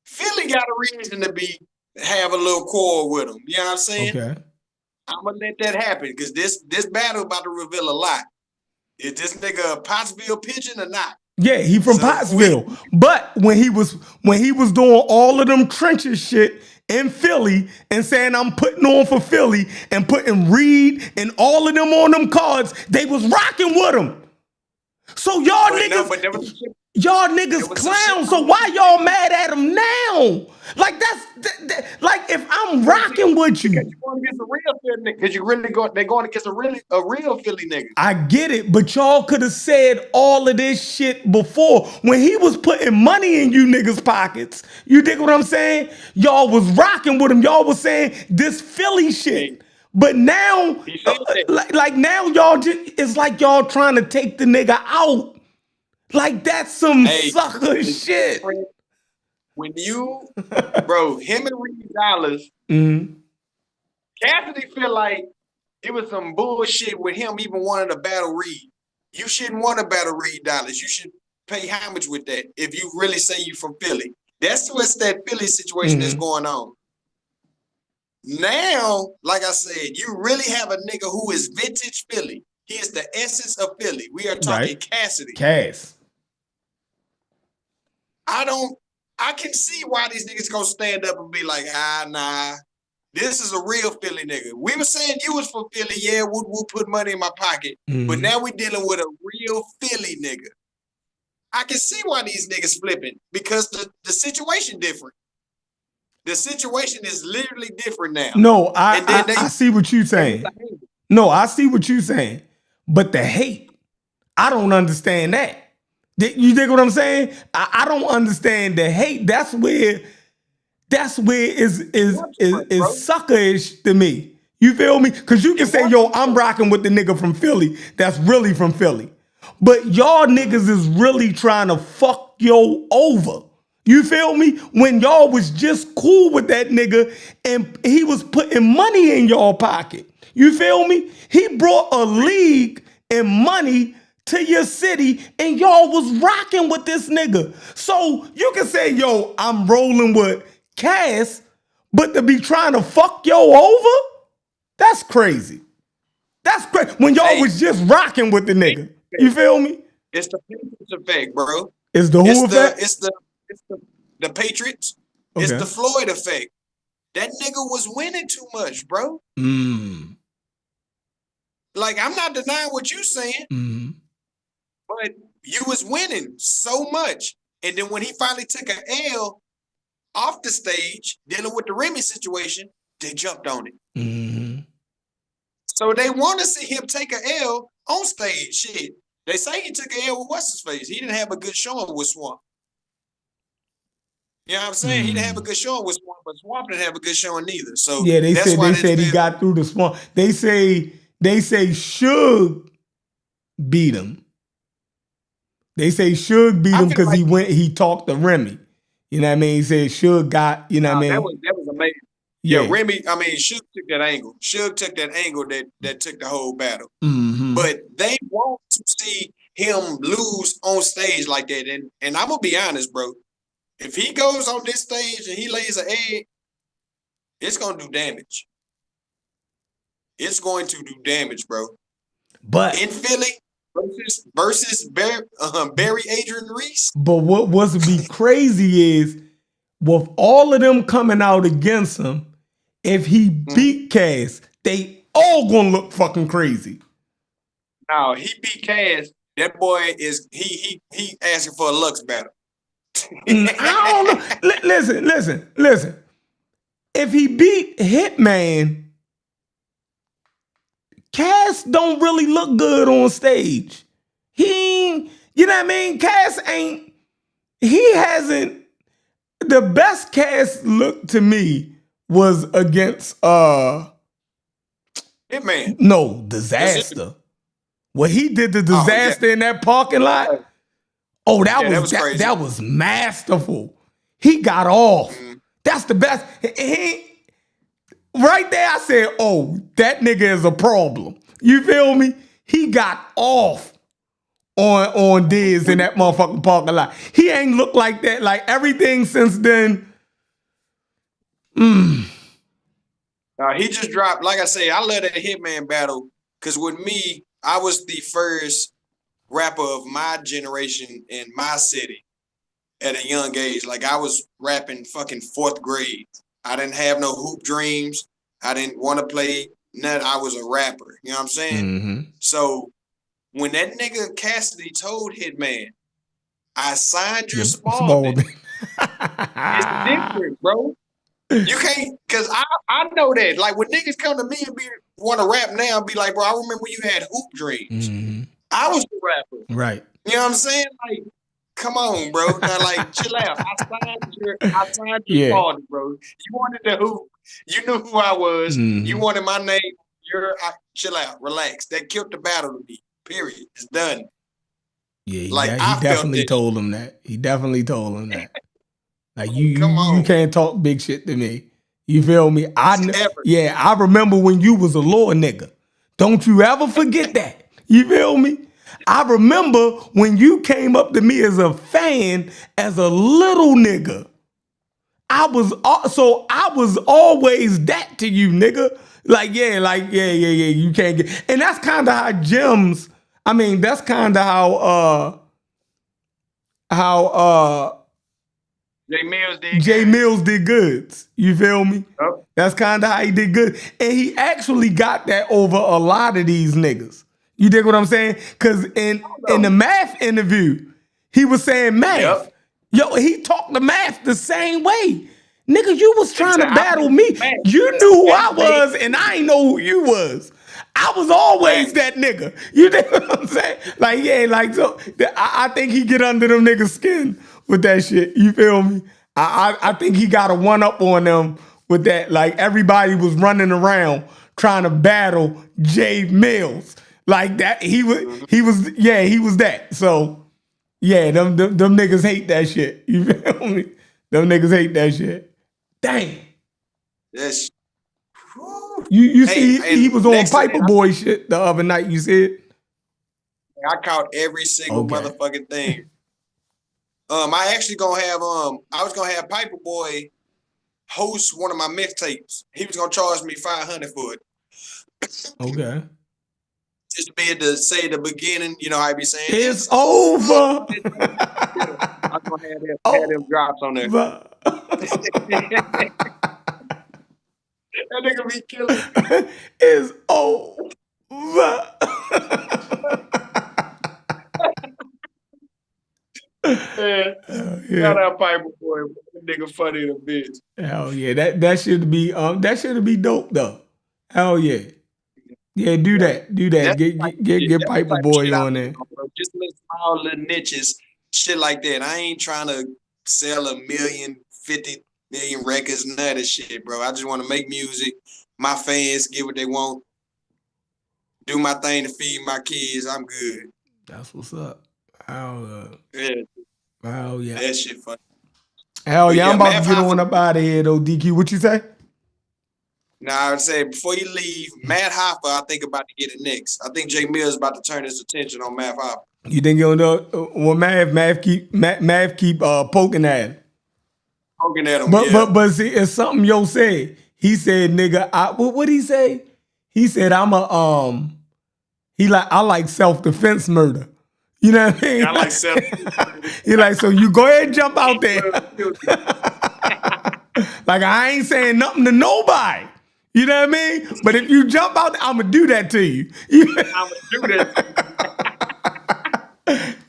Philly got a reason to be have a little quarrel with him. You know what I'm saying? Okay. I'm gonna let that happen because this battle about to reveal a lot. Is this nigga a Pottsville pigeon or not? Yeah, he from So, Pottsville. But when he was doing all of them trenches shit in Philly and saying I'm putting on for Philly and putting Reed and all of them on them cards, they was rocking with him. So y'all y'all niggas clowns. So why y'all mad at him now? Like like if I'm rocking with you. Because you going against a real Philly nigga. Because they're going against a real Philly nigga. I get it, but y'all could have said all of this shit before when he was putting money in you niggas' pockets. You dig what I'm saying? Y'all was rocking with him. Y'all was saying this Philly shit. But now, like now, y'all just it's like y'all trying to take the nigga out. Like that's some sucker shit. When you, bro, him and Reed Dollars, Cassidy feel like it was some bullshit with him even wanting to battle Reed. You shouldn't want to battle Reed Dollars. You should pay homage with that if you really say you from Philly. That's what's that Philly situation that's going on. Now, like I said, you really have a nigga who is vintage Philly. He is the essence of Philly. We are talking Cassidy. Cass. I can see why these niggas gonna stand up and be like, nah, this is a real Philly nigga. We were saying you was from Philly, yeah, we'll put money in my pocket. But now we dealing with a real Philly nigga. I can see why these niggas flipping because the situation different. The situation is literally different now. No, I see what you're saying. No, I see what you're saying. But the hate, I don't understand that. You dig what I'm saying? I don't understand the hate. That's where is suckerish to me. You feel me? Because you can say, yo, I'm rocking with the nigga from Philly that's really from Philly. But y'all niggas is really trying to fuck yo over. You feel me? When y'all was just cool with that nigga and he was putting money in y'all pocket. You feel me? He brought a league and money to your city and y'all was rocking with this nigga. So you can say, yo, I'm rolling with Cass, but to be trying to fuck yo over? That's crazy. That's crazy. When y'all was just rocking with the nigga. You feel me? It's the Patriots effect, bro. It's the who effect? It's the Patriots. Okay. It's the Floyd effect. That nigga was winning too much, bro. Like, I'm not denying what you saying, but you was winning so much. And then when he finally took an L off the stage, dealing with the Remy situation, they jumped on it. So they want to see him take an L on stage. Shit. They say he took an L with what's-his-face. He didn't have a good showing with Swamp. You know what I'm saying? He didn't have a good showing with Swamp, but Swamp didn't have a good showing neither. So yeah, they said he got through the Swamp. They say Suge beat him. They say Suge beat him because he talked to Remy. You know what I mean? He said Suge got, you know what I mean? That was amazing. Yeah, Remy, I mean, Suge took that angle. Suge took that angle that took the whole battle. But they want to see him lose on stage like that. And I'm going to be honest, bro. If he goes on this stage and he lays an egg, it's going to do damage. It's going to do damage, bro. But in Philly versus Barry Adrian Reese. But what's be crazy is with all of them coming out against him, if he beat Cass, they all gonna look fucking crazy. No, he beat Cass. That boy is he asking for a Lux battle. I don't know. Listen. If he beat Hitman, Cass don't really look good on stage. You know what I mean? The best Cass look to me was against Hitman. No, Disaster. What he did to Disaster in that parking lot. Oh, that was masterful. He got off. That's the best. Right there, I said, oh, that nigga is a problem. You feel me? He got off on Diz in that motherfucking parking lot. He ain't looked like that. Like everything since then, He just dropped, like I say, I love that Hitman battle because with me, I was the first rapper of my generation in my city at a young age. Like I was rapping fucking 4th grade. I didn't have no hoop dreams. I didn't want to play nothing. I was a rapper. You know what I'm saying? Mm-hmm. So when that nigga Cassidy told Hitman, I signed your Spalding. It's different, bro. You can't, cause I know that. Like when niggas come to me and want to rap now, and be like, bro, I remember when you had hoop dreams. Mm-hmm. I was the rapper. Right. You know what I'm saying? Like, come on, bro. Now, like, chill out. I signed your Spalding, bro. You wanted the hoop. You knew who I was. Mm-hmm. You wanted my name. Chill out, relax. That killed the battle to me. Period. It's done. Yeah, like he I definitely told him that. He definitely told him that. Like you can't talk big shit to me. You feel me? I remember when you was a little nigga. Don't you ever forget that. You feel me? I remember when you came up to me as a fan, as a little nigga. I was always that to you, nigga. Yeah. You can't get, and that's kind of how Gems. I mean, that's kind of how Jay Mills did goods. You feel me? Yep. That's kind of how he did good. And he actually got that over a lot of these niggas. You dig what I'm saying? Because in the Math interview, he was saying Math. Yep. Yo, he talked to Math the same way. Nigga, you was trying to battle me. You knew who I was, and I ain't know who you was. I was always that nigga. You dig what I'm saying? I think he get under them niggas' skin with that shit. You feel me? I think he got a one-up on them with that. Like, everybody was running around trying to battle Jay Mills. Like that. He was that. So, yeah, them niggas hate that shit. You feel me? Them niggas hate that shit. Dang. Yes. You see, he was on Piper Boy shit the other night, you said? I caught every single motherfucking thing. I actually gonna have I was gonna have Piper Boy host one of my mixtapes. He was gonna charge me $500 for it. Okay. Just to be able to say the beginning, you know how I be saying it's over. I was gonna have them drops on there. That nigga be killing. It's over. Shout out Piper Boy. That nigga funny in a bitch. Hell yeah. That should be dope though. Hell yeah. Yeah, do that. Get Piper Boy on there. Just small little niches, shit like that. I ain't trying to sell 1 million, 50 million records, none of that shit, bro. I just want to make music. My fans get what they want. Do my thing to feed my kids. I'm good. That's what's up. Hell yeah. That shit funny. Hell yeah, I'm about to get on up out of here though, DQ. What you say? Nah, I would say before you leave, Matt Hoffa, I think about to get it next. I think Jay Mills about to turn his attention on Matt Hoffa. You think he'll know? Well, Math keep poking at him. Poking at him, but see, it's something Yo said. He said, "Nigga, what he say? He said, I like self-defense murder. You know what I mean? I like self-defense. He like, so you go ahead and jump out there. Like, I ain't saying nothing to nobody. You know what I mean? But if you jump out there, I'm going to do that to you. I'm going to do that.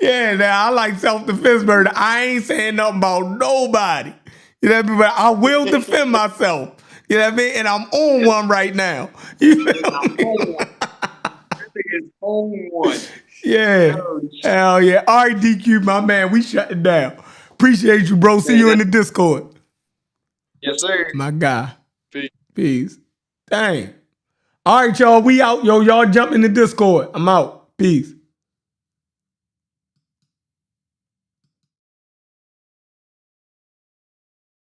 Yeah, now I like self-defense murder. I ain't saying nothing about nobody. You know what I mean? But I will defend myself. You know what I mean? And I'm on one right now. You know what I mean? Is on one. Yeah. Hell yeah. All right, DQ, my man. We shut it down. Appreciate you, bro. See you in the Discord. Yes, sir. My guy. Peace. Dang. All right, y'all. We out, yo. Y'all jump in the Discord. I'm out. Peace.